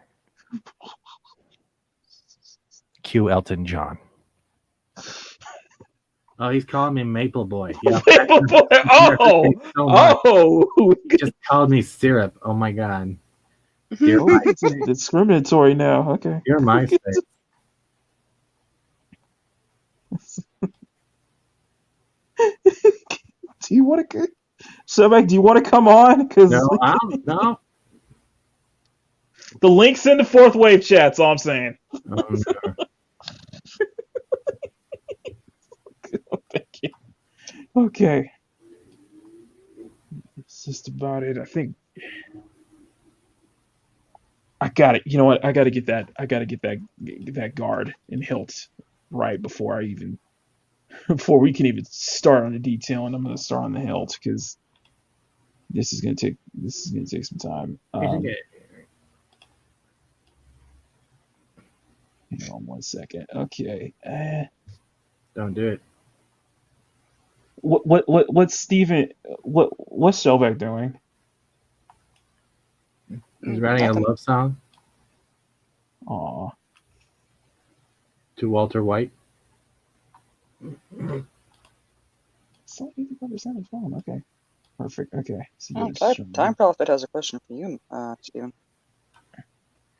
Speaker 2: Cue Elton John. Oh, he's calling me Maple Boy. Yeah.
Speaker 1: Maple Boy. Oh.
Speaker 2: He just called me syrup. Oh my god.
Speaker 1: It's discriminatory now. Okay.
Speaker 2: You're my face.
Speaker 1: Do you want to? Shellback, do you want to come on?
Speaker 2: No.
Speaker 1: The link's in the fourth wave chat. That's all I'm saying.
Speaker 2: No.
Speaker 1: Thank you. Okay. That's just about it. I think I got it. You know what? I got to get that guard and hilt right before we can even start on the detail, and I'm going to start on the hilt because this is going to take some time. Hang on 1 second. Okay.
Speaker 2: Don't do it.
Speaker 1: What's Steven? What's Shellback doing?
Speaker 2: He's writing a love song.
Speaker 1: Aw.
Speaker 2: To Walter White.
Speaker 1: So 85% is fine. Okay. Perfect. Okay. So
Speaker 3: Time Prophet has a question for you, Steven.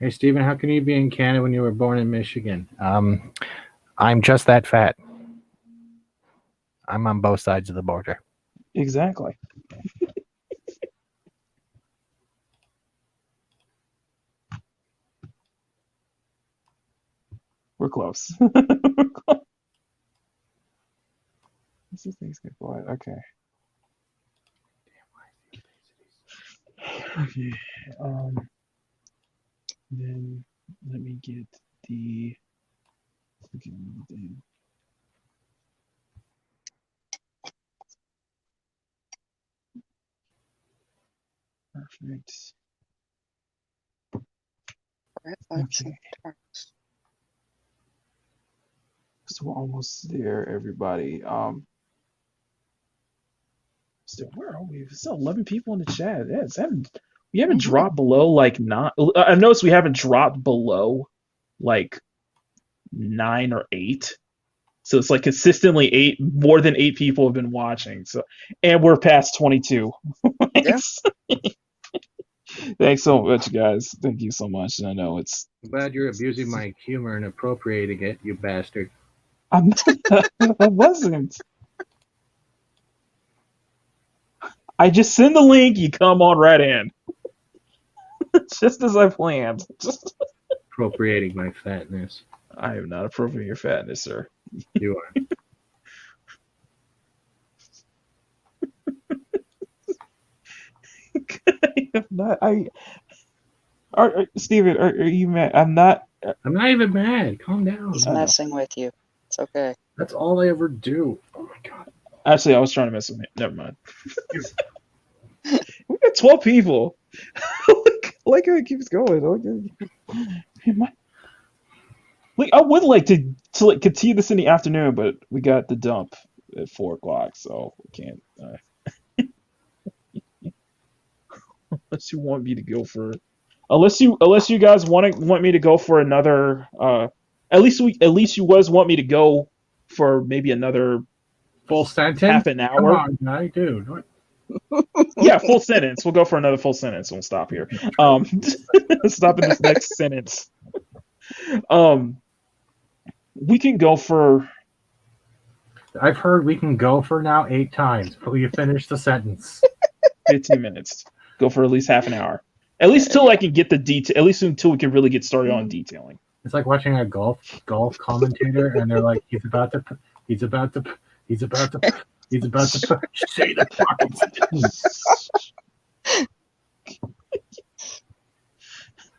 Speaker 2: Hey, Steven, how can you be in Canada when you were born in Michigan? I'm just that fat. I'm on both sides of the border.
Speaker 1: Exactly. We're close. This thing's get quiet. Okay. Okay. Then let me get the. Okay, perfect. Okay. So we're almost there, everybody. Still, where are we? Still 11 people in the chat. Yeah, we haven't dropped below like not. I've noticed we haven't dropped below like 9 or 8. So it's like consistently more than 8 people have been watching. So, and we're past 22.
Speaker 3: Yeah.
Speaker 1: Thanks so much, guys. Thank you so much. I know it's.
Speaker 2: I'm glad you're abusing my humor and appropriating it, you bastard.
Speaker 1: I'm not, I wasn't. I just send the link. You come on right in. Just as I planned.
Speaker 2: Appropriating my fatness.
Speaker 1: I am not appropriating your fatness, sir.
Speaker 2: You are.
Speaker 1: I am not. Steven, are you mad? I'm not.
Speaker 2: I'm not even mad. Calm down.
Speaker 3: He's messing with you. It's okay.
Speaker 2: That's all I ever do. Oh my god.
Speaker 1: Actually, I was trying to mess with me. Never mind. We got 12 people. Like how it keeps going. I would like to continue this in the afternoon, but we got the dump at 4 o'clock, so we can't. Unless you want me to go for, unless you guys want me to go for another. At least you guys want me to go for maybe another
Speaker 2: full sentence,
Speaker 1: half an hour.
Speaker 2: Come on, I do.
Speaker 1: Yeah, full sentence. We'll go for another full sentence. We'll stop here. Stop in this next sentence. We can go for.
Speaker 2: I've heard we can go for now 8 times. Will you finish the sentence?
Speaker 1: 15 minutes. Go for at least half an hour. At least until I can get the detail. At least until we can really get started on detailing.
Speaker 2: It's like watching a golf commentator, and they're like, he's about to say the fucking sentence.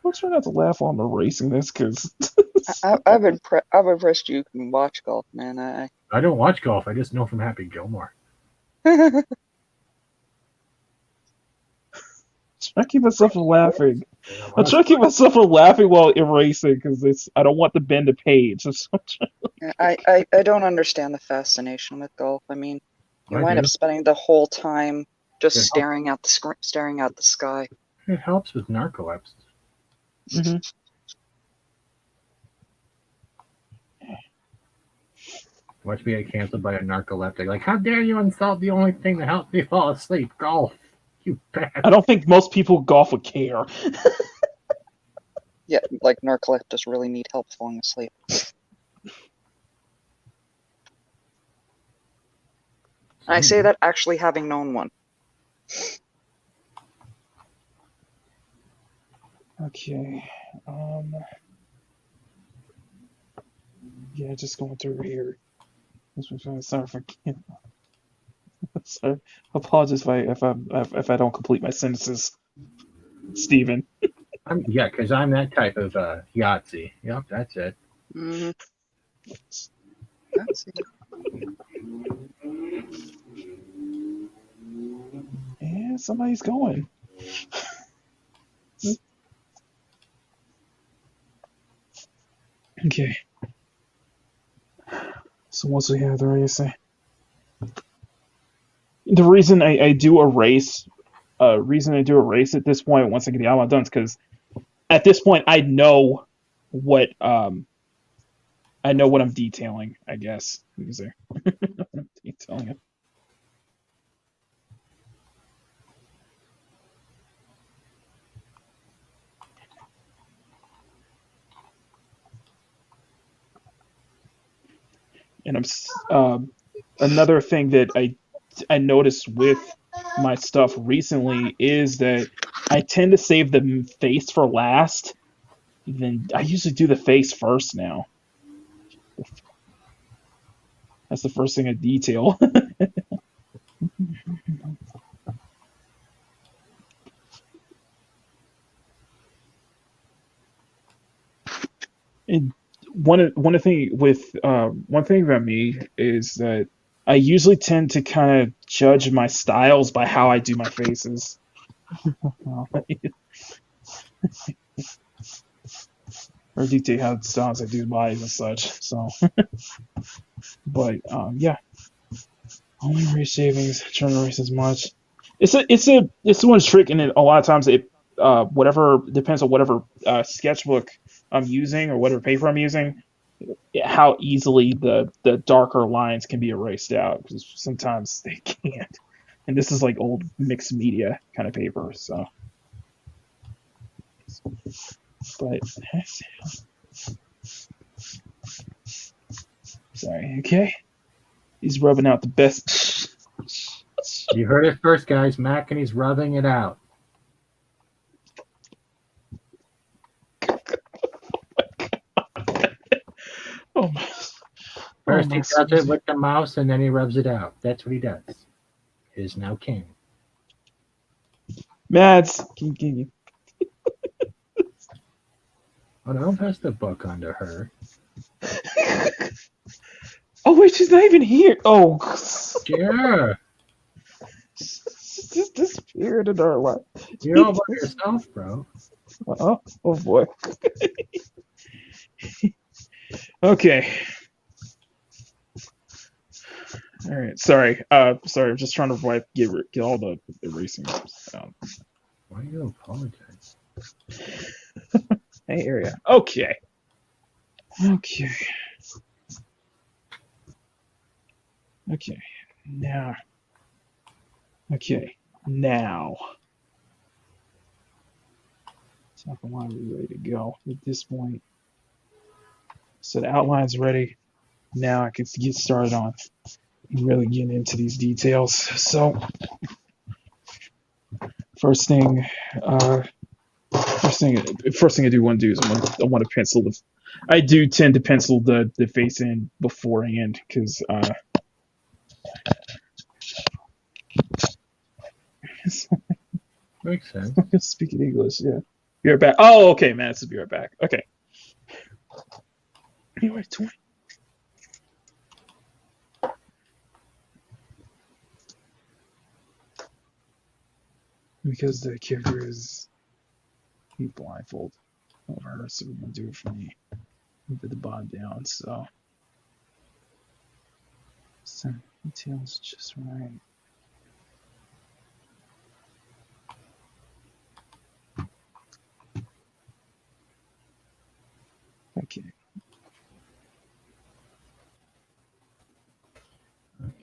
Speaker 1: I'm trying not to laugh while I'm erasing this because
Speaker 3: I've impressed you can watch golf, man.
Speaker 2: I don't watch golf. I just know from Happy Gilmore.
Speaker 1: I keep myself from laughing. I'm trying to keep myself from laughing while erasing because I don't want to bend the page.
Speaker 3: I don't understand the fascination with golf. I mean, you wind up spending the whole time just staring at the sky.
Speaker 2: It helps with narcolepsy.
Speaker 1: Mm-hmm.
Speaker 2: Watch me get canceled by a narcoleptic. Like, how dare you insult the only thing that helps me fall asleep? Golf. You bastard.
Speaker 1: I don't think most people golf would care.
Speaker 3: Yeah, like narcoleptics really need help falling asleep. I say that actually having known one.
Speaker 1: Okay. Yeah, just going through here. Sorry for. Sorry. Apologies if I don't complete my sentences, Steven.
Speaker 2: Yeah, because I'm that type of Yahtzee. Yep, that's it.
Speaker 3: Mm-hmm. That's it.
Speaker 1: Yeah, somebody's going. Okay. So once we have the race, the reason I do a race, at this point once I get the album done is because at this point I know what I'm detailing. I guess detailing it. And I'm another thing that I noticed with my stuff recently is that I tend to save the face for last. Then I usually do the face first now. That's the first thing I detail. And one thing with one thing about me is that I usually tend to kind of judge my styles by how I do my faces. Or dictate how styles I do bodies and such. So, but yeah, only race shavings. Trying to race as much. It's one trick, and a lot of times it whatever depends on whatever sketchbook I'm using or whatever paper I'm using, how easily the darker lines can be erased out because sometimes they can't. And this is like old mixed media kind of paper, so. But sorry, okay. He's rubbing out the best.
Speaker 2: You heard it first, guys. Makine's rubbing it out.
Speaker 1: Oh my.
Speaker 2: First he does it with the mouse, and then he rubs it out. That's what he does. He is now king.
Speaker 1: Mads, can you?
Speaker 2: Oh, don't pass the book onto her.
Speaker 1: Oh wait, she's not even here. Oh.
Speaker 2: Yeah.
Speaker 1: She just disappeared in our life.
Speaker 2: You're all by yourself, bro.
Speaker 1: Oh boy. Okay. All right. Sorry. Sorry. I'm just trying to get all the erasing out.
Speaker 2: Why do you apologize?
Speaker 1: Hey, area. Okay. Okay. Okay. Now. Okay. Now. Top of line, we're ready to go at this point. So the outline's ready. Now I can get started on really getting into these details. So first thing I do want to do is I want to pencil the. I do tend to pencil the face in beforehand because
Speaker 2: Makes sense.
Speaker 1: Speaking English, yeah. Be right back. Oh, okay, man. It's be right back. Okay. Anyway, 20. Because the character is blindfold over her, so we're gonna do it from the bottom down. So some details just right. Okay.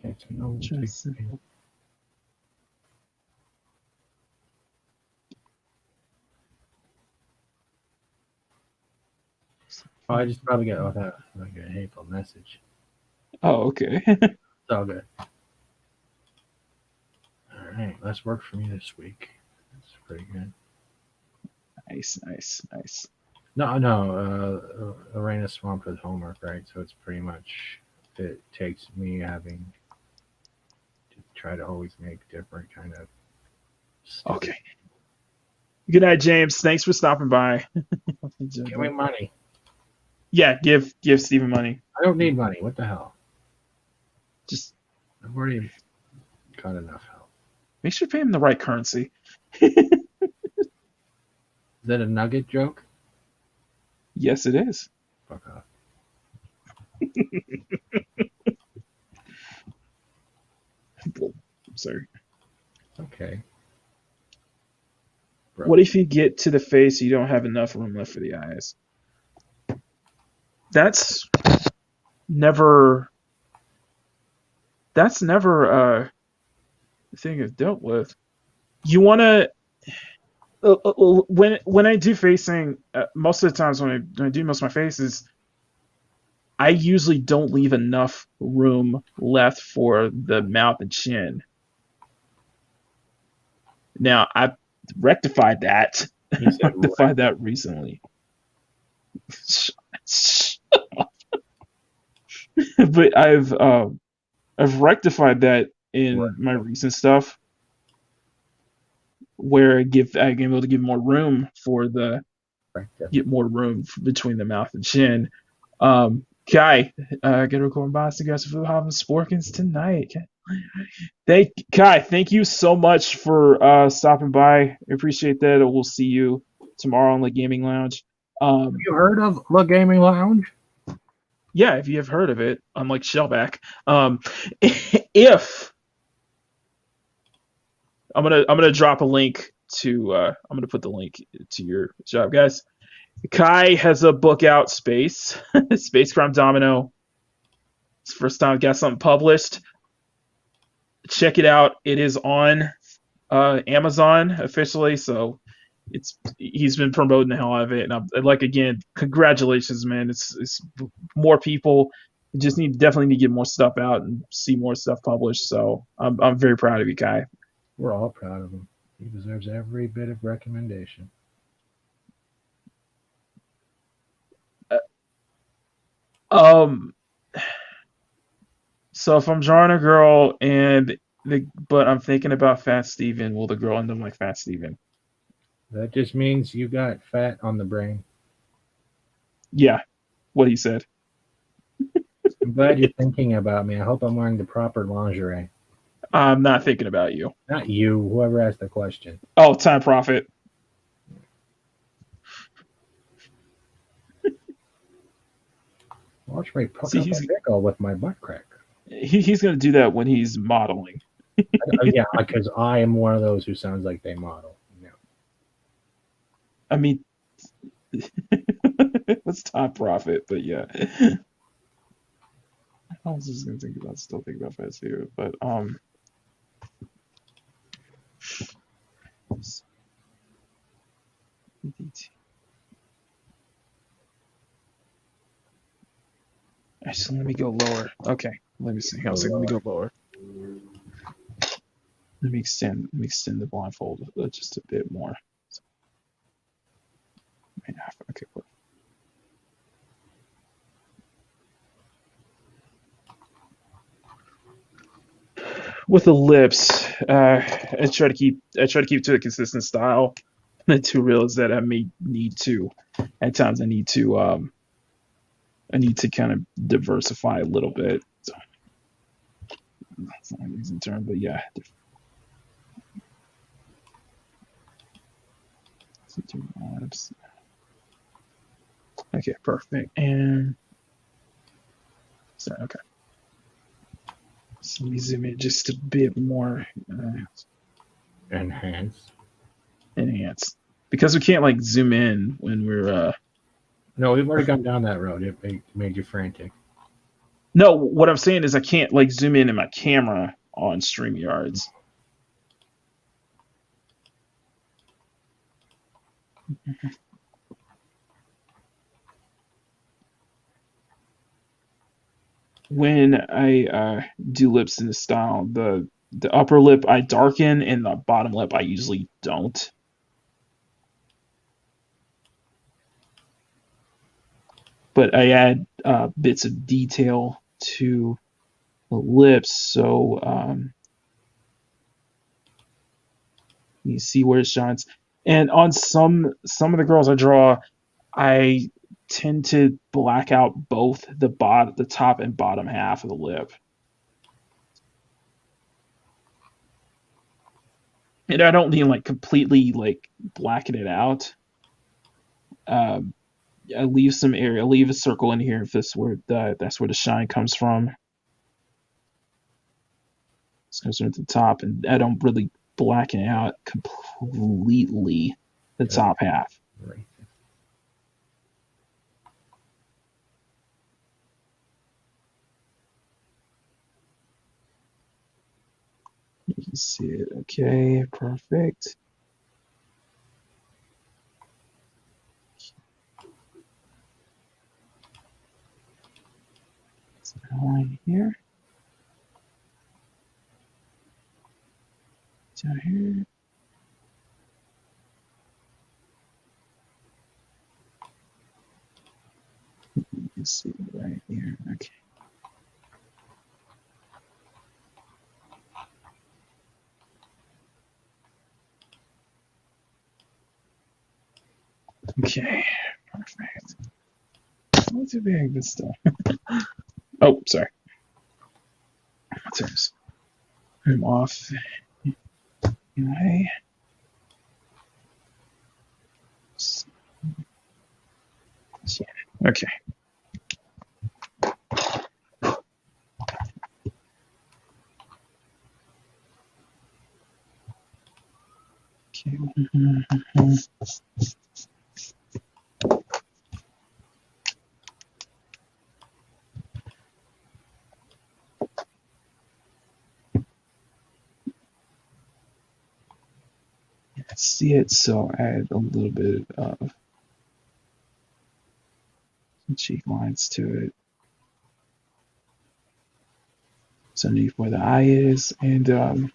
Speaker 2: Okay, so no.
Speaker 1: Just
Speaker 2: Oh, I just probably got that like a hateful message.
Speaker 1: Oh, okay.
Speaker 2: It's all good. All right, less work for me this week. That's pretty good.
Speaker 1: Nice.
Speaker 2: No. Arena swamped with homework, right? So it's pretty much it takes me having to try to always make different kind of stuff.
Speaker 1: Okay. Good night, James. Thanks for stopping by.
Speaker 2: Give me money.
Speaker 1: Yeah, give Steven money.
Speaker 2: I don't need money. What the hell?
Speaker 1: Just
Speaker 2: I've already got enough help.
Speaker 1: make sure you pay him the right currency.
Speaker 2: Is that a nugget joke?
Speaker 1: Yes, it is.
Speaker 2: Fuck off.
Speaker 1: I'm sorry.
Speaker 2: Okay. Bro.
Speaker 1: What if you get to the face, you don't have enough room left for the eyes? That's never a thing I've dealt with. You want to when I do facing, most of the times when I do most of my faces, I usually don't leave enough room left for the mouth and chin. Now I've rectified that. Rectified that recently. But I've rectified that in my recent stuff, where I'm able to give more room for the get more room between the mouth and chin. Kai, get a recording box to guys for having Sporkins tonight. Thank you so much for stopping by. I appreciate that. We'll see you tomorrow on the Gaming Lounge.
Speaker 2: Have you heard of the Gaming Lounge?
Speaker 1: Yeah, if you have heard of it, unlike Shellback. If I'm gonna drop a link to I'm gonna put the link to your job, guys. Kai has a book out, Space Crime Domino. It's the first time I got something published. Check it out. It is on Amazon officially, so he's been promoting the hell out of it. And I'm like, again, congratulations, man. It's more people just definitely need to get more stuff out and see more stuff published. So I'm very proud of you, Kai.
Speaker 2: We're all proud of him. He deserves every bit of recommendation.
Speaker 1: So if I'm drawing a girl but I'm thinking about Fat Steven, will the girl end up like Fat Steven?
Speaker 2: That just means you got fat on the brain.
Speaker 1: Yeah, what he said.
Speaker 2: I'm glad you're thinking about me. I hope I'm wearing the proper lingerie.
Speaker 1: I'm not thinking about you.
Speaker 2: Not you, whoever asked the question.
Speaker 1: Oh, Time Prophet.
Speaker 2: Watch me puck up a pickle with my butt crack.
Speaker 1: He's going to do that when he's modeling.
Speaker 2: Yeah, because I am one of those who sounds like they model. No.
Speaker 1: I mean, it's Time Prophet, but yeah. I was just going to still think about Fat Steven, but actually, let me go lower. Okay, let me see. Let me go lower. Let me extend the blindfold just a bit more. Okay, cool. With the lips, I try to keep to a consistent style. I do realize that I may need to, at times, I need to kind of diversify a little bit. So, that's not an easy term, but yeah. Okay, perfect. And so, okay. So let me zoom in just a bit more.
Speaker 2: Enhance.
Speaker 1: Because we can't like zoom in when we're
Speaker 2: No, we've already gone down that road. It made you frantic.
Speaker 1: No, what I'm saying is I can't like zoom in my camera on StreamYards. When I do lips in this style, the upper lip I darken and the bottom lip I usually don't. But I add bits of detail to the lips, so you see where it shines. And on some of the girls I draw, I tend to black out both the top and bottom half of the lip. And I don't mean like completely like blacken it out. I leave some area, leave a circle in here if that's where the shine comes from. This goes at the top, and I don't really blacken out completely the top half.
Speaker 2: Right.
Speaker 1: You can see it. Okay, perfect. Line here. Down here. You can see it right here. Okay. Okay, perfect. Not too big, but still. Oh, sorry. Turns him off. Anyway. Okay. Okay. See it, so add a little bit of some cheek lines to it. So underneath where the eye is, and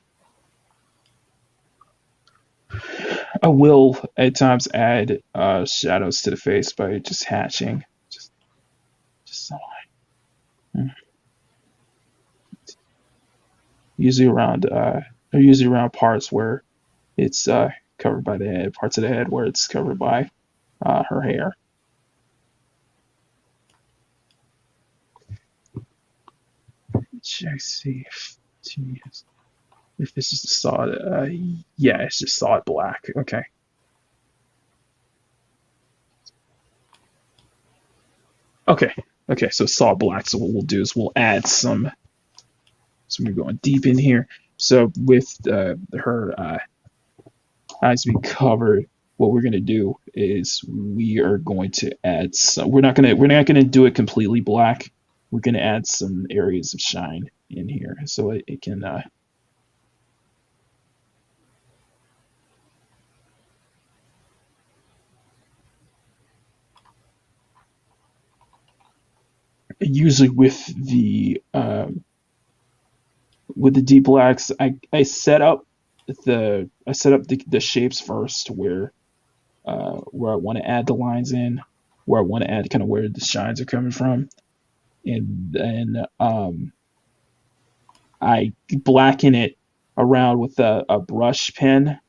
Speaker 1: I will at times add shadows to the face by just hatching, just so usually around parts where it's covered by the head, parts of the head where it's covered by her hair. Check see if this is the solid. Yeah, it's just solid black. Okay. Okay, so solid black. So what we'll do is we'll add some. So we're going deep in here. So with her eyes being covered, what we're gonna do is we are going to add some. We're not gonna do it completely black. We're gonna add some areas of shine in here, so it can. Usually with the deep blacks, I set up the shapes first where I want to add the lines in, where I want to add kind of where the shines are coming from, and then I blacken it around with a brush pen.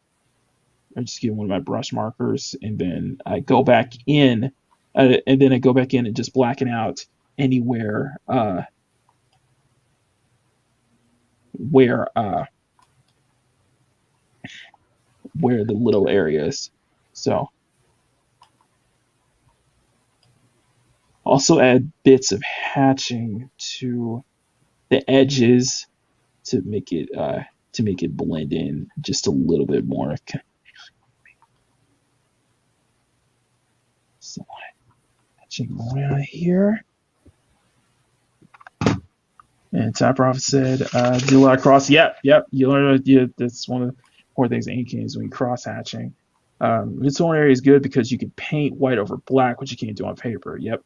Speaker 1: I just get one of my brush markers, and then I go back in, and just blacken out anywhere where the little areas. So also add bits of hatching to the edges to make it blend in just a little bit more. So hatching around here. And Top Prophet said, do a lot of cross. Yep. You learn. Yeah, that's one of the important things in inking is when you cross hatching. This one area is good because you can paint white over black, which you can't do on paper. Yep.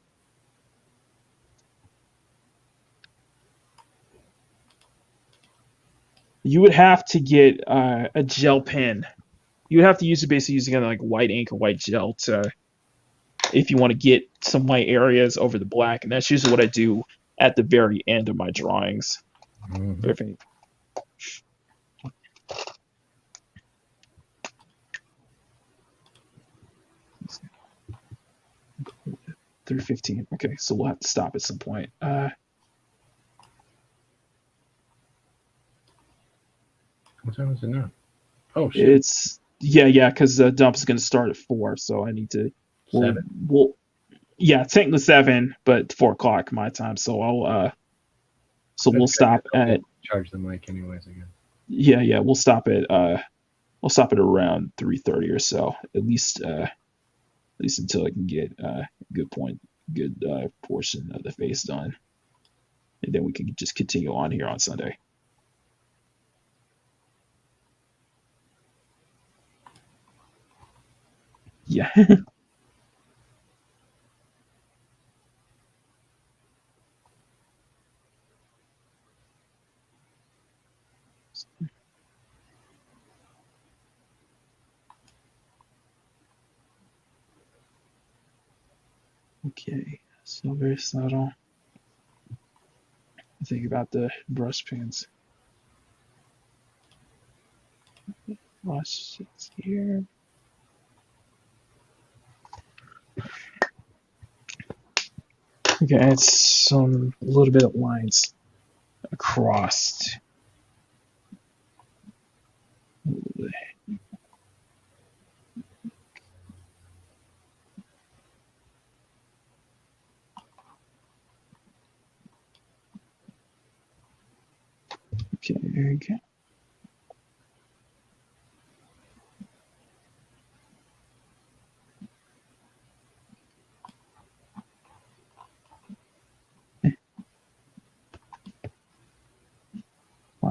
Speaker 1: You would have to get a gel pen. You would have to basically use like white ink or white gel if you want to get some white areas over the black, and that's usually what I do at the very end of my drawings. Mm-hmm. Perfect. 3:15. Okay, so we'll have to stop at some point.
Speaker 2: What time is it now? Oh shit.
Speaker 1: It's because the dump is going to start at 4, so I need to.
Speaker 2: 7.
Speaker 1: Technically 7, but 4:00 my time. So I'll. We'll stop at.
Speaker 2: Charge the mic anyways again.
Speaker 1: Yeah, we'll stop at. We'll stop at around 3:30 or so, at least until I can get a good portion of the face done, and then we can just continue on here on Sunday. Yeah. Okay, so very subtle. Think about the brush pens. Wash it here. Okay, add some a little bit of lines across. Okay, there we go.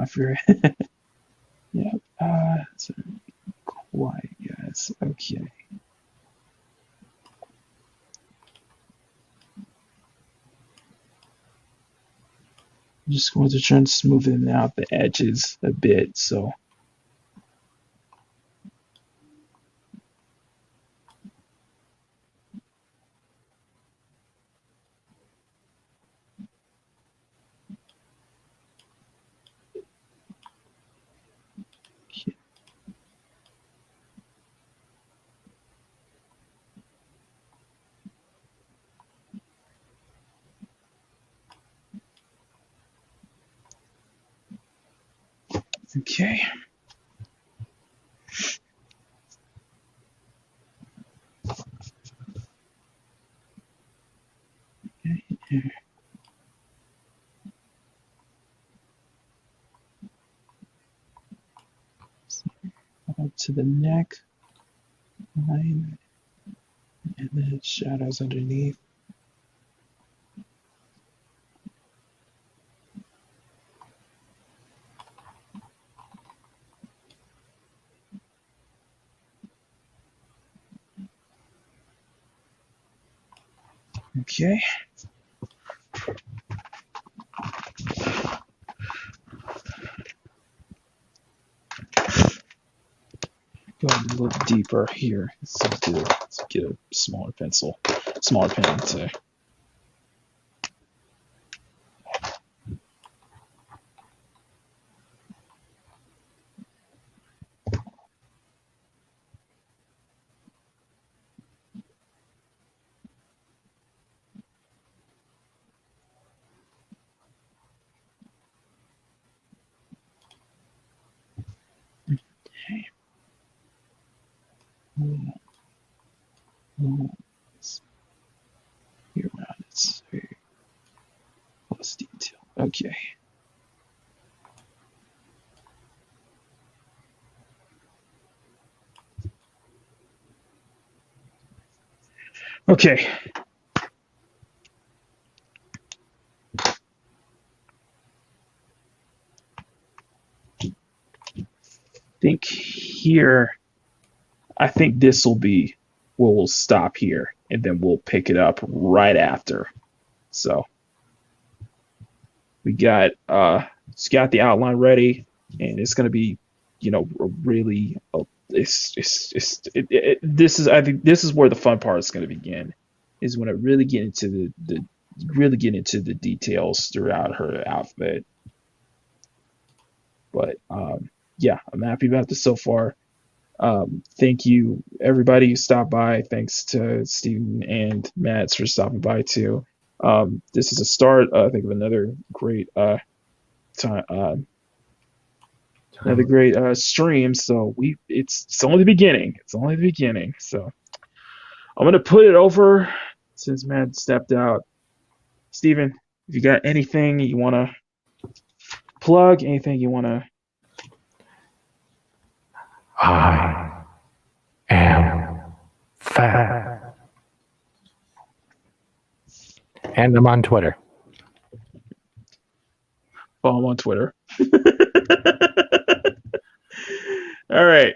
Speaker 1: For yeah, so quiet guys. Okay. I'm just going to try and smoothen out the edges a bit, so. Okay. Up to the neck line, and then shadows underneath. Okay. Go a little deeper here. Let's get a smaller pen to. Okay. Here around it's very close detail. Okay. Okay. Think here. I think this will be where we'll stop here, and then we'll pick it up right after. So we got the outline ready, and it's gonna be, really. This is I think this is where the fun part is gonna begin, is when I really get into the details throughout her outfit. But yeah, I'm happy about this so far. Thank you, everybody who stopped by. Thanks to Steven and Mads for stopping by too. This is a start, I think, of another great time, another great stream. So it's only the beginning. It's only the beginning. So I'm gonna put it over since Mads stepped out. Steven, if you got anything you wanna plug, anything you wanna.
Speaker 2: I am fat. And I'm on Twitter.
Speaker 1: Follow him on Twitter. All right.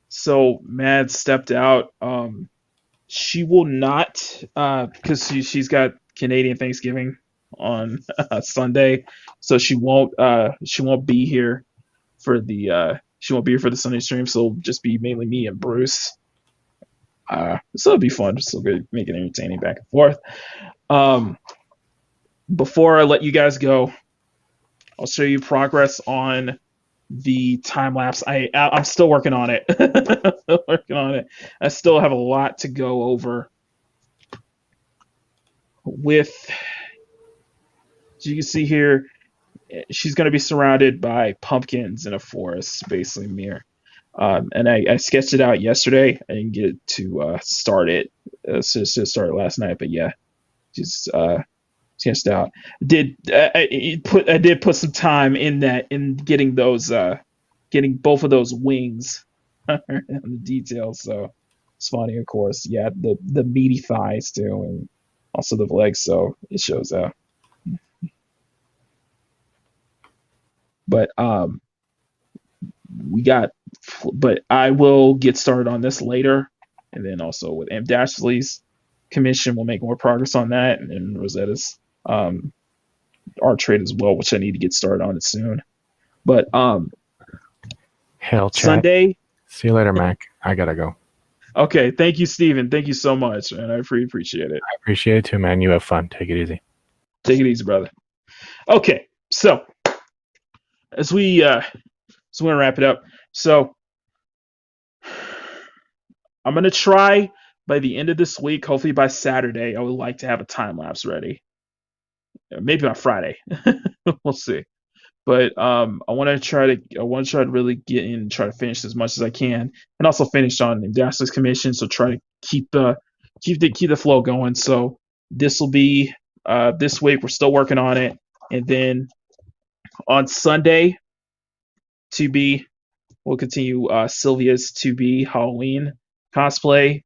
Speaker 1: So Mads stepped out. She will not, because she's got Canadian Thanksgiving on Sunday, so she won't be here for the Sunday stream. So it'll just be mainly me and Bruce. So it'll be fun. Still good, make it entertaining back and forth. Before I let you guys go, I'll show you progress on the time lapse. I'm still working on it. Still working on it. I still have a lot to go over with. As you can see here, she's going to be surrounded by pumpkins in a forest, basically mirror. And I sketched it out yesterday. I didn't get to start it. So start it last night, but yeah, just sketched out. I did put some time in getting those getting both of those wings and the details. So it's funny, of course. Yeah, the meaty thighs too, and also the legs. So it shows out. But but I will get started on this later, and then also with M Dashley's commission, we'll make more progress on that, and then Rosetta's art trade as well, which I need to get started on it soon. But
Speaker 2: Hell, chat.
Speaker 1: Sunday.
Speaker 2: See you later, Mac. I gotta go.
Speaker 1: Okay, thank you, Steven. Thank you so much, and I really appreciate it.
Speaker 2: I appreciate it too, man. You have fun. Take it easy.
Speaker 1: Take it easy, brother. Okay, so as we want to wrap it up. So I'm gonna try by the end of this week, hopefully by Saturday, I would like to have a time lapse ready. Maybe on Friday. We'll see. But I want to try to really get in and try to finish as much as I can, and also finish on Dashley's commission. So try to keep the flow going. So this will be this week. We're still working on it, and then on Sunday, we'll continue Sylvia's 2B Halloween cosplay.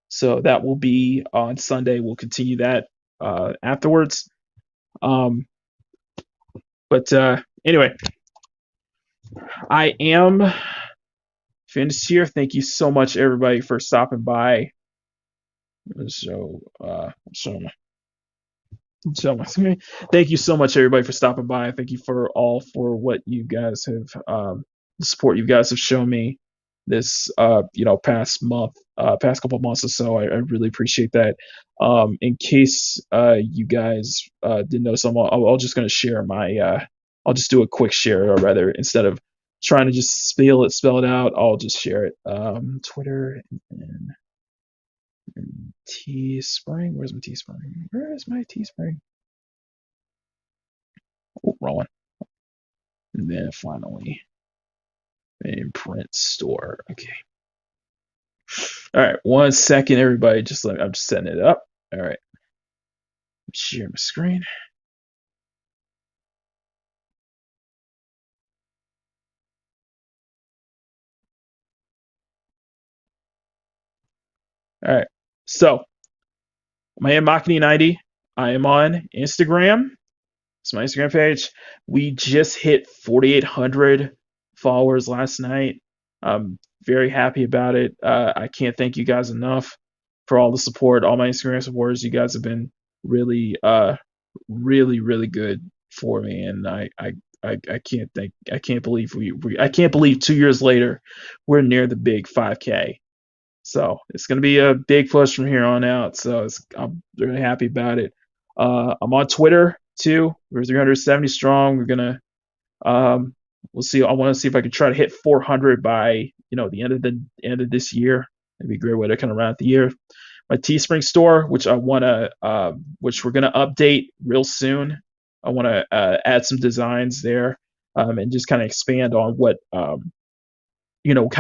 Speaker 1: So that will be on Sunday. We'll continue that afterwards. But anyway, I am finished here. Thank you so much, everybody, for stopping by. So, thank you so much, everybody, for stopping by. Thank you for what you guys have, the support you guys have shown me this, past couple months or so. I really appreciate that. In case you guys didn't know, I'm just going to share my. I'll just do a quick share, or rather, instead of trying to just spell it out, I'll just share it. Twitter and TeeSpring. Where's my TeeSpring? Where is my TeeSpring? Oh, wrong one. And then finally, imprint store. Okay. All right, 1 second, everybody. I'm just setting it up. All right. Share my screen. All right. So, my name Makini 90. I am on Instagram. It's my Instagram page. We just hit 4,800 followers last night. I'm very happy about it. I can't thank you guys enough for all the support, all my Instagram supporters. You guys have been really, really, really good for me, and I can't believe I can't believe 2 years later we're near the big 5K. So it's going to be a big push from here on out. So I'm really happy about it. I'm on Twitter too. We're 370 strong. We're gonna we'll see. I want to see if I can try to hit 400 by the end of this year. It'd be a great way to kind of round out the year. My Teespring store, which which we're gonna update real soon. I want to add some designs there, and just kind of expand on what kind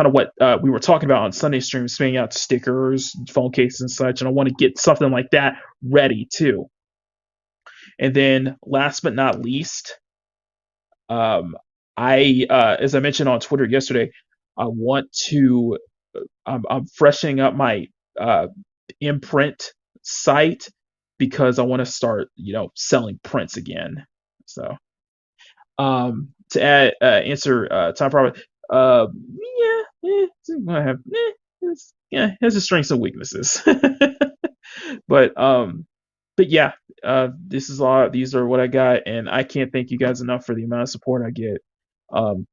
Speaker 1: of what we were talking about on Sunday stream, spinning out stickers, phone cases, and such. And I want to get something like that ready too. And then, last but not least, as I mentioned on Twitter yesterday, I'm freshening up my imprint site because I want to start, selling prints again. So, to answer Tom Prophet, it's gonna have it has its strengths and weaknesses. but yeah, these are what I got, and I can't thank you guys enough for the amount of support I get.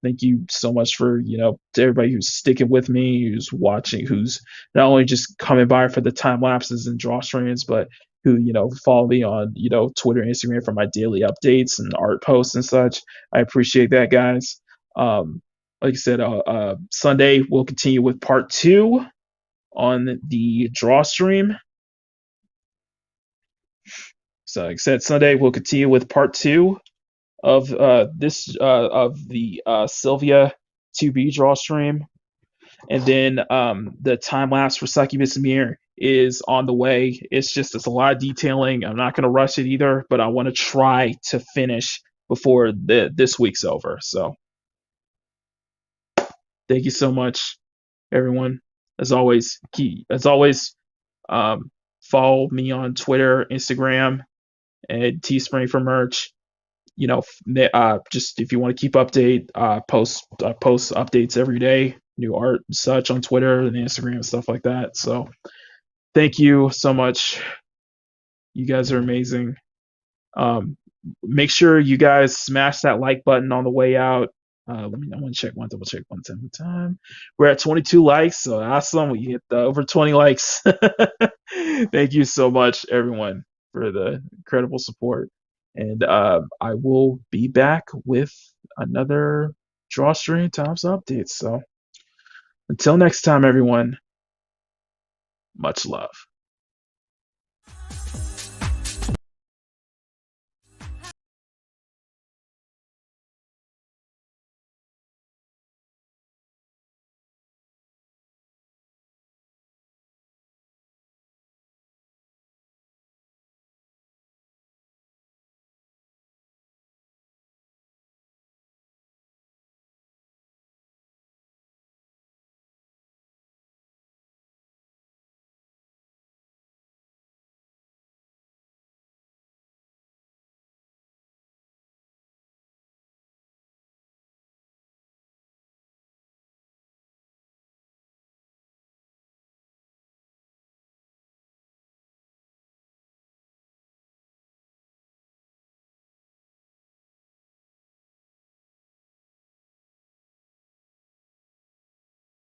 Speaker 1: Thank you so much for to everybody who's sticking with me, who's watching, who's not only just coming by for the time lapses and drawstreams, but who follow me on Twitter and Instagram for my daily updates and art posts and such. I appreciate that, guys. Like I said, Sunday we'll continue with part 2 on the Drawstream. So, like I said, Sunday we'll continue with part 2 of the Silvia 2B Drawstream, and then the time lapse for Succubus and Mir is on the way. It's a lot of detailing. I'm not going to rush it either, but I want to try to finish before this week's over. So thank you so much, everyone. As always, follow me on Twitter, Instagram, and Teespring for merch. Just if you want to keep post updates every day, new art and such on Twitter and Instagram and stuff like that. So thank you so much. You guys are amazing. Make sure you guys smash that like button on the way out. I want to double check one time. We're at 22 likes, so awesome. We hit over 20 likes. Thank you so much, everyone, for the incredible support. And I will be back with another Drawstream Times update. So until next time, everyone, much love.